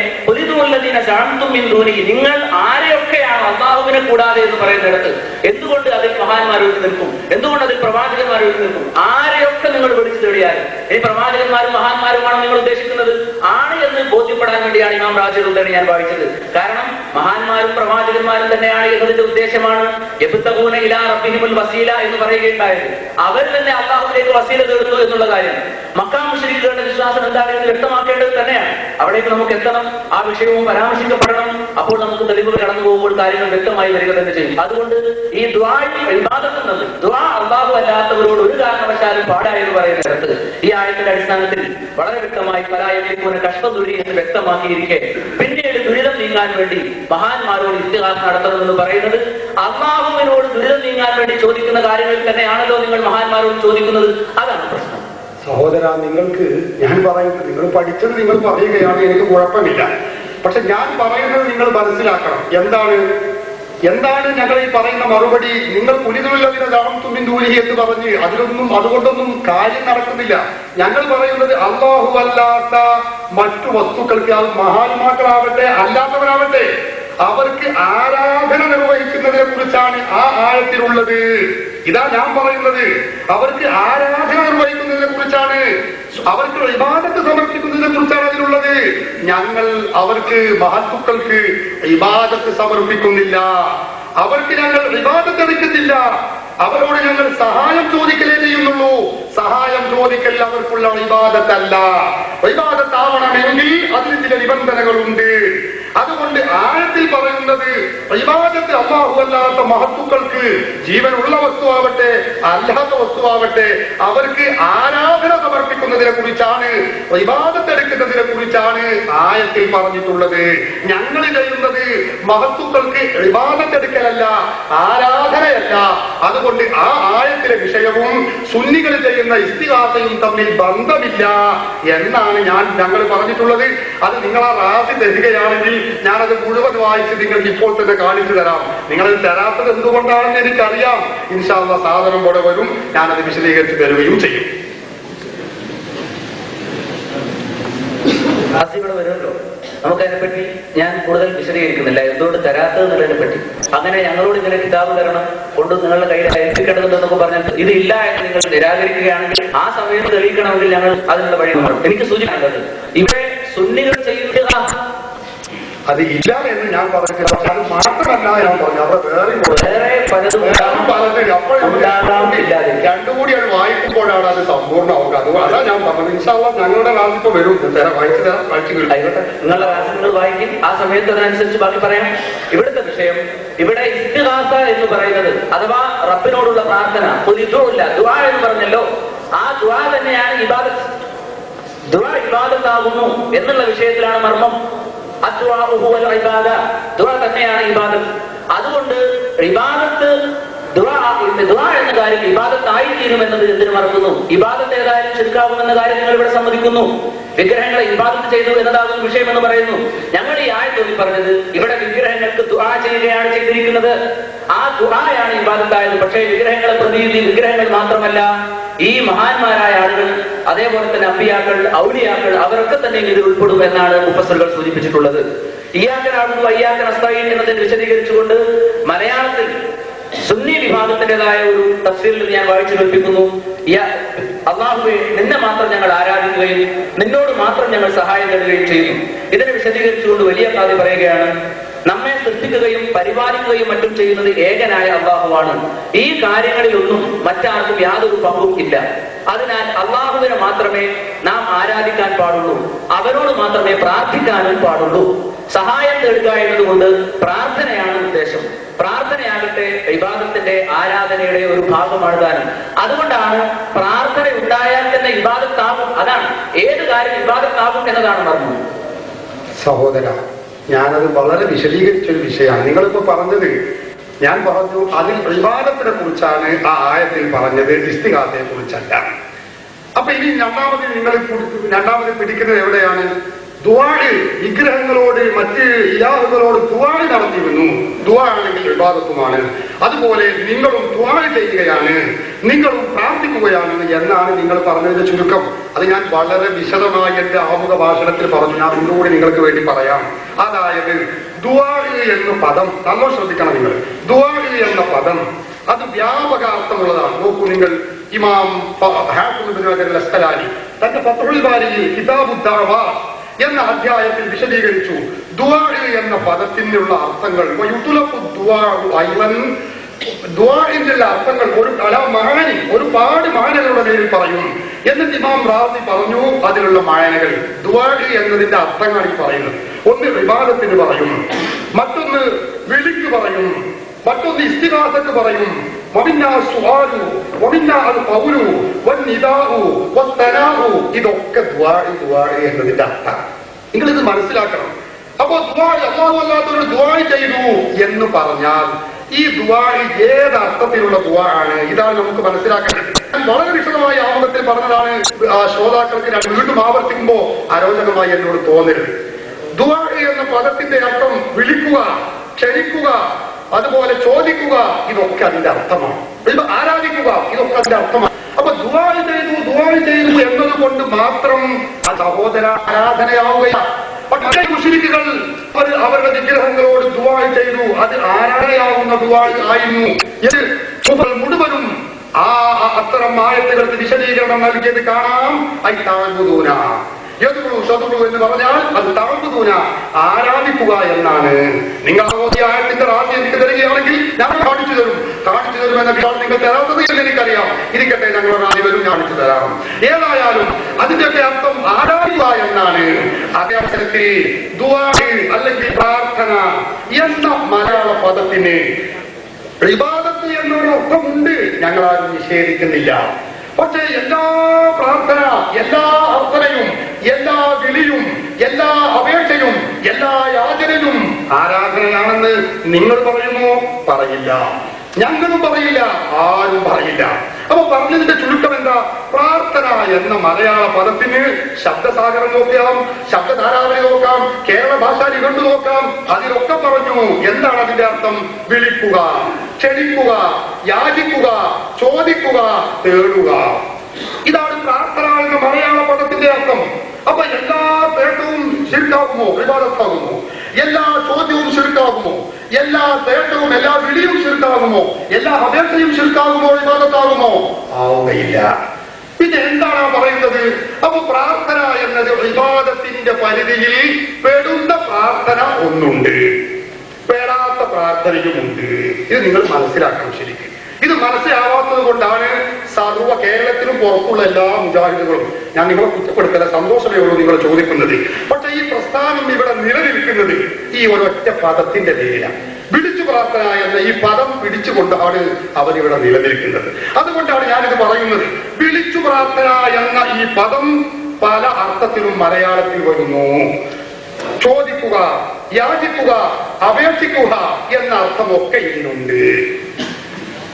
നിങ്ങൾ ആരെയൊക്കെയാണ് അല്ലാഹുവിനെ കൂടാതെ എന്ന് പറയുന്നിടത്ത് എന്തുകൊണ്ട് അതിൽ മഹാന്മാർ ഒഴിച്ചു നിൽക്കും, എന്തുകൊണ്ട് അതിൽ പ്രവാചകന്മാർ ഒഴിച്ചു നിൽക്കും? ആരെയൊക്കെ നിങ്ങൾ വിളിച്ചു തേടിയാലും ഈ പ്രവാചകന്മാരും മഹാന്മാരുമാണ് നിങ്ങൾ ഉദ്ദേശിക്കുന്നത് ആണ് എന്ന് ബോധ്യപ്പെടാൻ വേണ്ടിയാണ് ഇമാം റാസിയുടെ ഉദ്ധരണി ഞാൻ വായിച്ചത്. കാരണം മഹാന്മാരും പ്രവാചകന്മാരും തന്നെയാണ് എന്നതിന്റെ ഉദ്ദേശമാണ് യബ്തഗൂന ഇലാ റബ്ബിഹിമുൽ വസീല എന്ന് പറയുകയുണ്ടായത്. അവർ തന്നെ അല്ലാഹുവിലേക്ക് വസീല തേടുന്നു എന്നുള്ള കാര്യം മക്കാ മുശ്രിക്കുകളുടെ വിശ്വാസം എന്താണ് എന്ന് വ്യക്തമാക്കേണ്ടത് തന്നെയാണ്. അവിടേക്ക് നമുക്ക് എത്തണം, ആ വിഷയവും പരാമർശിക്കപ്പെടണം. അപ്പോൾ നമുക്ക് തെളിവുകൾ കടന്നു പോകുമ്പോൾ കാര്യങ്ങൾ വ്യക്തമായി വരിക തന്നെ ചെയ്യും. അതുകൊണ്ട് ഈ ദുആ ഇബാദത്ത് എന്നത് ദുആ അല്ലാഹു അല്ലാത്തവരോട് ഒരു കാരണവശാലും പാടാ എന്ന് പറയുന്നിടത്ത് ഈ ആയത്തിന്റെ അടിസ്ഥാനത്തിൽ വളരെ വ്യക്തമായി പരായത്തിനെ കഷ്പദുരി എന്ന് വ്യക്തമാക്കിയിരിക്കെ പിന്നീട് ദുരിതം നീങ്ങാൻ വേണ്ടി മഹാന്മാരോട് ഇസ്തിഗാസ നടത്തണമെന്ന് പറയുന്നത് അല്ലാഹുവിനോട് ദുരിതം നീങ്ങാൻ വേണ്ടി ചോദിക്കുന്ന കാര്യങ്ങളിൽ തന്നെയാണല്ലോ നിങ്ങൾ മഹാന്മാരോട് ചോദിക്കുന്നത്. അതാണ് പ്രശ്നം. സഹോദര, നിങ്ങൾക്ക് ഞാൻ പറയുന്നത്, നിങ്ങൾ പഠിച്ചത് നിങ്ങൾ പറയുകയാണ്, എനിക്ക് കുഴപ്പമില്ല. പക്ഷെ ഞാൻ പറയുന്നത് നിങ്ങൾ മനസ്സിലാക്കണം. എന്താണ് ഞങ്ങൾ ഈ പറയുന്ന മറുപടി? നിങ്ങൾ പുലിതുള്ളതിനെ ദാനം തുമ്മിന്തൂലി എന്ന് പറഞ്ഞ് അതുകൊണ്ടൊന്നും കാര്യം നടക്കുന്നില്ല. ഞങ്ങൾ പറയുന്നത് അല്ലാഹു അല്ലാത്ത മറ്റു വസ്തുക്കൾക്ക്, അത് മഹാത്മാക്കളാവട്ടെ അല്ലാത്തവരാവട്ടെ, അവർക്ക് ആരാധന നിർവഹിക്കുന്നതിനെ കുറിച്ചാണ് ആ ആയത്തിലുള്ളത്. ഇതാ ഞാൻ പറയുന്നത്. അവർക്ക് ആരാധന നിർവഹിക്കുന്നതിനെ കുറിച്ചാണ്, അവർക്ക് ഇബാദത്ത് സമർപ്പിക്കുന്നതിനെ കുറിച്ചാണ് അതിലുള്ളത്. ഞങ്ങൾ അവർക്ക് മഹത്തുക്കൾക്ക് ഇബാദത്ത് സമർപ്പിക്കുന്നില്ല, അവർക്ക് ഞങ്ങൾ ഇബാദത്ത് എടുക്കുന്നില്ല, അവരോട് ഞങ്ങൾ സഹായം ചോദിക്കലേ ചെയ്യുന്നുള്ളൂ. സഹായം ചോദിക്കൽ അവർക്കുള്ള ഇബാദത്തല്ല. ഇബാദത്താവണമെങ്കിൽ അതിന് ചില നിബന്ധനകളുണ്ട്. അതുകൊണ്ട് ആഴത്തിൽ പറയുന്നത് ഇബാദത്ത് അല്ലാഹു അല്ലാത്ത മഹത്തുക്കൾക്ക്, ജീവനുള്ള വസ്തുവാവട്ടെ അല്ലാത്ത വസ്തുവാവട്ടെ, അവർക്ക് ആരാധന സമർപ്പിക്കുന്നതിനെ കുറിച്ചാണ്, ഇബാദത്ത് എടുക്കുന്നതിനെ കുറിച്ചാണ് ആയത്തിൽ പറഞ്ഞിട്ടുള്ളത്. ഞങ്ങൾ ചെയ്യുന്നത് മഹത്തുക്കൾക്ക് ഇബാദത്ത് എടുക്കലല്ല, ആരാധനയല്ല. അതുകൊണ്ട് ആ ആയത്തിലെ വിഷയവും സുന്നികൾ ചെയ്യുന്ന ഇസ്തിഗാസയും തമ്മിൽ ബന്ധമില്ല എന്നാണ് ഞങ്ങൾ പറഞ്ഞിട്ടുള്ളത്. അത് നിങ്ങൾ ആ റാസി തരികയാണെങ്കിൽ ഞാനത് മുഴുവൻ വായിച്ച് നിങ്ങൾക്ക് ഇപ്പോൾ തന്നെ കാണിച്ചു തരാം. നിങ്ങളത് തരാത്തത് എന്തുകൊണ്ടാണെന്ന് എനിക്കറിയാം. ഇൻഷാ അല്ലാഹ് സാധനം കൂടെ വരും, ഞാനത് വിശദീകരിച്ച് തരുകയും ചെയ്യും. റാസികള് വരുമല്ലോ, നമുക്കതിനെപ്പറ്റി ഞാൻ കൂടുതൽ വിശദീകരിക്കുന്നില്ല, എന്തുകൊണ്ട് തരാത്തതെന്നുള്ളതിനെ പറ്റി. അങ്ങനെ ഞങ്ങളോട് ഇങ്ങനെ കിതാബ് തരണം, കൊണ്ട് നിങ്ങളുടെ കയ്യിൽ ഏൽപ്പിക്കേണ്ടതുണ്ടെന്നൊക്കെ പറഞ്ഞാൽ ഇതില്ല എന്ന് നിങ്ങൾ നിരാകരിക്കുകയാണെങ്കിൽ ആ സമയത്ത് തെളിയിക്കണമെങ്കിൽ ഞങ്ങൾ അതിനുള്ള വഴി നോക്കണം. എനിക്ക് സൂചിപ്പിക്കേണ്ടത് ഇവിടെ സുന്നികൾ ചെയ്യുക അത് ഇല്ല എന്ന് ഞാൻ പറഞ്ഞില്ല. പക്ഷെ അത് മാത്രമല്ല ഞാൻ പറഞ്ഞു, അവിടെ വേറെ പലതും രണ്ടുകൂടി അത് വായിക്കുമ്പോഴാണ് അത് സമ്പൂർണ്ണമാവുക. അതുകൊണ്ടാ ഞാൻ പറഞ്ഞത്. ഇൻഷാ അല്ലാഹ് ഞങ്ങളുടെ ക്ലാസ്സിപ്പോ വരും, വായിച്ചു തരാം, വായിച്ചു ആയിക്കോട്ടെ. നിങ്ങളുടെ ക്ലാസ്സുകൾ വായിക്കും, ആ സമയത്ത് അതിനനുസരിച്ച് ബാക്കി പറയാം. ഇവിടുത്തെ വിഷയം, ഇവിടെ ഇസ്തിഗാസ എന്ന് പറയുന്നത് അഥവാ റബ്ബിനോടുള്ള പ്രാർത്ഥന, ഒരു ഇതുമില്ല, ദുആ എന്ന് പറഞ്ഞല്ലോ, ആ ദുആ തന്നെയാണ് ഇബാദത്ത്. ദുആ ഇബാദത്താകുന്നു എന്നുള്ള വിഷയത്തിലാണ് മർമ്മം. ദുആ തന്നെയാണ് ഇബാദത്ത്. അതുകൊണ്ട് ഇബാദത്ത് ദുആ എന്ന കാര്യം ഇബാദത്തായി തീരുമെന്നത് എന്തിനു മറക്കുന്നു? ഇബാദത്ത് ഏതായാലും ശിർക്കാകുമെന്ന കാര്യം നിങ്ങൾ ഇവിടെ സമ്മതിക്കുന്നു. വിഗ്രഹങ്ങളെ ഇബാദത്ത് ചെയ്തു എന്നതാകുന്ന വിഷയം എന്ന് പറയുന്നു. ഞങ്ങൾ ഈ ആയത്തോടി പറഞ്ഞത് ഇവിടെ വിഗ്രഹങ്ങൾക്ക് ദുആ ചെയ്യുകയാണ് ചെയ്തിരിക്കുന്നത്. ആ ദുആയാണ് ഇബാദത്തായത്. പക്ഷേ വിഗ്രഹങ്ങളെ പ്രതീതി വിഗ്രഹങ്ങൾ മാത്രമല്ല, ഈ മഹാന്മാരായ ആളുകൾ, അതേപോലെ തന്നെ അമ്പിയാക്കൾ, ഔലിയാക്കൾ, അവരൊക്കെ തന്നെ ഇതിൽ ഉൾപ്പെടും എന്നാണ് മുഫസ്സിറുകൾ സൂചിപ്പിച്ചിട്ടുള്ളത്. ഇയ്യാക നഅ്ബുദു വഇയ്യാക നസ്തഈൻ എന്നതിന് വിശദീകരിച്ചുകൊണ്ട് മലയാളത്തിൽ സുന്നി വിഭാഗത്തിൻ്റെതായ ഒരു തഫ്സീറിൽ ഞാൻ വായിച്ചു കേൾപ്പിക്കുന്നു. അല്ലാഹുവേ, നിന്നെ മാത്രം ഞങ്ങൾ ആരാധിക്കുകയും നിന്നോട് മാത്രം ഞങ്ങൾ സഹായം തേടുകയും ചെയ്യുന്നു. ഇതിനെ വിശദീകരിച്ചുകൊണ്ട് വലിയ കാര്യം പറയുകയാണ്, നമ്മെ സൃഷ്ടിക്കുകയും പരിപാലിക്കുകയും മറ്റും ചെയ്യുന്നത് ഏകനായ അല്ലാഹുവാണ്. ഈ കാര്യങ്ങളിലൊന്നും മറ്റാർക്കും യാതൊരു പങ്കും ഇല്ല. അതിനാൽ അല്ലാഹുവിനെ മാത്രമേ നാം ആരാധിക്കാൻ പാടുള്ളൂ, അവരോട് മാത്രമേ പ്രാർത്ഥിക്കാനും പാടുള്ളൂ. സഹായം തേടുക എന്നതുകൊണ്ട് പ്രാർത്ഥനയാണ് ഉദ്ദേശം. പ്രാർത്ഥനയാകട്ടെ ഇബാദത്തിന്റെ ആരാധനയുടെ ഒരു ഭാഗമാണ് താനും. അതുകൊണ്ടാണ് പ്രാർത്ഥന ഉണ്ടായാൽ തന്നെ ഇബാദത്താകും. അതാണ് ഏത് കാര്യം ഇബാദത്താകും എന്നതാണ് പറഞ്ഞു. സഹോദര, ഞാനത് വളരെ വിശദീകരിച്ചൊരു വിഷയമാണ്. നിങ്ങളിപ്പോ പറഞ്ഞത് ഞാൻ പറഞ്ഞു, അതിൽ ഇബാദത്തിനെ കുറിച്ചാണ് ആ ആയത്തിൽ പറഞ്ഞത്, ഇസ്തിഗാസയെ കുറിച്ചല്ല. അപ്പൊ ഇനി രണ്ടാമത് പിടിക്കുന്നത് എവിടെയാണ്? ദുആ, വിഗ്രഹങ്ങളോട് മറ്റ് ഇലാഹുകളോട് ദുആ നടത്തിയിരുന്നു. ദുആ ആണെങ്കിൽ ഇബാദത്തുമാണ്. അതുപോലെ നിങ്ങളും ദുആ ചെയ്യുകയാണ്, നിങ്ങളും പ്രാർത്ഥിക്കുകയാണ് എന്നാണ് നിങ്ങൾ പറഞ്ഞതിന്റെ ചുരുക്കം. അത് ഞാൻ വളരെ വിശദമായി എന്റെ ആമുഖ ഭാഷണത്തിൽ പറഞ്ഞു. ഞാൻ ഒന്നുകൂടി നിങ്ങൾക്ക് വേണ്ടി പറയാം. അതായത് ദുആ എന്ന പദം നല്ല ശ്രദ്ധിക്കണം നിങ്ങൾ. ദുആ എന്ന പദം അത് വ്യാപക അർത്ഥമുള്ളതാണ്. നോക്കൂ നിങ്ങൾ, ഇമാം ഹാഫിദ് ഇബ്നു ഹജർ അൽ-അസ്ഖലാനി തന്റെ ഫത്ഹുൽ ബാരിയിൽ കിതാബു ദഅവാ എന്ന അധ്യായത്തിൽ വിശദീകരിച്ചു ദുആ എന്ന പദത്തിനുള്ള അർത്ഥങ്ങൾ. ദുആഇന്റെ അർത്ഥങ്ങൾ ഒരുപാട് മാനകളുടെ പേരിൽ പറയും. എന്നിട്ട് ഇമാം റാസി പറഞ്ഞു അതിലുള്ള മാനകൾ. ദുആ എന്നതിന്റെ അർത്ഥങ്ങൾ ഈ പറയുന്നത്, ഒന്ന് ഇബാദത്തിന് പറയും, മറ്റൊന്ന് വിളിക്ക് പറയും, മറ്റൊന്ന് ഇസ്തിഗാസക്ക് പറയും. ഇതൊക്കെ ദുആ എന്നതിന്റെ അർത്ഥം. നിങ്ങളിത് മനസ്സിലാക്കണം. അപ്പോ അല്ലാഹു അല്ലാത്തവരോട് ദുആ ചെയ്തു എന്ന് പറഞ്ഞാൽ ഈ ദുആ ഏത് അർത്ഥത്തിലുള്ള ദുആ ആണ്? ഇതാണ് നമുക്ക് മനസ്സിലാക്കേണ്ടത്. വളരെ വിശദമായ ആമുഖത്തിൽ പറഞ്ഞതാണ്. ശ്രോതാക്കൾക്ക് വീണ്ടും ആവർത്തിക്കുമ്പോ അരോചകമായി എന്നോട് തോന്നരുത്. ദുആ എന്ന പദത്തിന്റെ അർത്ഥം വിളിക്കുക, ക്ഷണിക്കുക, അതുപോലെ ചോദിക്കുക, ഇതൊക്കെ അതിന്റെ അർത്ഥമാണ്. ആരാധിക്കുക, ഇതൊക്കെ അതിന്റെ അർത്ഥമാണ്. അപ്പൊ ദുആ ചെയ്തു എന്നതുകൊണ്ട് മാത്രം ആ സഹോദര ആരാധനയാവുകയാണ്. പക്ഷേ മുശ്രിക്കുകൾ അവരുടെ വിഗ്രഹങ്ങളോട് ദുആ ചെയ്തു, അത് ആരാധനയാവുന്ന ദുആ ആയിരുന്നു. ഇത് മുഴുവനും ആ അത്തരം ആയത്തുകൾക്ക് വിശദീകരണം നൽകിയത് കാണാം. ഐ തഅബ്ദൂന എന്ന് പറഞ്ഞാൽ അത് തഅബ്ദൂന, ആരാധിക്കുക എന്നാണ്. നിങ്ങൾ ഈ ആയത്തിന്റെ റാസി എനിക്ക് തരികയാണെങ്കിൽ ഞങ്ങൾ കാണിച്ചു തരുമെന്ന വിഷയം നിങ്ങൾ തരാത്തത് എന്ന് എനിക്കറിയാം. ഇരിക്കട്ടെ, ഞങ്ങൾ റാസി വരും, കാണിച്ചു തരാം. ഏതായാലും അതിന്റെയൊക്കെ അർത്ഥം ആരാധിക്കുക എന്നാണ്. അതേ അവസരത്തിൽ ദുആ അല്ലെങ്കിൽ എന്ന മലയാള പദത്തിന് ഇബാദത്ത് എന്നൊരു അർത്ഥമുണ്ട്, ഞങ്ങളാരും നിഷേധിക്കുന്നില്ല. പക്ഷേ എല്ലാ പ്രാർത്ഥന, എല്ലാ അർത്ഥനയും, എല്ലാ വിളിയും, എല്ലാ അപേക്ഷയും, എല്ലാ യാചനയും ആരാധനയാണെന്ന് നിങ്ങൾ പറയുമോ? പറയില്ല. ഞങ്ങളും പറയില്ല, ആരും പറയില്ല. അപ്പൊ പറഞ്ഞതിന്റെ ചുരുക്കം എന്താ? പ്രാർത്ഥന എന്ന മലയാള പദത്തിന് ശബ്ദസാഗരം നോക്കാം, ശബ്ദധാരാവലി നോക്കാം, കേരള ഭാഷാ നിഘണ്ടു നോക്കാം. അതിലൊക്കെ പറഞ്ഞു എന്താണ് അതിന്റെ അർത്ഥം? വിളിക്കുക, ക്ഷണിക്കുക, യാചിക്കുക, ചോദിക്കുക, തേടുക. ഇതാണ് പ്രാർത്ഥന എന്ന മലയാള പദത്തിന്റെ അർത്ഥം. അപ്പൊ എല്ലാ തേട്ടവും ശിർക്കാകുമോ? ഇബാദത്താകുമോ? എല്ലാ ചോദ്യവും ശിർക്കാകുമോ? എല്ലാ തേട്ടവും, എല്ലാ വിളിയും ശിർക്കാകുമോ? എല്ലാ അപേക്ഷയും ശിർക്കാകുമോ? ഇബാദത്താകുമോ? ആവുകയില്ല. പിന്നെ എന്താണ് പറയുന്നത്? അപ്പൊ പ്രാർത്ഥന എന്നത് ഇബാദത്തിന്റെ പരിധിയിൽ പെടുന്ന പ്രാർത്ഥന ഒന്നുണ്ട്, പെടാത്ത പ്രാർത്ഥനയുമുണ്ട്. ഇത് നിങ്ങൾ മനസ്സിലാക്കണം. ശരിക്കും ഇത് മനസ്സിലാവാത്തത് കൊണ്ടാണ് സർവ്വ കേരളത്തിലും പുറത്തുള്ള എല്ലാ മുജാഹിദുകളും, ഞാൻ നിങ്ങളെ കുറ്റപ്പെടുത്തല, സന്തോഷമേ ഉള്ളൂ നിങ്ങൾ ചോദിക്കുന്നത്. പക്ഷെ ഈ പ്രസ്ഥാനം ഇവിടെ നിലനിൽക്കുന്നത് ഈ ഒരൊറ്റ പദത്തിന്റെ പേരിലാണ്. വിളിച്ചു പ്രാർത്ഥന എന്ന ഈ പദം പിടിച്ചുകൊണ്ടാണ് അവരിവിടെ നിലനിൽക്കുന്നത്. അതുകൊണ്ടാണ് ഞാനിത് പറയുന്നത്. വിളിച്ചു പ്രാർത്ഥന എന്ന ഈ പദം പല അർത്ഥത്തിലും മലയാളത്തിൽ വരുന്നു. ചോദിക്കുക, യാചിക്കുക, അപേക്ഷിക്കുക എന്ന അർത്ഥമൊക്കെ ഇതിനുണ്ട്.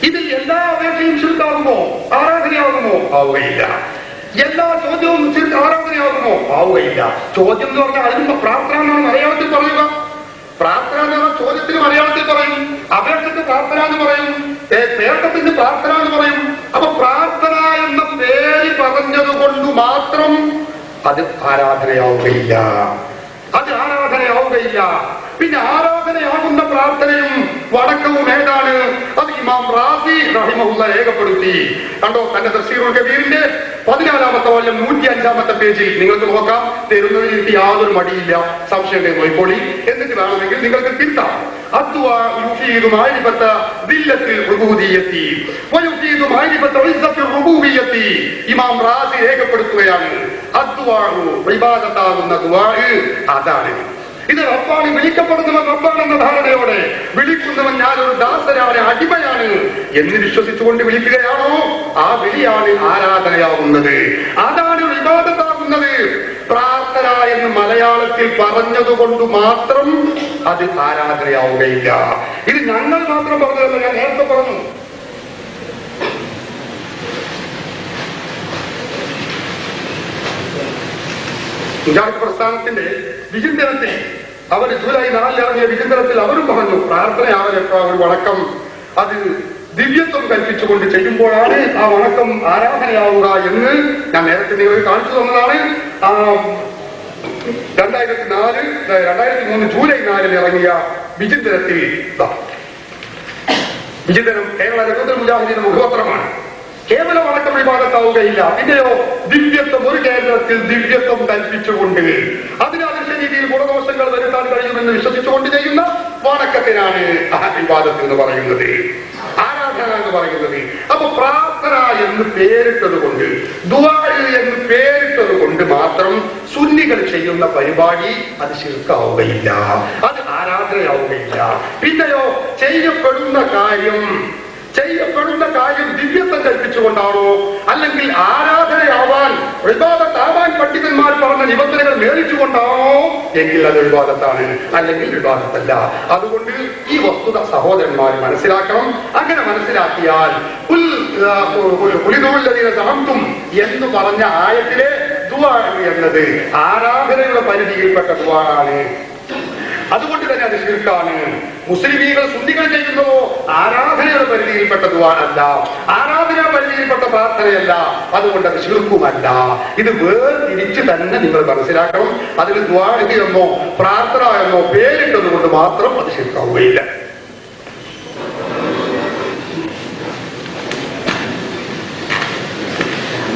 ഇതിൽ എല്ലാ അപേക്ഷയും ശിർക്കാകുമോ? ആരാധനയാകുമോ? ആവുകയില്ല. എല്ലാ ചോദ്യവും ആരാധനയാകുമോ? ആവുകയില്ല. ചോദ്യം എന്ന് പറഞ്ഞാൽ അതിന് പ്രാർത്ഥന എന്നാണ് മലയാളത്തിൽ പറയുക. പ്രാർത്ഥന എന്ന് പറഞ്ഞാൽ ചോദ്യത്തിന് മലയാളത്തിൽ പറയും, അപേക്ഷയ്ക്ക് പ്രാർത്ഥന എന്ന് പറയും, തേട്ടത്തിന് പ്രാർത്ഥന എന്ന് പറയും. അപ്പൊ പ്രാർത്ഥന എന്ന പേര് പറഞ്ഞത് കൊണ്ട് മാത്രം അത് ആരാധനയാവുകയില്ല, അത് ആരാധനയാവുകയില്ല. പിന്നെ ആരാധനയാകുന്ന പ്രാർത്ഥനയും വണക്കവും ഏതാണ്? അത് ഇമാം റാസി റഹിമഹുള്ള രേഖപ്പെടുത്തി. കണ്ടോ, തന്റെ തഫ്സീറുൽ കബീറിന്റെ 14-ാമത്തെ വാല്യം 105-ാമത്തെ പേജിൽ നിങ്ങൾക്ക് നോക്കാം. തരുന്നതിന് എനിക്ക് യാതൊരു മടിയില്ല, സംശയം നോയിക്കോളി. എന്നിട്ട് വേണമെങ്കിൽ നിങ്ങൾക്ക് തിരുത്താം. ഇമാം റാസി രേഖപ്പെടുത്തുകയാണ്, ഇബാദത്താകുന്ന ദുആ അതാണ്. ഇത് റബ്ബാണ്, വിളിക്കപ്പെടുന്നവൻ റബ്ബാണെന്ന ധാരണയോടെ വിളിക്കുന്നവൻ ഞാനൊരു ദാസനാണ്, അടിമയാണ് എന്ന് വിശ്വസിച്ചുകൊണ്ട് വിളിക്കുകയാണോ, ആ വിളിയാണ് ആരാധനയാകുന്നത്. അതാണ് ഇബാദത്താകുന്നത്. പ്രാർത്ഥന എന്ന് മലയാളത്തിൽ പറഞ്ഞതുകൊണ്ട് മാത്രം അത് ആരാധനയാവുകയില്ല. ഇത് ഞങ്ങൾ മാത്രം പറഞ്ഞതല്ല, ഞാൻ നേരത്തെ പറഞ്ഞു. മുജാഹിദ് പ്രസ്ഥാനത്തിന്റെ വിചിന്തനത്തിൽ അവർ ജൂലൈ 4 ഇറങ്ങിയ വിചിന്തനത്തിൽ അവരും പറഞ്ഞു, പ്രാർത്ഥനയാവലൊക്കെ ഒരു വണക്കം അത് ദിവ്യത്വം കൽപ്പിച്ചുകൊണ്ട് ചെയ്യുമ്പോഴാണ് ആ വണക്കം ആരാധനയാവുക എന്ന് ഞാൻ നേരത്തെ നിങ്ങൾക്ക് കാണിച്ചു തന്നതാണ്. 2003 ജൂലൈ 4 ഇറങ്ങിയ വിചിന്തനത്തിൽ, വിചിന്തനം കേരള രഘുദൽ മുജാഹിദിന്റെ മുഖപത്രമാണ്. കേവല വണക്കം ഇബാദത്താവുകയില്ല. പിന്നെയോ ദിവ്യത്വം, ഒരു കേന്ദ്രത്തിൽ ദിവ്യത്വം കൽപ്പിച്ചുകൊണ്ട് അതിന് ആവശ്യ രീതിയിൽ ഗുണദോഷങ്ങൾ വരുത്താൻ കഴിയുമെന്ന് വിശ്വസിച്ചുകൊണ്ട് ചെയ്യുന്ന വണക്കത്തിനാണ് ഇബാദത്ത് എന്ന് പറയുന്നത്, ആരാധന എന്ന് പറയുന്നത്. അപ്പൊ പ്രാർത്ഥന എന്ന് പേരിട്ടത് കൊണ്ട്, ദുആ എന്ന് പേരിട്ടത് കൊണ്ട് മാത്രം സുന്നികൾ ചെയ്യുന്ന പരിപാടി അത് ശിർക്കാവുകയില്ല, അത് ആരാധനയാവുകയില്ല. പിന്നെയോ ചെയ്യപ്പെടുന്ന കാര്യം ദിവ്യത്വം കൽപ്പിച്ചുകൊണ്ടാണോ, അല്ലെങ്കിൽ ആരാധനയാവാൻ, ഇബാദത്താവാൻ പണ്ഡിതന്മാർ പറഞ്ഞ നിബന്ധനകൾ മേടിച്ചുകൊണ്ടാണോ എങ്കിൽ അത് ഇബാദത്താണ്, അല്ലെങ്കിൽ ഇബാദത്തല്ല. അതുകൊണ്ട് ഈ വസ്തുത സഹോദരന്മാർ മനസ്സിലാക്കണം. അങ്ങനെ മനസ്സിലാക്കിയാൽ എന്ന് പറഞ്ഞ ആയത്തിലെ ദുആ എന്നത് ആരാധനയുടെ പരിധിയിൽപ്പെട്ട ദുആ ആണ്. അതുകൊണ്ട് തന്നെ അത് ശിർക്കാണ്. മുസ്ലിമീങ്ങൾ സുന്നികൾ ചെയ്യുന്നതോ ആരാധനയുടെ പരിധിയിൽപ്പെട്ട ദുആ അല്ല, ആരാധനയുടെ പരിധിയിൽപ്പെട്ട പ്രാർത്ഥനയല്ല. അതുകൊണ്ട് അത് ശിർക്കുമല്ല. ഇത് വേർതിരിച്ച് തന്നെ നിങ്ങൾ മനസ്സിലാക്കണം. അതിന് ദുആ എന്നോ പ്രാർത്ഥന എന്നോ പേരിട്ടത് കൊണ്ട് മാത്രം അത് ശിർക്കാവുകയില്ല.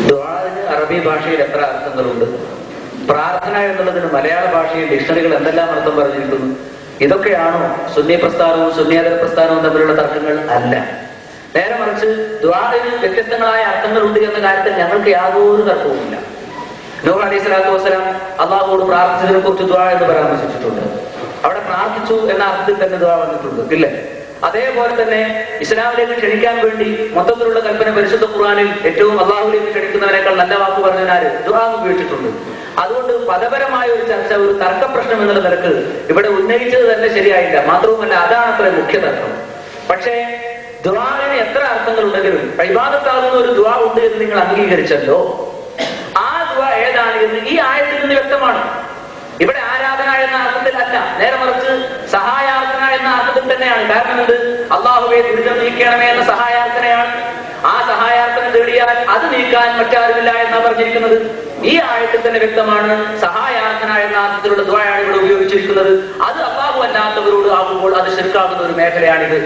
ദുആന് അറബി ഭാഷയിൽ എത്ര അർത്ഥങ്ങളുണ്ട്? പ്രാർത്ഥന എന്നുള്ളതിന് മലയാള ഭാഷയിൽ ഡിക്ഷണറികൾ എന്തെല്ലാം അർത്ഥം പറഞ്ഞിരിക്കുന്നു? ഇതൊക്കെയാണോ സുന്നി പ്രസ്ഥാനവും സുന്നിയേതര പ്രസ്ഥാനവും തമ്മിലുള്ള തർക്കങ്ങൾ? അല്ല. നേരെ മറിച്ച് ദുആന് വ്യത്യസ്തങ്ങളായ അർത്ഥങ്ങളുണ്ട് എന്ന കാര്യത്തിൽ ഞങ്ങൾക്ക് യാതൊരു തർക്കവുമില്ല. നൂഹ് അലൈഹി സ്വലാത്തു വസ്സലാം അള്ളാഹുവോട് പ്രാർത്ഥിച്ചതിനെ കുറിച്ച് ദുആ എന്ന് പരാമർശിച്ചിട്ടുണ്ട്. അവിടെ പ്രാർത്ഥിച്ചു താമസിച്ചു എന്ന അർത്ഥത്തിൽ തന്നെ ദുആ വന്നിട്ടുണ്ട്, ഇല്ലേ? അതേപോലെ തന്നെ ഇസ്ലാമിലേക്ക് ക്ഷണിക്കാൻ വേണ്ടി മൊത്തത്തിലുള്ള കൽപ്പന പരിശുദ്ധ ഖുർആനിൽ ഏറ്റവും അള്ളാഹുവിലേക്ക് ക്ഷണിക്കുന്നവനേക്കാൾ നല്ല വാക്ക് പറഞ്ഞാൽ ദുആ ഉപയോഗിച്ചിട്ടുണ്ട്. അതുകൊണ്ട് പദപരമായ ഒരു ചർച്ച, ഒരു തർക്ക പ്രശ്നം എന്നുള്ള നിലക്ക് ഇവിടെ ഉന്നയിച്ചത് തന്നെ ശരിയായില്ല. മാത്രവുമല്ല, അതാണ് അത്ര മുഖ്യ തർക്കം. പക്ഷേ ദുആവിന് എത്ര അർത്ഥങ്ങൾ ഉണ്ടെങ്കിലും ഇബാദത്താകുന്ന ഒരു ദുആ ഉണ്ട് എന്ന് നിങ്ങൾ അംഗീകരിച്ചല്ലോ. ആ ദുആ ഏതാണ് എന്ന് ഈ ആയത്തിൽ നിന്ന് വ്യക്തമാണ്. ഇവിടെ ആരാധന എന്ന അർത്ഥത്തിലല്ല, നേരെ മറിച്ച് സഹായാർത്ഥന എന്ന അർത്ഥത്തിൽ തന്നെയാണ്. കാരണം എന്ത്? അള്ളാഹുവെ ദുരിതം നീക്കണമേ എന്ന സഹായാർത്ഥനയാണ്. ആ സഹായാർത്ഥന തേടിയാൽ അത് നീക്കാൻ മറ്റാരുമില്ല എന്നാണ് പറഞ്ഞിരിക്കുന്നത്. ഈ ആയത്തിൽ തന്നെ വ്യക്തമാണ് സഹായാർത്ഥന എന്ന അർത്ഥത്തിലുള്ള ദുആയാണ് ഇവിടെ ഉപയോഗിച്ചിരിക്കുന്നത്. അത് അള്ളാഹു അല്ലാത്തവരോട് ആകുമ്പോൾ അത് ശിർക്കാകുന്ന ഒരു മേഖലയാണിത്.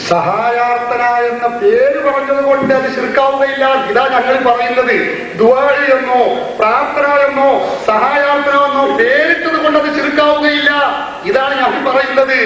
സഹായാർത്ഥന എന്ന പേര് പറഞ്ഞത് കൊണ്ട് അത് ശിർക്കാവുകയില്ല. ഇതാ ഞങ്ങൾ പറയുന്നത്. ദുആ എന്നോ പ്രാർത്ഥന എന്നോ സഹായാർത്ഥന എന്നോ പേരിട്ടത് കൊണ്ട് അത് ശിർക്കാവുകയില്ല. ഇതാണ് ഞങ്ങൾ പറയുന്നത്.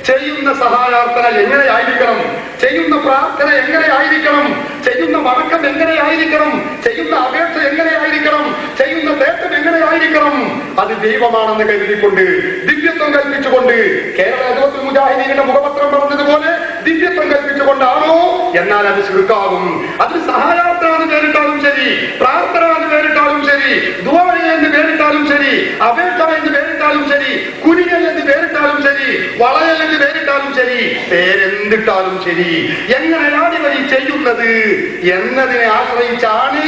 ചെയ്യുന്ന സഹായാർത്ഥന എങ്ങനെയായിരിക്കണം, ചെയ്യുന്ന പ്രാർത്ഥന എങ്ങനെയായിരിക്കണം, ചെയ്യുന്ന വണക്കം എങ്ങനെയായിരിക്കണം, ചെയ്യുന്ന അപേക്ഷ എങ്ങനെയായിരിക്കണം, ചെയ്യുന്ന തേട്ടം എങ്ങനെയായിരിക്കണം, അത് ദൈവമാണെന്ന് കരുതിക്കൊണ്ട് ദിവ്യത്വം കൽപ്പിച്ചുകൊണ്ട് കേരള അദ്വൈത മുജാഹിദീന്റെ മുഖപത്രം പറഞ്ഞതുപോലെ ദിവ്യത്വം കൽപ്പിച്ചുകൊണ്ടാണോ എന്നാൽ അത് ശിർക്കാകും. അതിന് സഹായാർത്ഥന എന്ന് പേരിട്ടാലും ശരി, പ്രാർത്ഥന എന്ന് പേരിട്ടാലും ശരി, ദുആ എന്ന് പേരിട്ടാലും ശരി, അപേക്ഷ എന്ന് പേരിട്ടാലും ശരി, കുനിയൽ എന്ന് പേരിട്ടാലും ശരി, വളയൽ എന്ന് പേരിട്ടാലും ശരി, പേരെന്തിട്ടാലും ശരി, എങ്ങനെയാണ് ഇവർ ചെയ്യുന്നത് എന്നതിനെ ആശ്രയിച്ചാണ്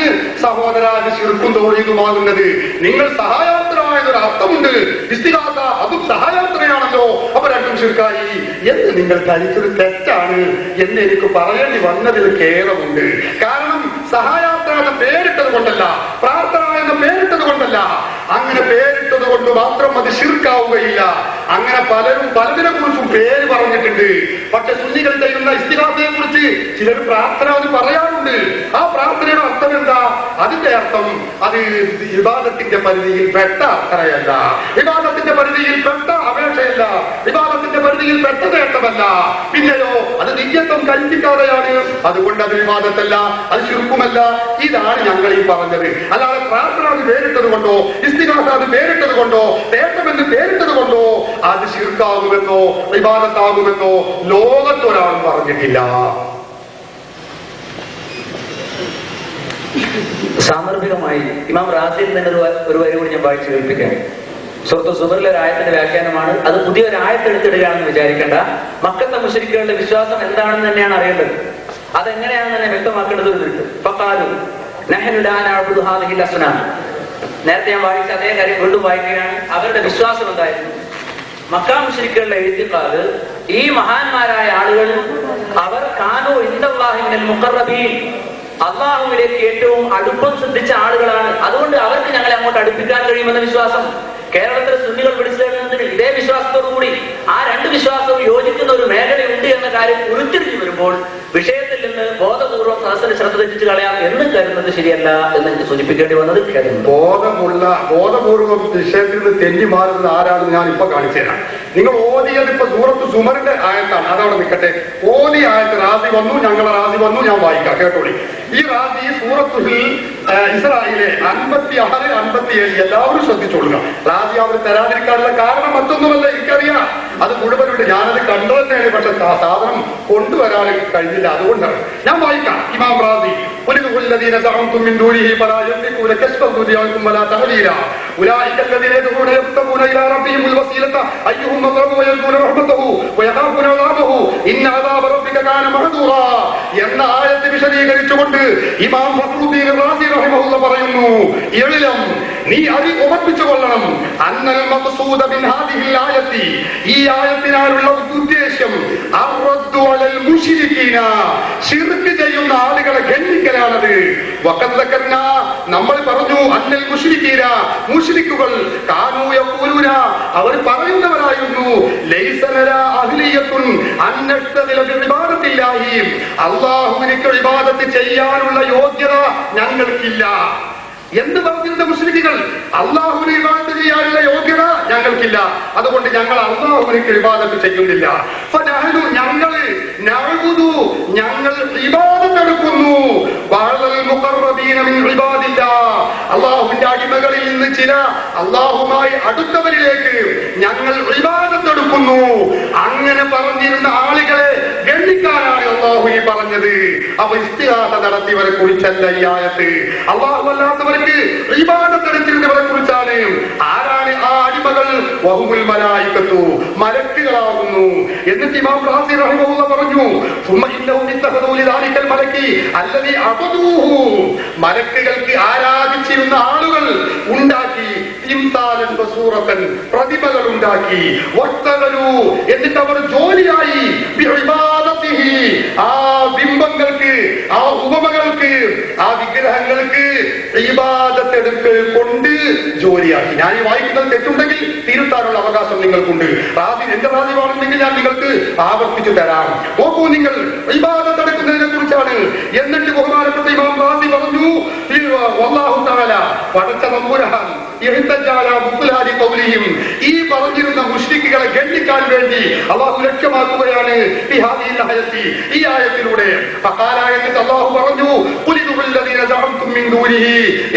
സഹോദര അത് ശിർക്കും തൗഹീദുമാകുന്നത്. നിങ്ങൾ സഹായാർത്ഥനമായതൊരു അർത്ഥമുണ്ട്. ഇസ്തിഗാസ അതും സഹായാർത്ഥനയാണല്ലോ, അപ്പൊ രണ്ടും ശിർക്കായി എന്ന് നിങ്ങൾ ധരിച്ചത് തെറ്റാണ് എന്ന് എനിക്ക് പറയേണ്ടി വന്നതിൽ ഖേദമുണ്ട്. കാരണം സഹായാർത്ഥന എന്ന പേരിട്ടത് കൊണ്ടല്ല, പ്രാർത്ഥന എന്ന പേരിട്ടത് കൊണ്ടല്ല, അങ്ങനെ പേരിട്ടത് കൊണ്ട് മാത്രം അത് ശിർക്കാവുകയില്ല. അങ്ങനെ പലരും പലതിനെ കുറിച്ചും പേര് പറഞ്ഞിട്ടുണ്ട്. പക്ഷെ സുന്നികൾ ചെയ്യുന്ന ഇസ്തിഗാസയെ കുറിച്ച് ചിലർ പ്രാർത്ഥന എന്ന് പറയാറുണ്ട്. ആ പ്രാർത്ഥനയുടെ അർത്ഥം എന്താ? അതിന്റെ അർത്ഥം അത് ഇബാദത്തിന്റെ പരിധിയിൽ പെട്ട അർത്ഥനയല്ല, ഇബാദത്തിന്റെ പരിധിയിൽ പെട്ട അപേക്ഷയല്ല, ഇബാദത്തിന്റെ പരിധിയിൽ പെട്ട നേട്ടമല്ല. പിന്നെയോ അത് നിത്യത്വം കൽപ്പിക്കാതെയാണ്. അതുകൊണ്ട് അത് ഇബാദത്തല്ല, അത് ശിർക്കുമല്ല. ഇതാണ് ഞങ്ങൾ ഈ പറഞ്ഞത്. അല്ലാതെ പ്രാർത്ഥന അത് പേരിട്ടത് കൊണ്ടോ, ഇസ്തിഗാസ അത് പേരിട്ടത് കൊണ്ടോ, നേട്ടമെന്ന് പേരിട്ടത് കൊണ്ടോ അത് ശിർക്കാകുമെന്നോ ഇബാദത്താകുമെന്നോ ലോകത്തൊരാളും പറഞ്ഞിട്ടില്ല. സാന്ദർഭികമായി ഇമാം റാസിയിൽ നിന്ന് ഒരു വരി കൂടി ഞാൻ വായിച്ചു കേൾപ്പിക്കാം. സൂറത്ത് സുബറിലെ ഒരു ആയത്തിന്റെ വ്യാഖ്യാനമാണ്. അത് പുതിയൊരു ആയത്തെടുത്തിടുകയാണെന്ന് വിചാരിക്കേണ്ട. മക്കത്തെ മുശ്രിക്കുകളുടെ വിശ്വാസം എന്താണെന്ന് തന്നെയാണ് അറിയേണ്ടത്. അതെങ്ങനെയാണെന്ന് തന്നെ വ്യക്തമാക്കേണ്ടത് ഉണ്ട്. ഫഖാലു നഹ്നു ലാ നഅ്ബുദു ഹാദിഹിൽ അസ്നാം. നേരത്തെ ഞാൻ വായിച്ച അതേ കാര്യം വീണ്ടും വായിക്കുകയാണ്. അവരുടെ വിശ്വാസം എന്തായിരുന്നു? മക്കാ മുശ്രിക്കുകളുടെ എഴുത്തിക്കാല് ഈ മഹാന്മാരായ ആളുകൾ അവർ കാനൂ ഇൻദല്ലാഹി മിനൽ മുഖറബീൻ, അള്ളാഹുവിലേക്ക് ഏറ്റവും അടുപ്പം ശ്രദ്ധിച്ച ആളുകളാണ്. അതുകൊണ്ട് അവർക്ക് ഞങ്ങളെ അങ്ങോട്ട് അടുപ്പിക്കാൻ കഴിയുമെന്ന വിശ്വാസം കേരളത്തിലെ സുന്നികൾ പിടിച്ചെടുക്കുന്നതിന് ഇതേ വിശ്വാസത്തോടു കൂടി ആ രണ്ട് വിശ്വാസവും യോജിക്കുന്ന ഒരു മേഖലയുണ്ട് എന്ന കാര്യം ഉരുത്തിരിഞ്ഞു വരുമ്പോൾ വിഷയത്തിൽ നിന്ന് ബോധപൂർവ്വം സദസ്സിന് ശ്രദ്ധ തെറ്റിച്ച് കളയാം എന്ന് കരുതുന്നത് ശരിയല്ല എന്ന് എനിക്ക് സൂചിപ്പിക്കേണ്ടി വന്നത് ബോധപൂർവ്വം വിഷയത്തിൽ നിന്ന് തെന്നി മാറുന്നത് ആരാണെന്ന് ഞാൻ ഇപ്പൊ കാണിച്ചു തരാം. നിങ്ങൾ ഓതിയത് ഇപ്പൊ സൂറത്ത് സുമറിന്റെ ആയത്താണ്, അതവിടെ നിൽക്കട്ടെ. ഓതി ആയത്ത് റാസി വന്നു, ഞങ്ങളെ റാസി വന്നു, ഞാൻ വായിക്കാം, കേട്ടോളി. ഈ റാസി സൂറത്തുൽ ഇസ്രായിലെ 56, 57 എല്ലാവരും ശ്രദ്ധിച്ചോളുക. റാസി അവർ തരാതിരിക്കാനുള്ള കാരണം മറ്റൊന്നുമല്ല, എനിക്കറിയാം. അത് മുഴുവനുണ്ട്, ഞാനത് കണ്ടു തന്നെയാണ്. പക്ഷെ സാധനം കൊണ്ടുവരാൻ കഴിഞ്ഞില്ല, അതുകൊണ്ടാണ്. ഞാൻ വായിക്കാം. ഇമാം റാസി الذين زعمتم من دونه فلا يملكون كشف ذريتكم ولا تحويلا اولئك الذين يدعون يبتغون الى ربهم الوسيله ايهم اقرب ويرجون رحمته ويخافون عذابه ان عذاب ربك كان محذورا എന്ന ആയത്ത് വിശദീകരിച്ചുകൊണ്ട് ഇമാം ഫഖ്റുദ്ദീൻ റാസി റഹിമഹുള്ള പറയുന്നു, എളിലം നീ അതി ഉറപ്പിച്ചു കൊള്ളണം, അന്നൽ മഖ്സൂദ മിൻ ഹാദിഹിൽ ആയത്തി, ഈ ആയത്തിനാലുള്ള ഉദ്ദേശം അർറദ്ദു അലൽ മുശ്രികീന, ശിർക്ക് ചെയ്യുന്ന ആളുകളെ ഖണ്ഡിക്കലാണത്. വഖദ്ദകർന, നമ്മൾ പറഞ്ഞു, അന്നൽ മുശ്രികീന, മുശ്രിക്കുകൾ കാനൂ യഖൂലൂന, അവർ പറയുന്നവരായിരുന്നു, ലൈസ ലനാ അഹ്ലിയത്തുൻ അൻ നഷ്തദില ബിഇബാദത്തില്ലാഹി, അല്ലാഹുവിനെ ഇബാദത്ത് ചെയ്യാനുള്ള യോഗ്യത ഞങ്ങൾക്കില്ല എന്ന് പറഞ്ഞിരുന്ന മുശ്രിക്കുകൾ. അല്ലാഹുവിനെ ഇബാദത്ത് ചെയ്യാനുള്ള യോഗ്യത ഞങ്ങൾക്കില്ല, അതുകൊണ്ട് ഞങ്ങൾ അല്ലാഹുവിനെ ഇബാദത്ത് ചെയ്യുന്നില്ല. ഫനഹ്നു, ഞങ്ങൾ ഇബാദത്ത് എടുക്കുന്നു, വഅലൽ മുഖറബീന മിൻ ഇബാദില്ലാഹ്, അല്ലാഹുവിന്റെ അടിമകളിൽ നിന്ന് ചില അല്ലാഹുമായി അടുത്തവരിലേക്ക് ഞങ്ങൾ ഇബാദത്ത് എടുക്കുന്നു. കൊടുക്കുന്നു. അങ്ങനെ പറഞ്ഞിരുന്ന ആളുകളെ ഗണ്ണിക്കാനാണ് അള്ളാഹു ഈ പറഞ്ഞത്. അവ ഇസ്തിഹാസ നടത്തിയവരെ കുറിച്ചല്ല ഈ ആയത്ത്. അള്ളാഹു അല്ലാത്തവർക്ക് ഇബാദത്ത് എടുത്തിരുന്നവരെ കുറിച്ചാണ്. ആരാണ് ആ അടിമകൾ? വഹുമുൽ മലായികത്തു, മലക്കുകളാകുന്നു. എന്നിട്ട് ഇമാം റാസി റഹിമഹുല്ലാഹ് പറഞ്ഞു, സുമ്മ ഇന്നഹും ഇത്തഖദൂ ലിദാലിക്കൽ മലക്കി അല്ലദീ അബദൂഹു, മലക്കുകൾക്ക് ആരാധിച്ചിരുന്ന ആളുകൾ ഉണ്ടാക്കി തിംതാലൻ വസൂറത്തൻ, പ്രതിമകൾ ഉണ്ടാക്കി. വഖ്തലൂ, എന്നിട്ട് അവർ ജോലിയായി ബിഇബാദത്തിഹി, ആ ബിംബങ്ങൾക്ക്, ആ ഉപമകൾക്ക്, ആ വിഗ്രഹങ്ങൾക്ക് ഇബാദത്ത് എടുക്കൽ കൊണ്ട് ജോലിയാക്കി. ഞാൻ ഈ വായിക്കുന്നത് തെറ്റുണ്ടെങ്കിൽ തിരുത്താനുള്ള അവകാശം നിങ്ങൾക്കുണ്ട്. എന്റെ റാദിവാണെന്നെങ്കിൽ ഞാൻ നിങ്ങൾക്ക് ആവർത്തിച്ചു തരാം. നോക്കൂ, നിങ്ങൾ ഇബാദത്ത് എടുക്കുന്നതിനെ കുറിച്ചാണ്. എന്നിട്ട് ബഹുമാനപ്പെട്ട ഇമാം റാദി പറഞ്ഞു, അല്ലാഹു തആല പടച്ച തമ്പുരാൻ ഈ പറഞ്ഞിരുന്ന മുശ്രിക്കുകളെ ഗണ്ണിക്കാൻ വേണ്ടി അള്ളാഹു ലക്ഷ്യമാക്കുകയാണ് ഈ ആയത്തിലൂടെ. എന്നിട്ട് അള്ളാഹു പറഞ്ഞു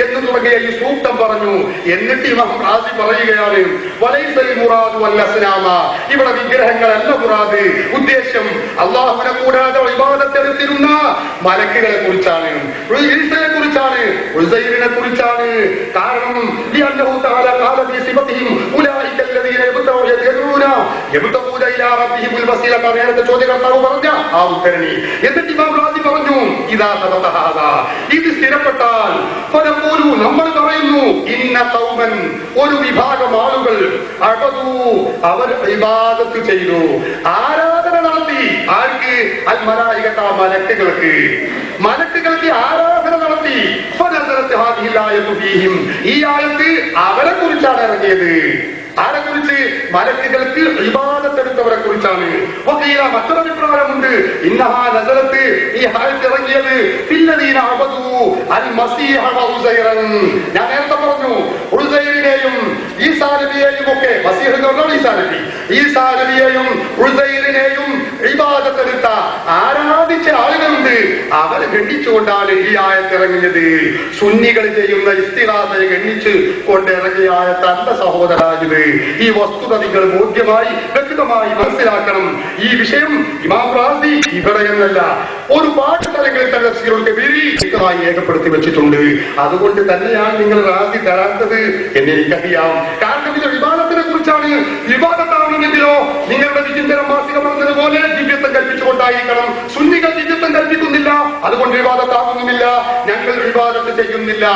എന്ന് തുടങ്ങിയ ഈ സൂക്തം പറഞ്ഞു. എന്നിട്ട് ഇമാം റാസി പറയുകയാണ്, ഇവിടെ വിഗ്രഹങ്ങളല്ല മുറാദ്, ഉദ്ദേശം അള്ളാഹുവിനെ കൂടാതെ ഇബാദത്തെടുത്തിരുന്ന മലക്കുകളെ കുറിച്ചാണ്, ഈസയെ കുറിച്ചാണ്, ഉസൈറിനെ കുറിച്ചാണ്. കാരണം നേരത്തെ ചോദ്യകർത്താവ് പറഞ്ഞ ആ ഉത്തരണി. എന്നിട്ട് ഇമാം റാസി പറഞ്ഞു, ഇത് സ്ഥിരപ്പെട്ടാൽ നമ്മൾ പറയുന്നു, ഇന്ന ഖൗമൻ, ഒരു വിഭാഗം ആളുകൾ അബദൂ, അവർ ഇബാദത്ത് ചെയ്തു, ആരാധന നടത്തി. ആർക്ക്? അൽ മലായികത, മലക്കുകൾക്ക്. മലക്കുകൾക്ക് ആരാധന നടത്തി. ഈ ആയത്ത് അവരെ കുറിച്ചാണ് ഇറങ്ങിയത്. ആരെ കുറിച്ച്? മലക്കുകൾക്ക് ഇബാദത്തെടുത്തവരെ കുറിച്ചാണ്. മറ്റൊരഭിപ്രായമുണ്ട്, ഇന്നഹാ നസലത്ത്, ഈ ആയത്ത് ഇറങ്ങിയത് ഫില്ലദീന അബദൂ അൽ മസീഹ വ ഉസൈറൻ. ഞാൻ നേരത്തെ പറഞ്ഞു, ഉസൈറിനെയും ഈസാ നബിയെയും ഒക്കെ, മസീഹ് എന്ന് പറഞ്ഞാൽ ഈസാ നബി, ഈസാ നബിയെയും ഉസൈറിനെയും ഇബാദത്തെടുത്ത ആരാധിച്ച ആളുകളുണ്ട്. അവരെ ഗണ്ണിച്ചുകൊണ്ടാണ് ഈ ആയത്ത് ഇറങ്ങിയത്. സുന്നികൾ ചെയ്യുന്ന ഇസ്തിഹാസയെ ഗണ്ണിച്ച് കൊണ്ട് ഇറങ്ങിയ ആയത്ത് അല്ല സഹോദരാജിത്. ഈ വസ്തുത നിങ്ങൾ ബോധ്യമായി വ്യക്തമായി മനസ്സിലാക്കണം. ഈ വിഷയം ഇമാം റാസി ഇവിടെ എന്നല്ല, ഒരുപാട് സ്ഥലങ്ങളിൽ തന്നെ വ്യക്തമായി രേഖപ്പെടുത്തി വെച്ചിട്ടുണ്ട്. അതുകൊണ്ട് തന്നെയാണ് നിങ്ങൾ റാസി തരാത്തത് എന്നെനിക്കറിയാം. കാരണം ഇത് വിവാദത്തിനെ കുറിച്ചാണ്. വിവാദത്താവണമെങ്കിലോ നിങ്ങളുടെ വിചിന്തനം മാസികം പറഞ്ഞതുപോലെ ദിവ്യത്വം കൽപ്പിച്ചുകൊണ്ടായിരിക്കണം. സുന്നികൾ ദിവ്യത്വം കൽപ്പിക്കുന്നില്ല, അതുകൊണ്ട് വിവാദത്താകുന്നുമില്ല. ഞങ്ങൾ വിവാദത്ത് ചെയ്യുന്നില്ല,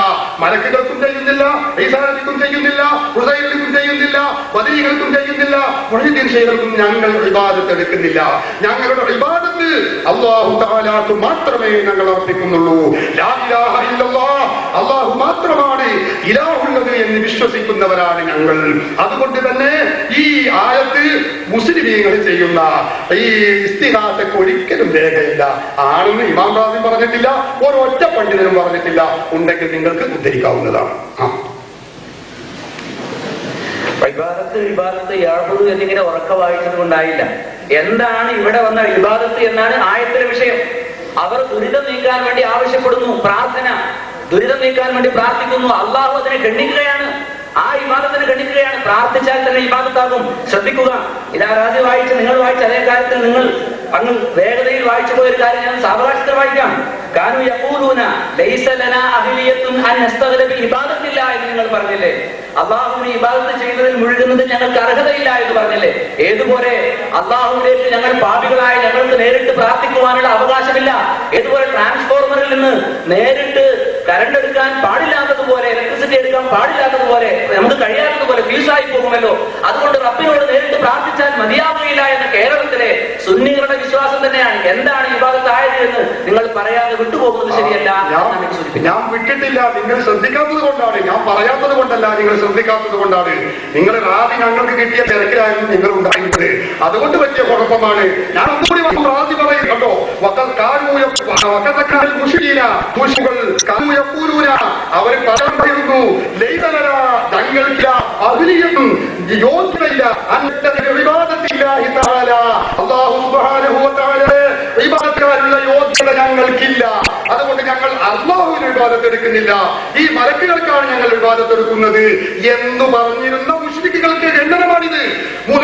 മലക്കുകൾക്കും ചെയ്യുന്നില്ല, ഈസാ നബിക്കും ചെയ്യുന്നില്ല, ഉസൈറിനും ചെയ്യുന്നില്ല, ബദരീകൾക്കും ചെയ്യുന്നില്ല, മുഹ്യിദ്ദീൻ ശൈഖിനും ഞങ്ങൾ ഇബാദത്ത് എടുക്കുന്നില്ല. ഞങ്ങളുടെ ഇബാദത്ത് അല്ലാഹു തആലാക്ക് മാത്രമേ ഞങ്ങൾ അർപ്പിക്കുന്നുള്ളൂ. ലാ ഇലാഹ ഇല്ലല്ലാഹ്, അല്ലാഹു മാത്രമാണ് ഇലാഹുള്ളത് എന്ന് വിശ്വസിക്കുന്നവരാണ് ഞങ്ങൾ. അതുകൊണ്ട് തന്നെ ഈ ആയത്ത് മുസ്ലിമീങ്ങൾ ചെയ്യുന്ന ഈ ഇസ്തിഹാസക്ക് ഒരിക്കലും രേഖയില്ല. ആണെന്ന് ഇമാം റാസി പറഞ്ഞിട്ടില്ല, ഒരൊറ്റ പണ്ഡിതനും പറഞ്ഞിട്ടില്ല. ഉണ്ടെങ്കിൽ നിങ്ങൾക്ക് ഉദ്ധരിക്കാവുന്നതാണ്. ഇബാദത്ത് ഇബാദത്ത് യാഹുദ് എന്നിങ്ങനെ ഉറക്ക വായിച്ചത് കൊണ്ടായില്ല. എന്താണ് ഇവിടെ വന്ന ഇബാദത്ത് എന്നാണ് ആയത്തിലെ വിഷയം. അവർ ദുരിതം നീക്കാൻ വേണ്ടി ആവശ്യപ്പെടുന്നു, പ്രാർത്ഥന, ദുരിതം നീക്കാൻ വേണ്ടി പ്രാർത്ഥിക്കുന്നു. അള്ളാഹു അതിനെ ഗണ്ണിക്കുകയാണ്, ആ ഇബാദത്തിനെ ഗണ്ണിക്കുകയാണ്. പ്രാർത്ഥിച്ചാൽ തന്നെ ഇബാദത്താകും. ശ്രദ്ധിക്കുക, ഇതാ റാസി വായിച്ച് നിങ്ങൾ വായിച്ച അതേ കാര്യത്തിൽ നിങ്ങൾ അങ്ങ് വേഗതയിൽ വായിച്ചു പോയൊരു കാര്യം ഞാൻ സാവകാശത്തിൽ വായിക്കാം. കാനു യഖൂലൂന ലൈസ ലനാ അഹ്ലിയത്തുൻ അൻ നസ്തഗ്ല ബി ഇബാദത്തില്ല എന്ന് നിങ്ങൾ പറഞ്ഞില്ലേ. അള്ളാഹുവിനെ ഇബാദത്ത് ചെയ്യുന്നതിൽ മുഴുകുന്നതിൽ ഞങ്ങൾക്ക് അർഹതയില്ല എന്ന് പറഞ്ഞില്ലേ. ഏതുപോലെ അള്ളാഹുവിലേക്ക് ഞങ്ങൾ പാപികളായ ഞങ്ങൾക്ക് നേരിട്ട് പ്രാർത്ഥിക്കുവാനുള്ള അവകാശമില്ല. ഏതുപോലെ ട്രാൻസ്ഫോർമറിൽ നിന്ന് നേരിട്ട് കറണ്ട് എടുക്കാൻ പാടില്ലാത്തതുപോലെ, ഇലക്ട്രിസിറ്റി എടുക്കാൻ പാടില്ലാത്തതുപോലെ, നമുക്ക് കഴിയാത്തതുപോലെ ഫ്യൂസായി പോകുമല്ലോ. അതുകൊണ്ട് റബ്ബിനോട് നേരിട്ട് പ്രാർത്ഥിച്ചാൽ മതിയാവുകയില്ല എന്ന കേരളത്തിലെ സുന്നികളുടെ വിശ്വാസം തന്നെയാണ്. എന്താണ് ഇബാദത്ത് ആയത് എന്ന് നിങ്ങൾ പറയാതെ വിട്ടുപോകുന്നത് ശരിയല്ല. ഞാൻ വിട്ടിട്ടില്ല, നിങ്ങൾ ശ്രദ്ധിക്കാത്തത് കൊണ്ടാണ്. ഞാൻ പറയാത്തത് കൊണ്ടല്ല, നിങ്ങൾ ശ്രദ്ധിക്കാത്തത് കൊണ്ടാണ്. നിങ്ങൾ റാദി ഞങ്ങൾക്ക് കിട്ടിയ തിരക്കിലായിരുന്നു നിങ്ങൾ ഉണ്ടായിരുന്നത്. അതുകൊണ്ട് പറ്റിയ കുഴപ്പമാണ്. ഞാൻ ഒന്നുകൂടി റാദി പറയും കേട്ടോ. അവർ പറയുന്നു, ഞങ്ങൾക്ക് അഹ്ലിയത്തും യോഗ്യതയില്ല, അല്ലാഹു സുബ്ഹാനഹു വ തആല ഇബാദത്തുകാരുടെ യോഗ്യത ഞങ്ങൾക്കില്ല. അതുകൊണ്ട് ഞങ്ങൾ അല്ലാഹുവിനെ ഇബാദത്ത് എടുക്കുന്നില്ല, ഈ മലക്കുകൾക്കാണ് ഞങ്ങൾ ഇബാദത്ത് എടുക്കുന്നത് എന്ന് പറഞ്ഞിരുന്ന മുശ്രിക്കുകൾക്ക് ഖണ്ഡനമാണിത്.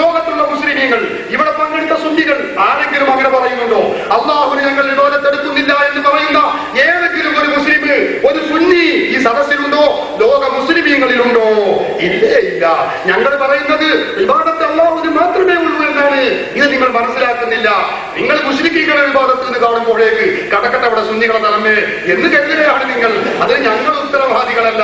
ലോകത്തുള്ള മുസ്ലിം മുസ്ലിമീങ്ങൾ, ഇവിടെ പങ്കെടുത്ത സുന്നികൾ ആരെങ്കിലും അങ്ങനെ പറയുന്നുണ്ടോ? അള്ളാഹുവിന് ഞങ്ങൾ ഇബാദത്തെടുക്കുന്നില്ല എന്ന് പറയുന്ന ഏതെങ്കിലും ഒരു മുസ്ലിം, ഒരു സുന്നി ഈ സദസ്സിലുണ്ടോ? ലോക മുസ്ലിമീങ്ങളിലുണ്ടോ? ഇല്ലേ, ഇല്ല. ഞങ്ങൾ പറയുന്നത് ഇബാദത്ത് അള്ളാഹുവിന് മാത്രമേ ഉള്ളൂ എന്നാണ്. ഇത് നിങ്ങൾ മനസ്സിലാക്കുന്നില്ല. നിങ്ങൾ മുസ്ലിമീങ്ങളെ വിവാദത്തിൽ നിന്ന് കാണുമ്പോഴേക്ക് കടക്കട്ട അവിടെ സുന്നികളെ തലമേ എന്ന് കരുതുകയാണ് നിങ്ങൾ. അതിന് ഞങ്ങൾ ഉത്തരവാദികളല്ല.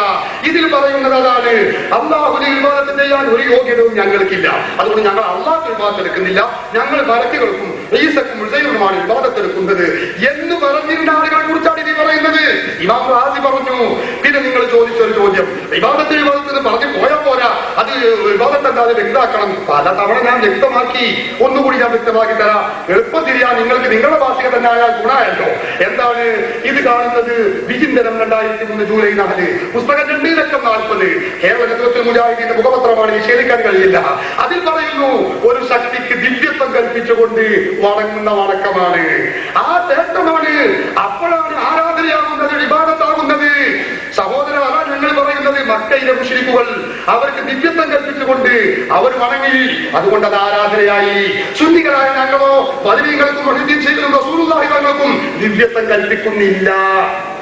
ഇതിൽ പറയുന്നത് അതാണ്, അള്ളാഹുവിന് വിവാദത്ത് ചെയ്യാൻ ഒരു യോഗ്യതയും ഞങ്ങൾക്കില്ല. അതുകൊണ്ട് ഞങ്ങൾ അള്ളാഹ് വിവാദത്തെടുക്കുന്നില്ല. ഞങ്ങൾ മലക്കുകൾക്കും ഈസക്കും ഉസൈനുമാണ് വിവാദത്തെടുക്കുന്നത് എന്ന് പറഞ്ഞിരുന്ന ആളുകളെ കുറിച്ചാണ് ഇനി പറയുന്നത്. ഇമാം റാസി പറഞ്ഞു. പിന്നെ നിങ്ങൾ ചോദിച്ചൊരു ചോദ്യം, വിവാദത്തിന് പറഞ്ഞു പോയാൽ പോരാ, അത് വിവാദത്തെ എന്താ വ്യക്തമാക്കണം. പലതവണ ഞാൻ വ്യക്തമാക്കി, ഒന്നുകൂടി ഞാൻ വ്യക്തമാക്കി തരാം. എളുപ്പം തിരിയാൻ നിങ്ങൾക്ക് നിങ്ങളുടെ ഭാഷകൾ തന്നെ ആയാൽ ഗുണമല്ലോ. എന്താണ് ഇത് കാണുന്നത്? വിചിന്തനം 2003 ജൂലൈ 4, പുസ്തകം 2,40,000. കേരള നേതൃത്വത്തിൽ മുജാഹിദീന്റെ മുഖപത്രമാണ്, നിഷേധിക്കാൻ കഴിയില്ല. അതിൽ പറയുന്നു, ഒരു ശക്തിക്ക് ദിവ്യത്വം കൽപ്പിച്ചുകൊണ്ട് വണങ്ങുന്ന വണക്കമാണ്, ആ തേട്ടമാണ്. അപ്പോഴാണ് ആരാധനയാകുന്നത്, ഇബാദത്താകുന്നത്. സഹോദര, അതാ ഞങ്ങൾ പറയുന്നത്. മക്കയിലെ മുശ്രിക്കുകൾ അവർക്ക് ദിവ്യത്വം കൽപ്പിച്ചുകൊണ്ട് അവർ വണങ്ങി, അതുകൊണ്ട് അത് ആരാധനയായി. സുന്നികളായ ഞങ്ങളോ ബദരീകൾക്കും മുഹ്യിദ്ദീൻ ശൈഖിനും റസൂലുള്ളാഹി തങ്ങൾക്കും ദിവ്യത്വം കൽപ്പിക്കുന്നില്ല.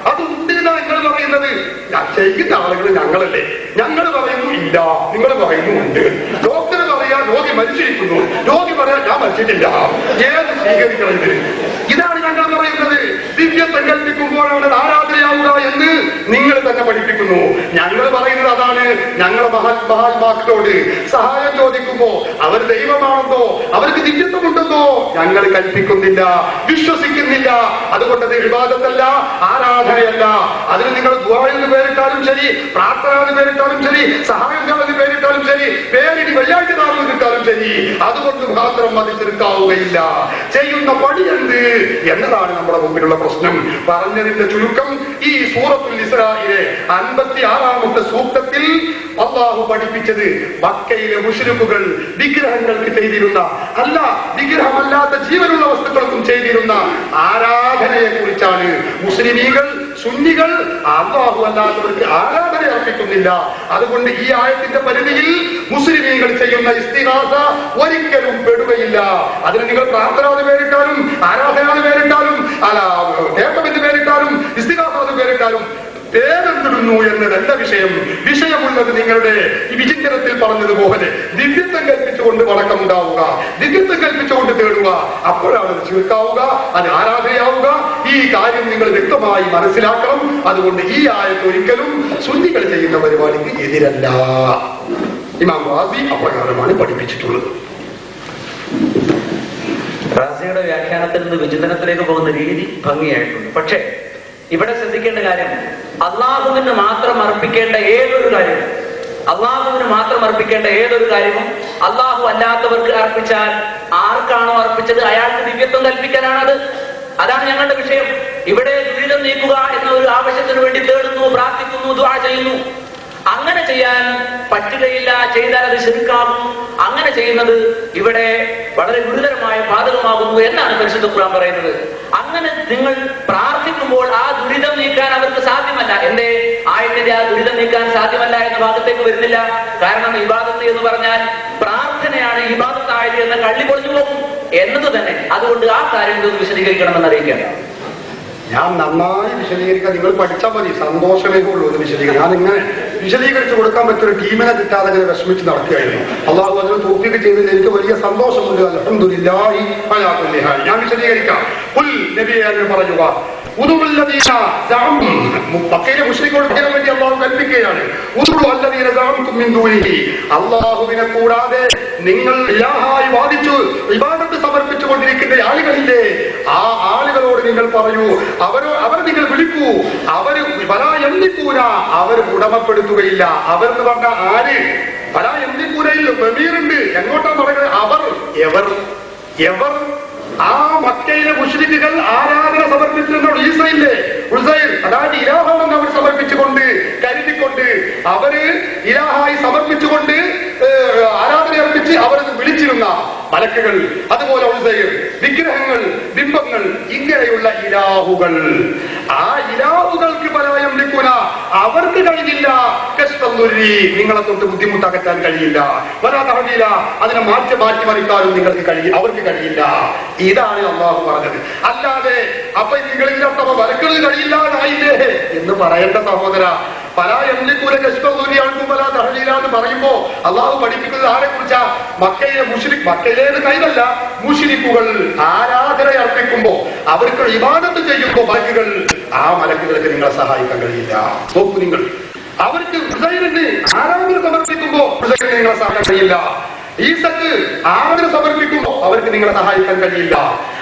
അത് ഉണ്ടെന്നാ നിങ്ങൾ പറയുന്നത്. ചെയ്യുന്ന ആളുകൾ ഞങ്ങളല്ലേ. ഞങ്ങൾ പറയുന്നു ഇല്ല, നിങ്ങൾ പറയുന്നു ഉണ്ട്. ഡോക്ടർ പറയാ രോഗി മരിച്ചിരിക്കുന്നു, രോഗി പറയാ ഞാൻ മരിച്ചിട്ടില്ല. ഏത് സ്വീകരിക്കണം ഇതിന്? ഇതാണ് ഞങ്ങൾ പറയുന്നത്. ദിവ്യത്വം കൽപ്പിക്കുമ്പോഴാണ് ആരാധനയാവുക എന്ന് നിങ്ങൾ തന്നെ പഠിപ്പിക്കുന്നു. ഞങ്ങൾ പറയുന്നത് അതാണ്. ഞങ്ങൾ മഹാത്മാക്കളോട് സഹായം ചോദിക്കുമ്പോ അവർ ദൈവമാണെന്നോ അവർക്ക് ദിവ്യത്വമുണ്ടെന്നോ ഞങ്ങൾ കൽപ്പിക്കുന്നില്ല, വിശ്വസിക്കുന്നില്ല. അതുകൊണ്ട് അത് ഇബാദത്തല്ല, ആരാധനയല്ല. അതിന് നിങ്ങൾ ദുആ എന്ന് പേരിട്ടാലും ശരി, പ്രാർത്ഥന എന്ന് പേരിട്ടാലും ശരി, സഹായം എന്ന് പേരിട്ടാലും ശരി, പേരിന് വെള്ളിയാഴ്ച നാളിൽ കിട്ടാലും ശരി, അതുകൊണ്ട് മാത്രം അത് ചെറുക്കാവുകയില്ല. ചെയ്യുന്ന പണി എന്ത് എന്നതാണ് നമ്മുടെ മുമ്പിലുള്ള പ്രശ്നം. പറഞ്ഞതിന്റെ ചുരുക്കം, ഈ സൂറത്തുൽ ഇസ്രായിലെ 56-ാമത്തെ സൂക്തത്തിൽ അല്ലാഹു പഠിപ്പിച്ചത് മക്കയിലെ മുശ്രിക്കുകൾ വിഗ്രഹങ്ങൾക്ക് ചെയ്തിരുന്ന, അല്ല വിഗ്രഹമല്ലാത്ത ജീവനുള്ള വസ്തുക്കൾക്കും ചെയ്തിരുന്ന ആരാധനയെ കുറിച്ചാണ്. മുസ്ലിമീങ്ങൾ, സുന്നികൾ അല്ലാഹു അല്ലാത്തവർക്ക് ആരാധന അർപ്പിക്കുന്നില്ല. അതുകൊണ്ട് ഈ ആയത്തിന്റെ പരിധിയിൽ മുസ്ലിമീങ്ങൾ ചെയ്യുന്ന ഇസ്തിഗാസ ഒരിക്കലും പെടുകയില്ല. അതിന് നിങ്ങൾ പ്രാർത്ഥന എന്ന് പേരിട്ടാലും, ആരാധന എന്ന് പേരിട്ടാലും, അല്ല നേട്ടമെന്ന് പേരിട്ടാലും, ഇസ്തിഗാസ എന്ന് പേരിട്ടാലും പേരെന്തിടുന്നു എന്നതല്ല വിഷയം. വിഷയമുള്ളത് നിങ്ങളുടെ ഈ വിചിന്തനത്തിൽ പറഞ്ഞതുപോലെ ദിവ്യത്വം കൽപ്പിച്ചുകൊണ്ട് വണക്കമുണ്ടാവുക, ദിവ്യത്വം കൽപ്പിച്ചുകൊണ്ട് തേടുക. അപ്പോഴാണ് അത് ചീർക്കാവുക, അത് ആരാധനയാവുക. ഈ കാര്യം നിങ്ങൾ വ്യക്തമായി മനസ്സിലാക്കണം. അതുകൊണ്ട് ഈ ആയത്ത് ഒരിക്കലും സുന്നികൾ ചെയ്യുന്ന പരിപാടിക്ക് എതിരല്ല. ഇമാം റാസി അപ്രകാരമാണ് പഠിപ്പിച്ചിട്ടുള്ളത്. റാസിയുടെ വ്യാഖ്യാനത്തിൽ നിന്ന് വിചിന്തനത്തിലേക്ക് പോകുന്ന രീതി ഭംഗിയായിട്ടുണ്ട്. പക്ഷേ ഇവിടെ ശ്രദ്ധിക്കേണ്ട കാര്യം, അള്ളാഹുവിന് മാത്രം അർപ്പിക്കേണ്ട ഏതൊരു കാര്യവും, അള്ളാഹുവിന് മാത്രം അർപ്പിക്കേണ്ട ഏതൊരു കാര്യവും അള്ളാഹു അല്ലാത്തവർക്ക് അർപ്പിച്ചാൽ ആർക്കാണോ അർപ്പിച്ചത് അയാൾക്ക് ദിവ്യത്വം കൽപ്പിക്കാനാണത്. അതാണ് ഞങ്ങളുടെ വിഷയം. ഇവിടെ ദുരിതം നീക്കുക എന്ന ഒരു ആവശ്യത്തിന് വേണ്ടി തേടുന്നു, പ്രാർത്ഥിക്കുന്നു, ദുആ ചെയ്യുന്നു. അങ്ങനെ ചെയ്യാൻ പറ്റുകയില്ല. ചെയ്താൽ അത് ശിർക്കാകും. അങ്ങനെ ചെയ്യുന്നത് ഇവിടെ വളരെ ഗുരുതരമായ ബാധകമാകുന്നു എന്നാണ് പരിശുദ്ധ ഖുർആൻ പറയുന്നത്. അങ്ങനെ നിങ്ങൾ പ്രാർത്ഥിക്കുമ്പോൾ ആ ദുരിതം നീക്കാൻ അവർക്ക് സാധ്യമല്ല. എന്റെ ആയത്തിന്റെ ആ ദുരിതം നീക്കാൻ സാധ്യമല്ല എന്ന ഭാഗത്തേക്ക് വരുന്നില്ല. കാരണം ഇബാദത്ത് എന്ന് പറഞ്ഞാൽ പ്രാർത്ഥനയാണ് ഇബാദത്തായത് എന്ന കള്ളി പൊളിഞ്ഞു പോകും എന്നത് തന്നെ. അതുകൊണ്ട് ആ കാര്യം വിശദീകരിക്കണമെന്ന് അറിയിക്കാം. ഞാൻ നന്നായി വിശദീകരിക്കാൻ നിങ്ങൾ പഠിച്ചാൽ മതി, സന്തോഷമേ ഉള്ളൂ എന്ന് വിശദീകരിക്കും. ഞാൻ ഇങ്ങനെ വിശദീകരിച്ച് കൊടുക്കാൻ പറ്റിയൊരു ടീമിനെ കിട്ടാതെ ഇങ്ങനെ വിഷമിച്ച് നടക്കുകയായിരുന്നു. അള്ളാഹു അതിന് തൗഫീഖ് ചെയ്തതിൽ എനിക്ക് വലിയ സന്തോഷമുണ്ട്. അൽഹംദുലില്ലാഹി അലാ കുല്ലി ഹാൽ. ഞാൻ വിശദീകരിക്കാം. ഖുൽ നബിയെ പറയുക, മക്കയിലെ മുശ്രിക്കോട് പറയാൻ വേണ്ടി അള്ളാഹു കൽപ്പിക്കുകയാണ്. അള്ളാഹുവിനെ കൂടാതെ നിങ്ങൾ ഇലാഹായി വാദിച്ചു ഇബാദത്ത് സമർപ്പിച്ചുകൊണ്ടിരിക്കുന്ന ആളുകളില്ലേ, ആ ആളുകളോട് നിങ്ങൾ പറയൂ, അവർ നിങ്ങൾ വിളിക്കൂ, അവർ പല എന്തിക്കൂല, അവർ ഉടമപ്പെടുത്തുകയില്ല. അവർ എന്ന് പറഞ്ഞ ആര്? പല എന്തിക്കൂരയിൽ ബമീറുണ്ട്. എങ്ങോട്ടാണ് പറയുന്നത്? അവർ എവർ ആ മക്കയിലെ മുശ്രിക്കുകൾ ആരാധന സമർപ്പിച്ചിരുന്ന ഈസയില്ലേ, ഉസൈർ, അതായത് ഇലാഹാണെന്ന് അവർ സമർപ്പിച്ചുകൊണ്ട് കരുതിക്കൊണ്ട് അവര് ഇലാഹായി സമർപ്പിച്ചുകൊണ്ട് ആരാധന അർപ്പിച്ച് അവർ വിളിച്ചിരുന്ന മലക്കുകൾ, അതുപോലെ ഉസൈർ, വിഗ്രഹങ്ങൾ, ബിംബങ്ങൾ, ഇങ്ങനെയുള്ള തന്നെയുള്ള ഇലാഹുകൾ, ആ ഇലാഹുകൾക്ക് പലായം ലിക്കുന, അവർക്ക് കഴിയില്ല കഷ്ടൊന്നുരി, നിങ്ങളെ തൊട്ട് ബുദ്ധിമുട്ടകറ്റാൻ കഴിയില്ല, വരാ തഹദീല, അതിനെ മാറ്റി മറിക്കാനും അവർക്ക് കഴിയില്ല. ഇതാണ് അള്ളാഹു പറഞ്ഞത്. അല്ലാതെ അപ്പൊ നിങ്ങൾ ഇതിനർത്ഥം വരക്കുന്നത് കഴിയില്ലാതായില്ലേ എന്ന് പറയേണ്ട സഹോദര. പലായംലിക്കൂല കഷ്ടൊന്നുരി ആൾക്കും പല തഹദീല എന്ന് പറയുമ്പോ അള്ളാഹു പഠിപ്പിക്കുന്നത് ആരെ കുറിച്ചാ? മക്കയിലേത് കൈവല്ല, മുശ്രിക്കുകൾ ആരാധന അർപ്പിക്കുമ്പോ, അവർക്ക് ഇബാദത്ത് ചെയ്യുമ്പോ മലക്കുകൾ, ആ മലക്കുകൾക്ക് നിങ്ങളെ സഹായിക്കാൻ കഴിയില്ല. നോക്കൂ നിങ്ങൾ, അവർക്ക് ഹുസൈനിന് ആരാധന സമർപ്പിക്കുമ്പോ ഹുസൈന് നിങ്ങളെ സഹായിക്കാൻ കഴിയില്ല. ഈസക്ക് ആരാധന സമർപ്പിക്കുമ്പോ അവർക്ക് നിങ്ങളെ സഹായിക്കാൻ കഴിയില്ല.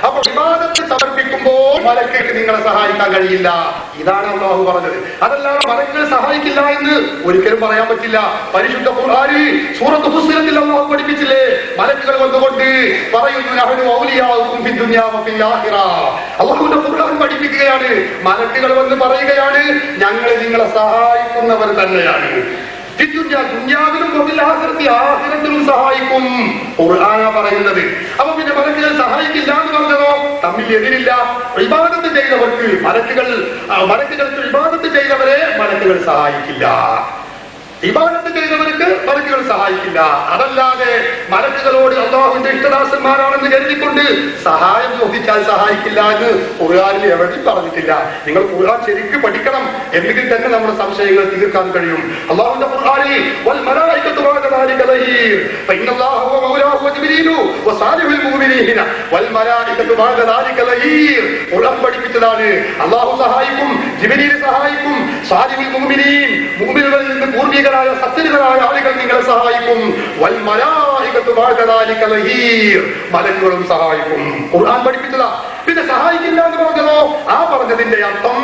അപ്പൊ ഇബാദത്ത് സമർപ്പിക്കുമ്പോൾ മലക്കുകൾക്ക് നിങ്ങളെ സഹായിക്കാൻ കഴിയില്ല. ഇതാണ് അല്ലാഹു പറഞ്ഞത്. അതല്ലാതെ മലക്കുകൾ സഹായിക്കില്ല എന്ന് ഒരിക്കലും പറയാൻ പറ്റില്ല. പരിശുദ്ധ ഖുർആനിൽ സൂറത്ത് ഫുസ്സിലത്തിൽ അല്ലാഹു പഠിപ്പിച്ചില്ലേ, മലക്കുകൾ വന്നുകൊണ്ട് പറയുന്നു നഹ്നു ഔലിയാഉകും ഫിദ് ദുനിയാ വഫിൽ ആഖിറ. അല്ലാഹുവിന്റെ ഖുർആൻ പഠിപ്പിക്കുകയാണ്, മലക്കുകൾ വന്ന് പറയുകയാണ്, ഞങ്ങൾ നിങ്ങളെ സഹായിക്കുന്നവർ തന്നെയാണ്. ദുനിയാവിലും ആഖിറത്തിലും സഹായിക്കും. ഖുർആനാ പറയുന്നത്. അപ്പൊ പിന്നെ മലക്കുകൾ സഹായിക്കില്ല എന്ന് പറഞ്ഞതോ തമ്മിൽ എതിരില്ല. ഇബാദത്ത് ചെയ്തവർക്ക് മലക്കുകൾക്ക് ഇബാദത്ത് ചെയ്തവരെ മലക്കുകൾ സഹായിക്കില്ല. ഇബാദത്ത് ചെയ്തവർക്ക് മലക്കുകൾ സഹായിക്കില്ല. അതല്ലാതെ മലക്കുകളോട് അല്ലാഹുവിന്റെ ഇഷ്ടദാസന്മാരാണെന്ന് കരുതിക്കൊണ്ട് സഹായം ചോദിച്ചാൽ സഹായിക്കില്ല എന്ന് ഖുർആനിൽ എവിടെയും പറഞ്ഞിട്ടില്ല. നിങ്ങൾ ഖുർആൻ ശരിക്കും പഠിക്കണം, എന്നെങ്കിൽ തന്നെ നമ്മുടെ സംശയങ്ങൾ തീർക്കാൻ കഴിയും. അല്ലാഹുവിന്റെ ഖുർആനിൽ വൽ മലായികതു ബഅദ ദാലിക ലഹീർ ഫഇന്നല്ലാഹ ഹുവ മൗലാഹു വജിബ്രീലു വസാലിഹുൽ മുഅ്മിനീന വൽ മലായികതു ബഅദ ദാലിക ലഹീർ. ഖുർആൻ പഠിപ്പിച്ചതാണ്, അല്ലാഹു സഹായിക്കും, ജിബ്രീൽ സഹായിക്കും, സാലിഹുൽ മുഅ്മിനീൻ, മുഅ്മിനുകളിൽ നിന്ന് പൂർവിക സത്യനികളായ ആളുകൾ നിങ്ങളെ സഹായിക്കും. വൽ മലായികതു ബഅദ ദാലിക ലഹീർ, മലക്കുകളും സഹായിക്കും. ഖുർആൻ പഠിപ്പിച്ചതാ. പിന്നെ സഹായിക്കില്ല എന്ന് പറഞ്ഞതോ, ആ പറഞ്ഞതിന്റെ അർത്ഥം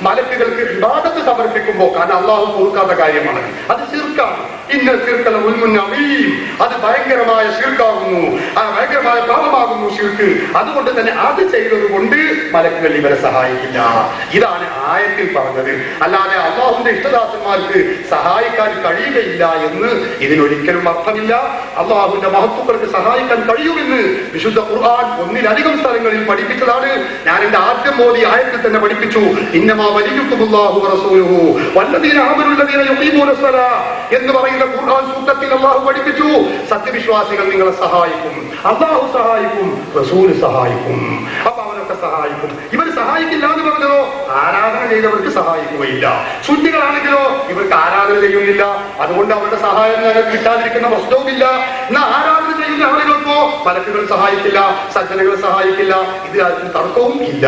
മലക്കുകൾക്ക് ഇബാദത്ത് സമർപ്പിക്കുമ്പോ, കാരണം അല്ലാഹു പൊറുക്കാത്ത കാര്യമാണ്, അത് ശിർക്കാണ്. ഇന്ന ശിർക്കൽ ഉൽമുൻ അദീം, അത് ഭയങ്കരമായ ശിർക്കാകുന്നു, ആ ഭയങ്കരമായ പാപമാകുന്നു ശിർക്ക്. അതുകൊണ്ട് തന്നെ അത് ചെയ്തത് കൊണ്ട് മലക്കുകൾ ഇവരെ സഹായിക്കില്ല. ഇതാണ് ആയത്തിൽ പറഞ്ഞത്. അല്ലാതെ അല്ലാഹുവിന്റെ ഇഷ്ടദാസന്മാർക്ക് സഹായിക്കാൻ കഴിയുകയില്ല എന്ന് ഇതിനൊരിക്കലും അർത്ഥമില്ല. അല്ലാഹുവിന്റെ മഹത്തുക്കൾക്ക് സഹായിക്കാൻ കഴിയുമെന്ന് വിശുദ്ധ ഖുർആൻ ഒന്നിലധികം സ്ഥലങ്ങളിൽ പഠിപ്പിച്ചതാണ്. ഞാൻ എന്റെ ആദ്യം മോദി ആയത്തിൽ തന്നെ പഠിപ്പിച്ചു, ഇന്നമാ വലിയുക്കുമുല്ലാഹു വറസൂലുഹു വല്ലദീന ആമനുല്ലദീന യുഖീമൂനസ് സ്വലാ എന്ന് പറയുന്ന ഖുർആൻ സൂക്തത്തിൽ അല്ലാഹു പഠിപ്പിച്ചു, സത്യവിശ്വാസികൾ നിങ്ങളെ സഹായിക്കും, അല്ലാഹു സഹായിക്കും, റസൂൽ സഹായിക്കും. അപ്പൊ അവരൊക്കെ സഹായിക്കും. ഇവർ സഹായിക്കില്ല എന്ന് പറഞ്ഞതോ, ആരാധന ചെയ്തവർക്ക് സഹായിക്കുകയില്ല. സുന്നികളാണെങ്കിലോ ഇവർക്ക് ആരാധന ചെയ്യുന്നില്ല, അതുകൊണ്ട് അവരുടെ സഹായം ഞങ്ങൾക്ക് കിട്ടാതിരിക്കുന്ന പ്രശ്നവുമില്ല. എന്നാൽ ആരാധന ചെയ്യുന്ന ആളുകൾക്കോ മലക്കുകൾ സഹായിക്കില്ല, സജ്ജനകൾ സഹായിക്കില്ല. ഇത് തർക്കവും ഇല്ല.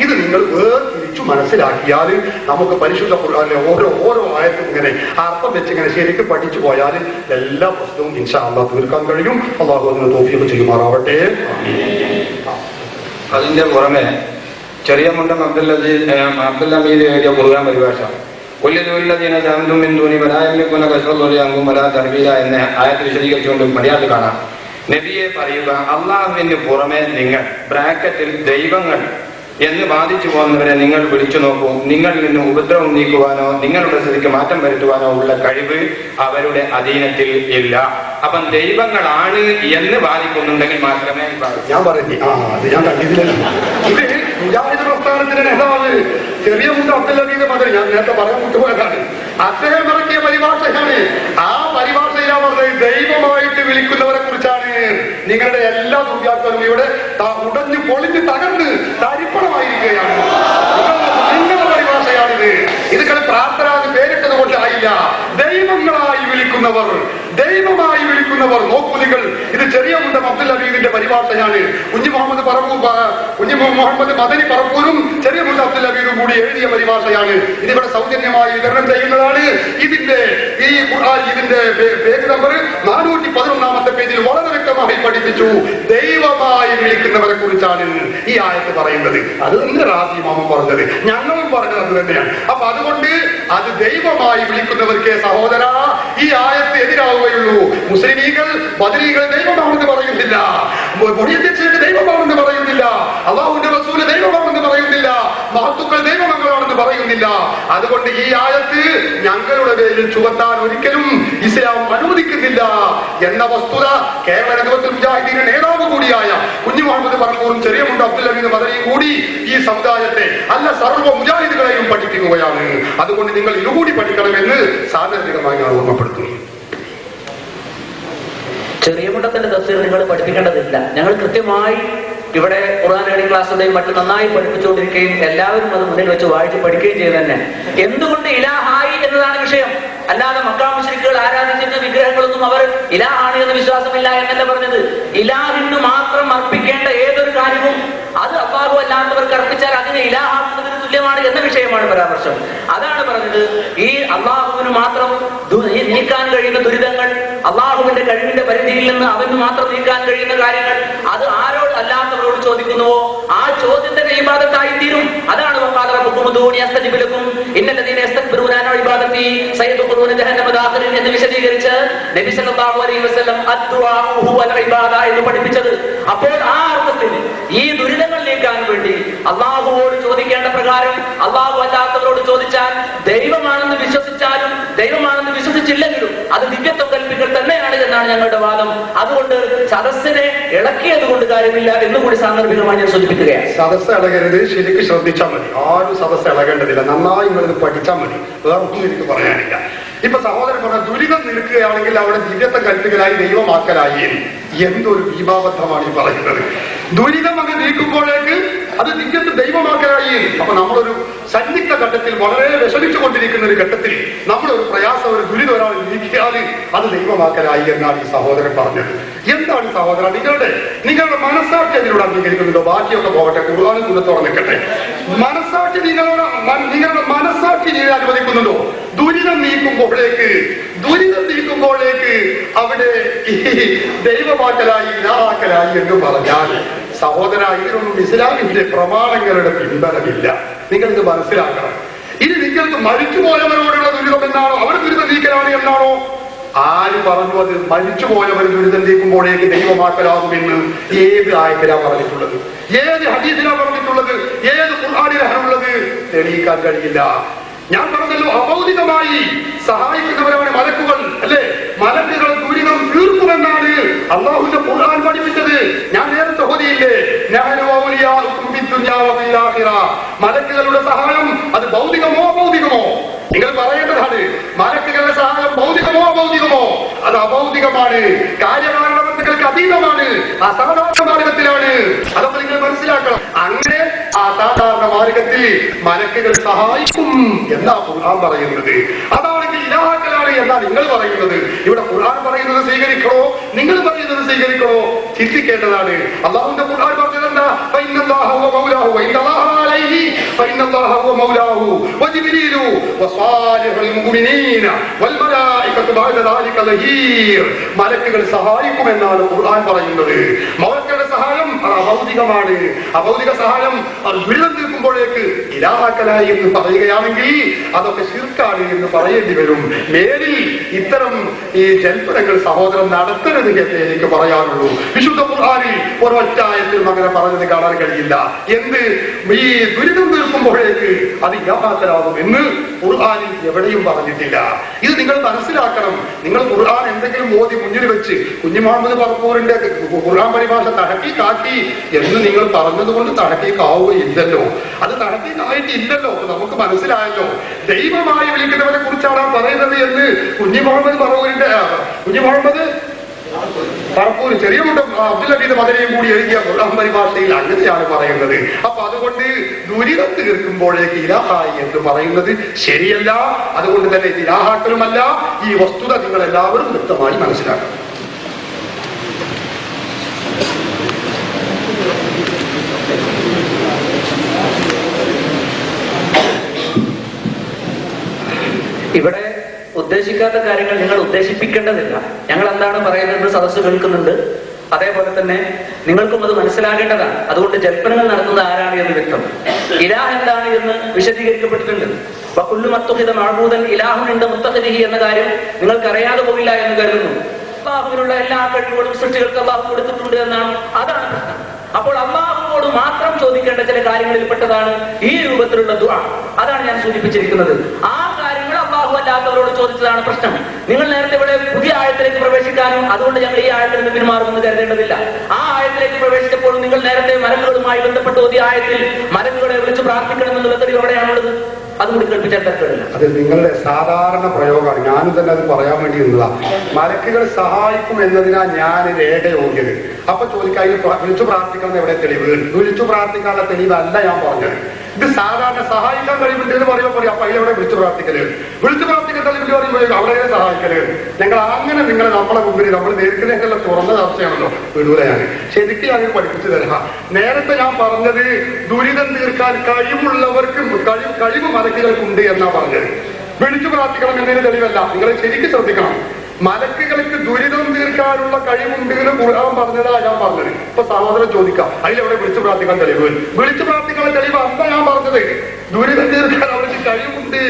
ഇത് നിങ്ങൾ വേർതിരിച്ചു മനസ്സിലാക്കിയാൽ നമുക്ക് പരിശുദ്ധ ഖുർആനിലെ ഓരോ ആയത്തും ഇങ്ങനെ അർത്ഥം വെച്ച് ഇങ്ങനെ ശരിക്കും പഠിച്ചു പോയാൽ എല്ലാ പ്രശ്നവും ഇൻഷാ അല്ലാഹ് തീർക്കാൻ കഴിയും. അല്ലാഹു അതിന് തൗഫീഖ് ചെയ്യുമാറാവട്ടെ. അതിന്റെ പുറമെ ചെറിയ മുണ്ടം അബ്ദുൽ ഹമീദ് എഴുതിയ ഖുർആൻ പരിഭാഷ കൊല്ലുദൂരിലദീന ജഅൽതും മിൻ ദൂനി വലാ യംലികൂന കശ്ഫൽ അൻഹും വലാ തഹ്ബീല എന്ന ആയത്ത് വിശദീകരിച്ചുകൊണ്ട് മര്യാദ കാണാം. നബിയെ പറയുക, അള്ളാഹുവിന് പുറമെ നിങ്ങൾ ബ്രാക്കറ്റിൽ ദൈവങ്ങൾ എന്ന് വാദിച്ചു പോകുന്നവരെ നിങ്ങൾ വിളിച്ചു നോക്കൂ. നിങ്ങളിൽ നിന്ന് ഉപദ്രവം നീക്കുവാനോ നിങ്ങളുടെ സ്ഥിതിക്ക് മാറ്റം വരുത്തുവാനോ ഉള്ള കഴിവ് അവരുടെ അധീനത്തിൽ ഇല്ല. അപ്പം ദൈവങ്ങളാണ് എന്ന് വാദിക്കുന്നുണ്ടെങ്കിൽ മാത്രമേ ഞാൻ പറഞ്ഞു. അത് ഞാൻ കണ്ടിട്ടില്ല. ഇത് മുജാഹിദ് പ്രസ്ഥാനത്തിന്റെ നേതാവ് ചെറിയ മുണ്ട് അബ്ദുൽ ഹമീദ് മദനി, ഞാൻ നേരത്തെ പറയാൻ വിട്ടുപോയതാണ്, അദ്ദേഹം ഇറക്കിയ പരിഭാഷയാണ്. ആ പരിഭാഷയിലാ പറഞ്ഞത് ദൈവമായിട്ട് വിളിക്കുന്നവരെ കുറിച്ചാണ്. നിങ്ങളുടെ എല്ലാ ദുര്യാത്മനും ഇവിടെ ഉടഞ്ഞു പൊളിഞ്ഞ് തകർന്ന് തരിപ്പണമായിരിക്കുകയാണ്. നിങ്ങളുടെ പരിഭാഷയാണിത്. ഇത് പ്രാർത്ഥന പേരിട്ടത് കൊണ്ടായില്ല. ദൈവങ്ങളായി വിളിക്കുന്നവർ, ദൈവമായി വിളിക്കുന്നവർ. നോക്കുലികൾ, ഇത് ചെറിയ മുണ്ടം അബ്ദുൽ ഹമീദിന്റെ പരിഭാഷയാണ്. കുഞ്ഞു മുഹമ്മദ് മദനി പറപ്പൂരും ചെറിയ മുണ്ടം അബ്ദുൽ ഹമീദും കൂടി എഴുതിയ പരിഭാഷയാണ്. ഇതിവിടെ സൗജന്യമായി വിതരണം ചെയ്യുന്നതാണ്. ഇതിന്റെ പേജ് നമ്പർ 411 പേജിൽ വളരെ വ്യക്തമായി പഠിപ്പിച്ചു. ദൈവമായി വിളിക്കുന്നവരെ കുറിച്ചാണ് ഈ ആയത്ത് പറയുന്നത്. അത് തന്നെ റാസി ഇമാമും പറഞ്ഞത്, ഞങ്ങളും പറഞ്ഞത് അത് തന്നെയാണ്. അപ്പൊ അതുകൊണ്ട് അത് ദൈവമായി വിളിക്കുന്നവർക്കേ സഹോദര ഈ ആയത്ത് എതിരാവുകയുള്ളൂ. മുസ്ലിമീങ്ങൾ ബദരീകൾ ദൈവമാണെന്ന് പറയുന്നില്ല, മുഹ്യിദ്ദീൻ ദൈവമാണെന്ന് പറയുന്നില്ല, അല്ലാഹുവിന്റെ റസൂൽ ദൈവമാണെന്ന് പറയുന്നില്ല, മഹത്തുക്കൾ ദൈവമക്കളാണെന്ന് പറയുന്നില്ല. അനുവദിക്കുന്നില്ല. അതുകൊണ്ട് ഈ ആയത്ത് ഞങ്ങളുടെ പേരിൽ ചുമത്താൻ ഒരിക്കലും ഇസ്ലാം അനുവദിക്കുന്നില്ല എന്ന വസ്തുത കേരള നേതൃത്വത്തിൽ മുജാഹിദീന്റെ നേതാവ് കൂടിയായ കുഞ്ഞു മുഹമ്മദ് പറക്കൂറും ചെറിയ മുണ്ട് അബ്ദുൽ അമീദ് മദനിയും കൂടി ഈ സമുദായത്തെ അല്ല സർവ്വ മുജാഹിദുകളെയും പഠിപ്പിക്കുകയാണ്. അതുകൊണ്ട് നിങ്ങൾ ഇതുകൂടി പഠിക്കണമെന്ന് സാന്ദർഭികമായി ഞാൻ ഓർമ്മപ്പെടുത്തുന്നു. ചെറിയ മുണ്ടത്തിന്റെ തഫ്സീർ നിങ്ങൾ പഠിപ്പിക്കേണ്ടതില്ല. ഞങ്ങൾ കൃത്യമായി ഇവിടെ ഖുർആൻ ലേണിംഗ് ക്ലാസ്സുടെയും മറ്റും നന്നായി പഠിപ്പിച്ചുകൊണ്ടിരിക്കുകയും എല്ലാവരും അത് മുന്നിൽ വെച്ച് വായിച്ച് പഠിക്കുകയും ചെയ്ത് തന്നെ എന്തുകൊണ്ട് ഇലാഹായി എന്നതാണ് വിഷയം. അല്ലാതെ മക്കാ മുശ്രിക്കുകൾ ആരാധിച്ചിരുന്ന വിഗ്രഹങ്ങളൊന്നും അവർ ഇലാഹാണ് എന്ന് വിശ്വാസമില്ല എന്നല്ല പറഞ്ഞത്. ഇലാഹിന് മാത്രം അർപ്പിക്കേണ്ട ഏതൊരു കാര്യവും അത് അല്ലാഹു അല്ലാത്തവർക്ക് അർപ്പിച്ചാൽ അതിനെ ഇലാഹാക്കുന്നതിന് തുല്യമാണ് എന്ന വിഷയമാണ് പരാമർശം. അതാണ് പറഞ്ഞത്. ഈ അള്ളാഹുവിന് മാത്രം നീക്കാൻ കഴിയുന്ന ദുരിതങ്ങൾ, അള്ളാഹുവിന്റെ കഴിവിന്റെ പരിധിയിൽ നിന്ന് അവന് മാത്രം നീക്കാൻ കഴിയുന്ന കാര്യങ്ങൾ അത് ആരോട് അല്ലാത്തവരോട് ചോദിക്കുന്നുവോ ആ ചോദ്യത്തിന്റെ ഇബാദത്തായി തീരും. അതാണ് എന്ന് വിശദീകരിച്ച് നബി സല്ലല്ലാഹു അലൈഹി വസല്ലം എന്ന് പഠിപ്പിച്ചത്. അപ്പോൾ ആ അർത്ഥത്തിൽ ഈ ദുരിതങ്ങൾ നീക്കാൻ വേണ്ടി അള്ളാഹുവോട് ചോദിക്കേണ്ട പ്രകാരം അള്ളാഹു അല്ലാത്തവരോട് ചോദിച്ചാൽ ദൈവമാണെന്ന് വിശ്വസിച്ചാലും ദൈവമാണെന്ന് വിശ്വസിച്ചില്ലെങ്കിലും അത് ദിവ്യത്വം കൽപ്പിക്കൽ തന്നെയാണ് എന്നാണ് ഞങ്ങളുടെ വാദം. അതുകൊണ്ട് സദസ്സിനെ ഇളക്കിയത് കൊണ്ട് കാര്യമില്ല എന്നുകൂടി സാന്ദർഭികമായി ഞാൻ സൂചിപ്പിക്കുകയാണ്. സദസ്സ് ഇളകരുത്, ശരിക്കും ശ്രദ്ധിച്ചാൽ മതി. ആരും സദസ്സ് ഇളകേണ്ടതില്ല, നന്നായി നിങ്ങളിത് പഠിച്ചാൽ മതി. വേറൊന്നും എനിക്ക് പറയാനില്ല. ഇപ്പൊ സഹോദരൻ പറഞ്ഞ ദുരിതം നിൽക്കുകയാണെങ്കിൽ അവിടെ ദിവ്യത്വം കൽപ്പിക്കലായി ദൈവമാക്കലായി. എന്തൊരു ഭീമാബദ്ധമാണ് ഈ പറയുന്നത്. ദുരിതം അങ്ങ് നീക്കുമ്പോഴേക്ക് അത് ദിവ്യത്വം ദൈവമാക്കലായി. അപ്പൊ നമ്മളൊരു സന്നിഗ്ധ ഘട്ടത്തിൽ വളരെ വിഷമിച്ചു കൊണ്ടിരിക്കുന്ന ഒരു ഘട്ടത്തിൽ നമ്മളൊരു പ്രയാസം, ഒരു ദുരിതം ഒരാൾ നീക്കിയാൽ അത് ദൈവമാക്കലായി എന്നാണ് ഈ സഹോദരൻ പറഞ്ഞത്. എന്താണ് സഹോദരൻ നിങ്ങളുടെ മനസ്സാക്ഷി അതിനോട് അംഗീകരിക്കുന്നുണ്ടോ? ബാക്കിയൊക്കെ പോകട്ടെ, ഖുർആനും കുന്നത്തോടെ നിൽക്കട്ടെ. മനസ്സാക്ഷി നിങ്ങളുടെ മനസ്സാക്ഷി നിങ്ങൾ അനുവദിക്കുന്നുണ്ടോ? ദുരിതം നീക്കുമ്പോഴേക്ക് അവിടെ ഈ ദൈവമാക്കലായി ഇലാഹാക്കലായി എന്ന് പറഞ്ഞാൽ സഹോദര, ഇതിനൊന്നും ഇസ്ലാമിന്റെ പ്രമാണങ്ങളുടെ പിൻബലമില്ല. നിങ്ങളിത് മനസ്സിലാക്കണം. ഇത് നിങ്ങൾക്ക് മരിച്ചുപോയവരോടുള്ള ദുരിതം എന്നാണോ, അവർ ദുരിതം നീക്കലാണ് എന്നാണോ? ആര് പറഞ്ഞു അത്? മരിച്ചുപോയവർ ദുരിതം നീക്കുമ്പോഴേക്ക് ദൈവമാക്കലാകുമെന്ന് ഏത് ആയത്തിലാണ് പറഞ്ഞിട്ടുള്ളത്? ഏത് ഹദീസിലാണ് പറഞ്ഞിട്ടുള്ളത്? ഏത് ഖുർആനിലാണുള്ളത്? തെളിയിക്കാൻ കഴിയില്ല. ഞാൻ പറഞ്ഞല്ലോ, അഭൗതികമായി സഹായിക്കുന്നവരാണ് മലക്കുകൾ, അല്ലെ? മലക്കുകൾ ദുരിതം തീർക്കുമെന്നാണ് അള്ളാഹുവിന്റെ ഖുർആൻ പഠിപ്പിച്ചത്. ഞാൻ നേരത്തെ ഓതിയില്ലേ, മലക്കുകളുടെ സഹായം അത് ഭൗതികമോ അഭൗതികമോ? നിങ്ങൾ പറയേണ്ടതാണ്. മലക്കുകളുടെ സഹായം ഭൗതികമോ അഭൗതികമോ? അത് അഭൗതികമാണ്. കാര്യകാരണ ബന്ധങ്ങൾക്ക് അതീതമാണ്. അസാധാരണ മാർഗത്തിലാണ്. അതൊക്കെ നിങ്ങൾ മനസ്സിലാക്കണം. അങ്ങനെ അസാധാരണ മാർഗത്തിൽ മലക്കുകൾ സഹായിക്കും എന്നാ ഖുർആൻ പറയുന്നത്. അതാണെങ്കിൽ ഇലാഹാക്കലാണ് എന്നാ നിങ്ങൾ പറയുന്നത്. ഇവിടെ ഖുർആൻ പറയുന്നത് സ്വീകരിക്കണോ, നിങ്ങൾ പറയുന്നത് സ്വീകരിക്കണോ? ചിന്തിക്കേണ്ടതാണ്. അല്ലാഹുവിന്റെ ഖുർആൻ പറഞ്ഞത് എന്താ? മലക്കുകൾ സഹായിക്കുമെന്നാണ് ഖുർആൻ പറയുന്നത്. മലക്കുകളുടെ സഹായം അഭൗതികമാണ്. അഭൗതിക സഹായം ദുരിതം നിൽക്കുമ്പോഴേക്ക് ഇലാഹാക്കലായി എന്ന് പറയുകയാണെങ്കിൽ അതൊക്കെ ശിർക്കാണ് എന്ന് പറയേണ്ടി വരും. മേലിൽ ഇത്തരം ഈ ജൽപ്പനങ്ങൾ സഹോദരൻ നടത്തരുത് എന്ന് എനിക്ക് പറയാനുള്ളൂ. വിശുദ്ധ ഖുർആനിൽ ഒരൊറ്റായത്തിലും അങ്ങനെ പറഞ്ഞത് കാണാൻ കഴിയില്ല. എന്ത് ഈ ദുരിതം തീർക്കുമ്പോഴേക്ക് അത് ഇലാഹാക്കലാകും എന്ന് ഖുർആനിൽ എവിടെയും പറഞ്ഞിട്ടില്ല. ഇത് നിങ്ങൾ മനസ്സിലാക്കണം. നിങ്ങൾ ഖുർആൻ എന്തെങ്കിലും മോദി മുന്നിൽ വെച്ച് കുഞ്ഞു മുഹമ്മദ് പറപ്പൂരിന്റെ ഖുർആൻ പരിഭാഷ തഹക്കീക്കാക്കി എന്ന് നിങ്ങൾ പറഞ്ഞതുകൊണ്ട് തഹക്കീക്കാവുകയില്ലല്ലോ. അത് തഹക്കീക്കായിട്ടില്ലല്ലോ. നമുക്ക് മനസ്സിലായല്ലോ. ദൈവമായി വിളിക്കുന്നവരെ കുറിച്ചാണ് പറയുന്നത് എന്ന് കുഞ്ഞു മുഹമ്മദ് പറപ്പൂര് ചെറിയ മുണ്ടം അബ്ദുൽ അമീദ് മദനിയും കൂടി എഴുതിയ ഖുർആൻ പരിഭാഷയിൽ അങ്ങനെയാണ് പറയുന്നത്. അപ്പൊ അതുകൊണ്ട് ദുരിതം തീർക്കുമ്പോഴേക്ക് ഇലാഹായി എന്ന് പറയുന്നത് ശരിയല്ല. അതുകൊണ്ട് തന്നെ ഇത് ഇലാഹാക്കലുമല്ല. ഈ വസ്തുത നിങ്ങൾ എല്ലാവരും വ്യക്തമായി മനസ്സിലാക്കണം. ഇവിടെ ഉദ്ദേശിക്കാത്ത കാര്യങ്ങൾ നിങ്ങൾ ഉദ്ദേശിപ്പിക്കേണ്ടതില്ല. ഞങ്ങൾ എന്താണ് പറയുന്നത് സദസ്സ് കേൾക്കുന്നുണ്ട്. അതേപോലെ തന്നെ നിങ്ങൾക്കും അത് മനസ്സിലാകേണ്ടതാണ്. അതുകൊണ്ട് ജൽപ്പനങ്ങൾ നടത്തുന്നത് ആരാണ് എന്ന് വ്യക്തം. ഇലാഹ് എന്താണ് എന്ന് വിശദീകരിക്കപ്പെട്ടിട്ടുണ്ട്. വകുല്ലു മത്തുഖിദ മഅബൂദൻ ഇലാഹുൻ ഇൻദ മുത്തഖിദിഹി എന്ന കാര്യം നിങ്ങൾക്ക് അറിയാതെ പോകില്ല എന്ന് കരുതുന്നു. അല്ലാഹുവിനുള്ള എല്ലാ കഴിവുകളും സൃഷ്ടികൾക്ക് അല്ലാഹു കൊടുത്തിട്ടുണ്ട് എന്നാണ്. അതാണ് പ്രശ്നം. അപ്പോൾ അല്ലാഹുവോട് അള്ളാഹുവിനോട് മാത്രം ചോദിക്കേണ്ട ചില കാര്യങ്ങളിൽപ്പെട്ടതാണ് ഈ രൂപത്തിലുള്ള ദുആ. അതാണ് ഞാൻ സൂചിപ്പിച്ചിരിക്കുന്നത്. ആ കാര്യങ്ങൾ അള്ളാഹു അല്ലാത്തവരോട് ചോദിച്ചതാണ് പ്രശ്നം. നിങ്ങൾ നേരത്തെ ഇവിടെ പുതിയ ആയത്തിലേക്ക് പ്രവേശിക്കാനും അതുകൊണ്ട് ഞങ്ങൾ ഈ ആയത്തിൽ നിന്ന് പിന്മാറുമെന്ന് കരുതേണ്ടതില്ല. ആ ആയത്തിലേക്ക് പ്രവേശിച്ചപ്പോൾ നിങ്ങൾ നേരത്തെ മലക്കുകളുമായി ബന്ധപ്പെട്ട് ഓതിയ ആയത്തിൽ മലക്കുകളെ വിളിച്ച് പ്രാർത്ഥിക്കണമെന്നുള്ള തെളിവ് എവിടെയാണുള്ളത്? അതുകൂടി കേൾപ്പിച്ചാൽ തരത്തില്ല. അത് നിങ്ങളുടെ സാധാരണ പ്രയോഗമാണ്. ഞാനും തന്നെ അത് പറയാൻ വേണ്ടി നിന്നതാ. മലക്കുകൾ സഹായിക്കും എന്നതിനാ ഞാൻ രേഖ ഓടിയത്. അപ്പൊ ചോദിക്കാൻ വിളിച്ചു പ്രാർത്ഥിക്കണം എവിടെ തെളിവ്? വിളിച്ചു പ്രാർത്ഥിക്കാനുള്ള തെളിവല്ല ഞാൻ പറഞ്ഞത്. ഇത് സാധാരണ സഹായിക്കാൻ കഴിവുണ്ട് എന്ന് പറയുമ്പോൾ പറയും അപ്പൊ അതിലെവിടെ വിളിച്ചു പ്രാർത്ഥിക്കല്? വിളിച്ചു പ്രാർത്ഥിക്കാൻ തെളിവിട്ട് പറയുമ്പോൾ അവിടെ സഹായിക്കല്? ഞങ്ങൾ അങ്ങനെ നിങ്ങളെ നമ്മളെ മുമ്പിൽ നമ്മൾ നേരിട്ടുള്ള തുറന്ന ചർച്ചയാണല്ലോ, വിടൂല. ഞാൻ ശരിക്കും ഞാൻ പഠിപ്പിച്ചു തരാം. നേരത്തെ ഞാൻ പറഞ്ഞത് ദുരിതം തീർക്കാൻ കഴിവുള്ളവർക്ക് കഴിവ് മലക്കുകൾക്കുണ്ട് എന്നാ പറഞ്ഞത്. വിളിച്ചു പ്രാർത്ഥിക്കണം എന്നതിന് തെളിവല്ല. നിങ്ങൾ ശരിക്കും ശ്രദ്ധിക്കണം. മലക്കുകൾക്ക് ദുരിതം തീർക്കാനുള്ള കഴിവുണ്ട് എന്ന് ഖുർആൻ പറഞ്ഞതാ ഞാൻ പറഞ്ഞത്. ഇപ്പൊ സഹോദരൻ ചോദിക്കാം അതിലെവിടെ വിളിച്ചു പ്രാർത്ഥിക്കാൻ തെളിവ്? വിളിച്ചു പ്രാർത്ഥിക്കാനുള്ള തെളിവ് അല്ല ഞാൻ പറഞ്ഞത്. ദുരിതം തീർക്കാൻ അവർക്ക് കഴിവുണ്ട്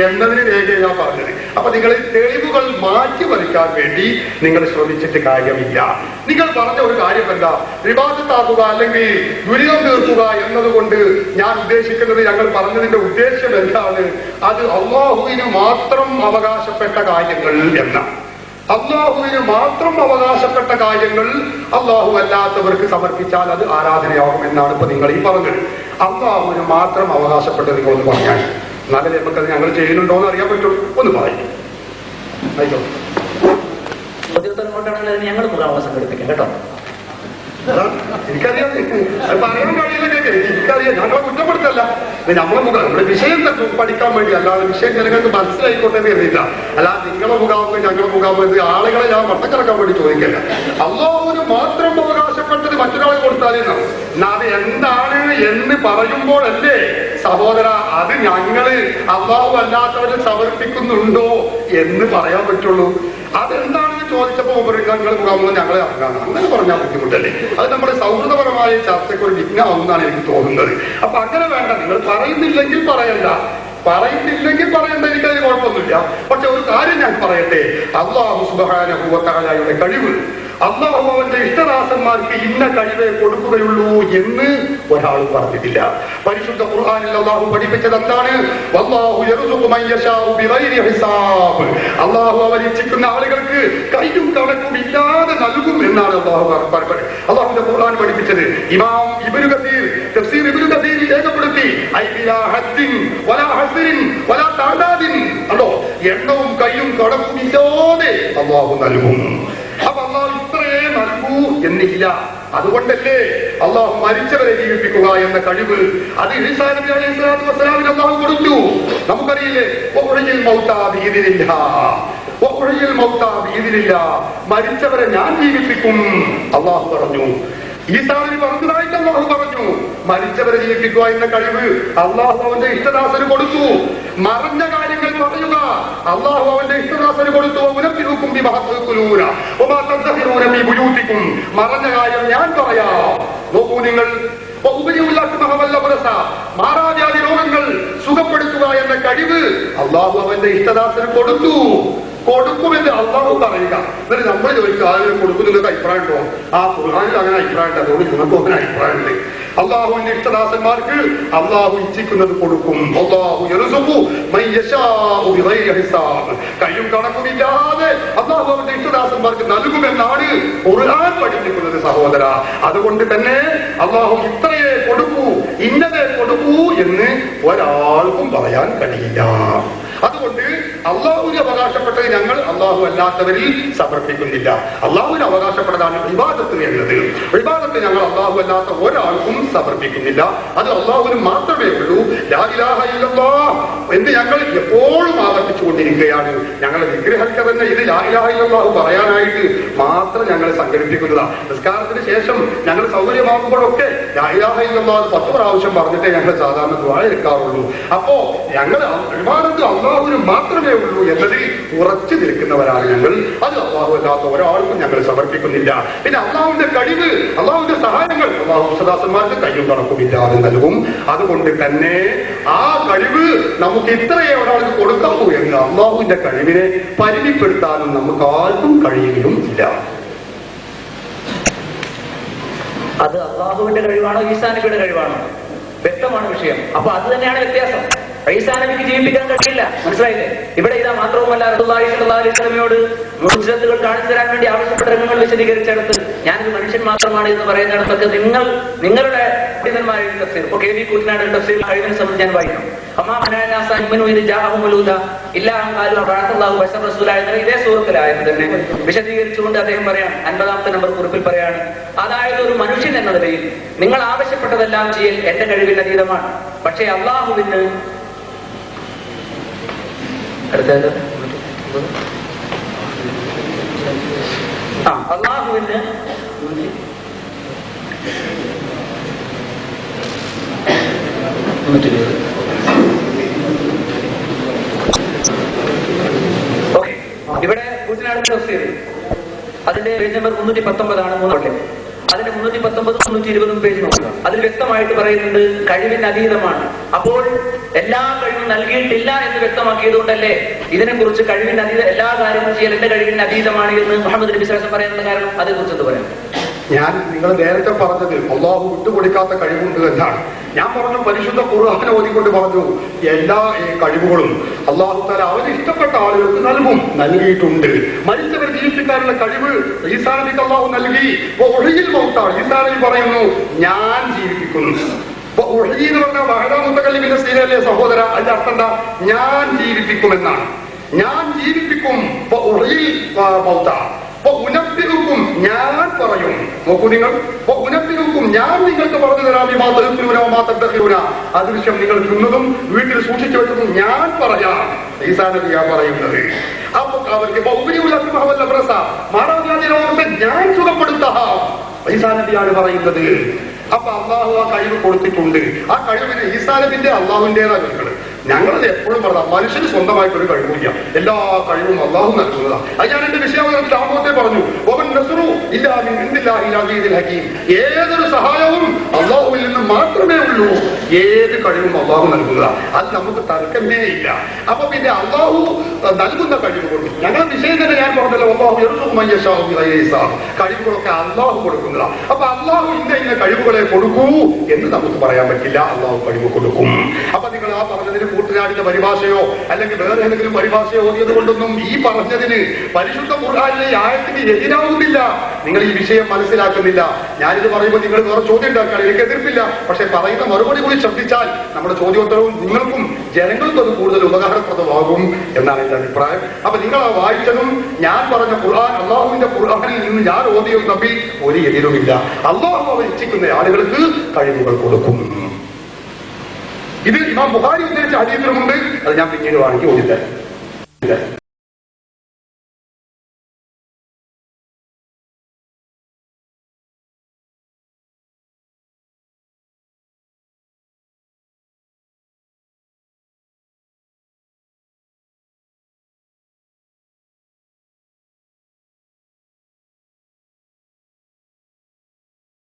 എന്നതിന് രേഖയെ ഞാൻ പറഞ്ഞത്. അപ്പൊ നിങ്ങൾ തെളിവുകൾ മാറ്റി വരയ്ക്കാൻ വേണ്ടി നിങ്ങൾ ശ്രമിച്ചിട്ട് കാര്യമില്ല. നിങ്ങൾ പറഞ്ഞ ഒരു കാര്യം എന്താ? വിവാദത്താക്കുക അല്ലെങ്കിൽ ദുരിതം തീർക്കുക എന്നതുകൊണ്ട് ഞാൻ ഉദ്ദേശിക്കുന്നത്, ഞങ്ങൾ പറഞ്ഞതിന്റെ ഉദ്ദേശ്യം എന്താണ്? അത് അല്ലാഹുവിന് മാത്രം അവകാശപ്പെട്ട കാര്യങ്ങൾ എന്ന, അള്ളാഹുവിന് മാത്രം അവകാശപ്പെട്ട കാര്യങ്ങൾ അള്ളാഹു അല്ലാത്തവർക്ക് സമർപ്പിച്ചാൽ അത് ആരാധനയാകും എന്നാണ് ഇപ്പൊ നിങ്ങൾ ഈ പറഞ്ഞത്. അള്ളാഹുവിന് മാത്രം അവകാശപ്പെട്ടത് നിങ്ങളൊന്ന് പറഞ്ഞാൽ എന്നാലേ നമുക്കത് ഞങ്ങൾ ചെയ്യുന്നുണ്ടോ എന്ന് അറിയാൻ പറ്റുള്ളൂ. ഒന്ന് പറയും ഞങ്ങൾ മുഖാമുഖം സംഘടിപ്പിക്കാം കേട്ടോ. എനിക്കറിയാം, അത് പറയാൻ കഴിയില്ല. എനിക്കറിയാം, ഞങ്ങളെ കുറ്റപ്പെടുത്തല്ല. നമ്മുടെ വിഷയം പഠിക്കാൻ വേണ്ടി, അല്ലാതെ വിഷയം ജനങ്ങൾക്ക് മനസ്സിലായിക്കോട്ടെ എന്ന് കരുതിയില്ല. അല്ലാതെ നിങ്ങളെ മുഖാമുഖം ഞങ്ങളെ മുഖാമുഖം ആളുകളെ ഞാൻ വട്ടക്കിറക്കാൻ വേണ്ടി ചോദിക്കല്ല. അല്ലാഹുവിന് മാത്രം അവകാശപ്പെട്ടത് മറ്റൊരാളെ കൊടുത്താലെന്നാണ്. എന്നാ അത് എന്താണ് എന്ന് പറയുമ്പോഴല്ലേ സഹോദര അത് ഞങ്ങള് അല്ലാഹു അല്ലാത്തവരെ സമർപ്പിക്കുന്നുണ്ടോ എന്ന് പറയാൻ പറ്റുള്ളൂ. അതെന്താണെന്ന് ചോദിച്ചപ്പോ ഞങ്ങൾ മുഖാമുഖം ഞങ്ങളെ ഇറങ്ങാണ് അങ്ങനെ പറഞ്ഞാൽ ബുദ്ധിമുട്ടല്ലേ? അത് നമ്മുടെ സൗഹൃദപരമായ ചർച്ചയ്ക്ക് ഒരു വിഘ്നമാവുമെന്നാണ് എനിക്ക് തോന്നുന്നത്. അപ്പൊ അങ്ങനെ വേണ്ട. നിങ്ങൾ പറയുന്നില്ലെങ്കിൽ പറയണ്ട, പറയുന്നില്ലെങ്കിൽ പറയണ്ട, എനിക്കതിന് കുഴപ്പമൊന്നുമില്ല. പക്ഷെ ഒരു കാര്യം ഞാൻ പറയട്ടെ. അല്ലാഹു സുബ്ഹാനഹു വ തആലയുടെ കഴിവ്, അല്ലാഹു അവന്റെ ഇഷ്ടദാസന്മാർക്ക് ഇന്ന കഴിവേ കൊടുക്കുകയുള്ളൂ എന്ന് ഒരാൾ പറഞ്ഞിട്ടില്ല. പരിശുദ്ധ ഖുർആനിൽ അല്ലാഹു പഠിപ്പിച്ചത് എന്താണ്? വല്ലാഹു യർസുഖു മൻ യശാഉ ബിഗൈരി ഹിസാബ്. അല്ലാഹു അവരിച്ഛിക്കുന്ന ആളുകൾക്ക് കയ്യും കണക്കും ഇല്ലാതെ നൽകും എന്നാണ് അല്ലാഹുവിന്റെ ഖുർആൻ പഠിപ്പിച്ചത്. ഇമാം ഇബ്നു കസീർ തഫ്സീർ ഇബ്നു കസീർ രേഖപ്പെടുത്തി ഐ ബിലാ ഹദ്ദിൻ വലാ ഹസ്രിൻ വലാ തഅദാദിൻ. അല്ലോ എണ്ണവും കയ്യും കണക്കും ഇല്ലാതെ അല്ലാഹു നൽകും. അപ്പൊ അള്ളാഹു ഇത്രയേ നൽകൂ എന്നില്ല. അതുകൊണ്ടല്ലേ അള്ളാഹു മരിച്ചവരെ ജീവിപ്പിക്കുക എന്ന കഴിവ് അത് ഈസാ നബി അലൈഹി സ്വലാത്തു വസ്സലാമിന് അള്ളാഹു കൊടുത്തു. നമുക്കറിയില്ലേ, മരിച്ചവരെ ഞാൻ ജീവിപ്പിക്കും അള്ളാഹു പറഞ്ഞു. ഈസാ നബി പറഞ്ഞതായിട്ട് അള്ളാഹു പറഞ്ഞു. മരിച്ചവരെ ജീവിപ്പിക്കുക എന്ന കഴിവ് അള്ളാഹു അവന്റെ ഇഷ്ടദാസന് കൊടുത്തു. മറഞ്ഞ കാര്യങ്ങൾ പറയുക അള്ളാഹു അവന്റെ ഇഷ്ടദാസന് കൊടുത്തു. മറഞ്ഞ കാര്യം ഞാൻ പറയാം. നോക്കൂ നിങ്ങൾ, മാറാവ്യാധി രോഗങ്ങൾ സുഖപ്പെടുത്തുക എന്ന കഴിവ് അള്ളാഹു അവന്റെ ഇഷ്ടദാസന് കൊടുക്കുമെന്ന് അള്ളാഹു പറയുക. എന്നിട്ട് നമ്മൾ ചോദിക്കുക ആരും കൊടുക്കുന്നതിനൊക്കെ അഭിപ്രായം ഉണ്ടോ? ആ ഖുർആനിൽ അങ്ങനെ അഭിപ്രായം ഉണ്ട്, അതുകൊണ്ട് നിങ്ങൾക്ക് അങ്ങനെ അഭിപ്രായം ഉണ്ട്. അള്ളാഹുവിന്റെ ഇഷ്ടദാസന്മാർക്ക് അള്ളാഹു ഇച്ഛിക്കുന്നത് കൊടുക്കും. അല്ലാഹു യർസുഖു മൻ യശാഉ ബിഗൈരി ഹിസാബ്. കയ്യും കണക്കുമില്ലാതെ അള്ളാഹു അവന്റെ ഇഷ്ടദാസന്മാർക്ക് നൽകുമെന്നാണ് ഖുർആൻ പഠിപ്പിക്കുന്നത് സഹോദര. അതുകൊണ്ട് തന്നെ അള്ളാഹു ഇത്രയേ കൊടുക്കൂ, ഇന്നതേ കൊടുക്കൂ എന്ന് ഒരാൾക്കും പറയാൻ കഴിയില്ല. അതുകൊണ്ട് അള്ളാഹുവിന് അവകാശപ്പെട്ടത് ഞങ്ങൾ അള്ളാഹു അല്ലാത്തവരിൽ സമർപ്പിക്കുന്നില്ല. അള്ളാഹുവിന് അവകാശപ്പെട്ടതാണ് ഇബാദത്ത് എന്നത്. ഇബാദത്ത് ഞങ്ങൾ അള്ളാഹു അല്ലാത്ത ഒരാൾക്കും സമർപ്പിക്കുന്നില്ല. അത് അള്ളാഹുവിന് മാത്രമേ ഉള്ളൂ. ലാ ഇലാഹ ഇല്ലല്ലാഹ് എന്ന് ഞങ്ങൾ എപ്പോഴും ആവർത്തിച്ചുകൊണ്ടിരിക്കുകയാണ്. ഞങ്ങളെ വിഗ്രഹത്തെ തന്നെ ഇത് ലാ ഇലാഹ ഇല്ലല്ലാഹ് പറയാനായിട്ട് മാത്രം ഞങ്ങൾ സംഘടിപ്പിക്കുന്നതാണ്. നിസ്കാരത്തിന് ശേഷം ഞങ്ങൾ സൗകര്യമാകുമ്പോഴൊക്കെ ലാ ഇലാഹ ഇല്ലല്ലാഹ് 10 പ്രാവശ്യം പറഞ്ഞിട്ടേ ഞങ്ങൾ സാധാരണ ദുആ എടുക്കാറുള്ളൂ. അപ്പോ ഞങ്ങൾ ഇബാദത്ത് അള്ളാഹുവിന് മാത്രമേ ഉള്ളൂ എന്നതിൽ ഉറച്ചു നിൽക്കുന്നവരാണ് ഞങ്ങൾ. അത് അള്ളാഹു അല്ലാത്ത ഒരാൾക്കും ഞങ്ങൾ സമർപ്പിക്കുന്നില്ല. പിന്നെ അള്ളാഹുവിന്റെ കഴിവ്, അള്ളാഹുവിന്റെ സഹായങ്ങൾ അള്ളാഹു വിശ്വാസന്മാർക്ക് കയ്യും കണക്കുമില്ലാതെ നൽകും. അതുകൊണ്ട് തന്നെ ആ കഴിവ് നമുക്ക് ഇത്രയേ ഒരാൾക്ക് കൊടുക്കാവൂ എന്ന് അള്ളാഹുവിന്റെ കഴിവിനെ പരിമിപ്പെടുത്താനും നമുക്ക് ആർക്കും കഴിയുകയും ഇല്ല. അത് അള്ളാഹുവിന്റെ കഴിവാണോ ഈസാ നബിയുടെ കഴിവാണോ? വ്യക്തമാണ് വിഷയം. അപ്പൊ അത് തന്നെയാണ് വ്യത്യാസം. ഈസാ നബിക്ക് ജീവിപ്പിക്കാൻ കഴിയില്ല, മനസ്സിലായില്ലേ? ഇവിടെ ഇതാ മാത്രവുമല്ല, റസൂലുള്ളാഹി സ്വല്ലല്ലാഹു അലൈഹി വസല്ലമയോട് മുഅ്ജിസത്തുകൾ കാണിച്ചു തരാൻ വേണ്ടി ആവശ്യപ്പെട്ട രംഗങ്ങൾ വിശദീകരിച്ചിടത്ത് ഞാനൊരു മനുഷ്യൻ മാത്രമാണ് എന്ന് പറയുന്നിടത്തൊക്കെ നിങ്ങളുടെ പണ്ഡിതന്മാരുടെ തഫ്സീർ, ഇപ്പൊ കെ വി കൂറ്റനാട് തഫ്സീർ കഴിവിനെ സംബന്ധിച്ച് ഞാൻ വായിക്കണം. ഇതേ സൂറത്തിലായത് തന്നെ വിശദീകരിച്ചുകൊണ്ട് അദ്ദേഹം പറയാണ്, 50-ാമത്തെ നമ്പർ കുറിപ്പിൽ പറയാണ്, അതായത് ഒരു മനുഷ്യൻ എന്ന നിലയിൽ നിങ്ങൾ ആവശ്യപ്പെട്ടതെല്ലാം ചെയ്യൽ എന്റെ കഴിവിന് അതീതമാണ്. പക്ഷേ അള്ളാഹുവിന് അള്ളാഹുവിന് ഇവിടെ കൂറ്റനാട് തഫ്സീർ അതിന്റെ പേജ് നമ്പർ 319 മൂന്നാമത്തെ. അതിന്റെ 319, 320 പേജ് നോക്കുക. അതിൽ വ്യക്തമായിട്ട് പറയുന്നുണ്ട് കഴിവിന് അതീതമാണ്. അപ്പോൾ എല്ലാ കഴിവും നൽകിയിട്ടില്ല എന്ന് വ്യക്തമാക്കിയത് കൊണ്ടല്ലേ ഇതിനെക്കുറിച്ച് കഴിവിന് അതീത എല്ലാ കാര്യങ്ങളും ചെയ്യൽ എന്റെ കഴിവിന് അതീതമാണ് എന്ന് മുഹമ്മദ് നബി സ്വല്ലല്ലാഹു അലൈഹി വസല്ലം പറയുന്നത്. കാരണം അതേക്കുറിച്ച് എന്ത് പറയാം? ഞാൻ നിങ്ങൾ നേരത്തെ പറഞ്ഞതിൽ അള്ളാഹു വിട്ടുകൊടുക്കാത്ത കഴിവുണ്ട് എന്നാണ് ഞാൻ പറഞ്ഞു. പരിശുദ്ധ ഖുർആൻ ഓതിക്കൊണ്ട് പറഞ്ഞു എല്ലാ കഴിവുകളും അള്ളാഹു തആല അവന് ഇഷ്ടപ്പെട്ട ആളുകൾക്ക് നൽകിയിട്ടുണ്ട്. മരിച്ചവരെ ജീവിപ്പിക്കാനുള്ള കഴിവ് ഈസാ നബിക്ക് അള്ളാഹു നൽകി. ഈസാ നബി പറയുന്നു ഞാൻ ജീവിപ്പിക്കുന്നു. എന്ന് പറഞ്ഞാൽ വഹദാമുത്തകല്ലിമിന്റെ സീനല്ലേ സഹോദര, അതിന്റെ അർത്ഥം എന്താ? ഞാൻ ജീവിപ്പിക്കുമെന്നാണ്. ഞാൻ ജീവിപ്പിക്കും. ഉനപ്പിക്കും ഞാൻ പറയും. നോക്കൂ നിങ്ങൾ, ഉനപ്പിക്കും ഞാൻ നിങ്ങൾക്ക് പറഞ്ഞു തരാം. അദൃശ്യം നിങ്ങൾ തിന്നതും വീട്ടിൽ സൂക്ഷിച്ചു വെച്ചതും ഞാൻ പറയാം. ഈസാ നബിയാ പറയുന്നത്. അപ്പൊ അവർക്ക് മാറാവ്യാധി രോഗത്തെ ഞാൻ സുഖപ്പെടുത്താം. ഈസാ നബിയാണ് പറയുന്നത്. അപ്പൊ അള്ളാഹു ആ കഴിവ് കൊടുത്തിട്ടുണ്ട്. ആ കഴിവിന് ഈസാ നബിന്റെ അള്ളാഹുവിന്റേതായ ഞങ്ങളത് എപ്പോഴും പറഞ്ഞാൽ മനുഷ്യന് സ്വന്തമായിട്ടൊരു കഴിവില്ല, എല്ലാ കഴിവും അള്ളാഹു നൽകുന്നതാണ്. അത് ഞാൻ എന്റെ വിഷയാവതരണത്തിൽ ആമുഖത്തെ പറഞ്ഞു. ഏതൊരു സഹായവും അള്ളാഹുവിൽ നിന്ന് മാത്രമേ ഉള്ളൂ. ഏത് കഴിവും അള്ളാഹു നൽകുന്നതാണ്. അത് നമുക്ക് തർക്കമേ ഇല്ല. അപ്പൊ പിന്നെ അള്ളാഹു നൽകുന്ന കഴിവ് കൊണ്ട് ഞങ്ങളുടെ വിഷയം തന്നെ ഞാൻ പറഞ്ഞല്ലോ, അള്ളാഹു കഴിവുകളൊക്കെ അള്ളാഹു കൊടുക്കുന്നതാണ്. അപ്പൊ അള്ളാഹു ഇന്ന കഴിവുകളെ കൊടുക്കൂ എന്ന് നമുക്ക് പറയാൻ പറ്റില്ല. അള്ളാഹു കഴിവ് കൊടുക്കും. അപ്പൊ നിങ്ങൾ ആ പറഞ്ഞതിന് കൂട്ടുകാരിന്റെ പരിഭാഷയോ അല്ലെങ്കിൽ വേറെ ഏതെങ്കിലും പരിഭാഷയോ ഓതിയത് കൊണ്ടൊന്നും ഈ പറഞ്ഞതിന് പരിശുദ്ധ ഖുർആനിലെ ആയത്തിന് എതിരാവുന്നില്ല. നിങ്ങൾ ഈ വിഷയം മനസ്സിലാക്കുന്നില്ല. ഞാനിത് പറയുമ്പോൾ നിങ്ങൾ വേറെ ചോദ്യം ഉണ്ടാക്കുകയാണ്. എനിക്ക് എതിർപ്പില്ല. പക്ഷെ പറയുന്ന മറുപടി കൂടി ശ്രദ്ധിച്ചാൽ നമ്മുടെ ചോദ്യോത്തരവും നിങ്ങൾക്കും ജനങ്ങൾക്കും അത് കൂടുതൽ ഉപകാരപ്രദമാകും എന്നാണ് എന്റെ അഭിപ്രായം. അപ്പൊ നിങ്ങൾ ആ വായിച്ചതും ഞാൻ പറഞ്ഞ ഖുർആൻ അള്ളാഹുവിന്റെ ഖുർആനിൽ നിന്ന് ഞാൻ ഓതിയും തമ്മിൽ ഒരു എതിരുമില്ല. അള്ളാഹു അവർ ഇച്ഛിക്കുന്ന ആളുകൾക്ക് കഴിവുകൾ കൊടുക്കും. ഇത് ഇമാം ബുഖാരി ഉദ്ധരിച്ച ഹദീസിലുമുണ്ട്. അത് ഞാൻ പിന്നീട് വാങ്ങിക്ക് ഓടിത്തരാം.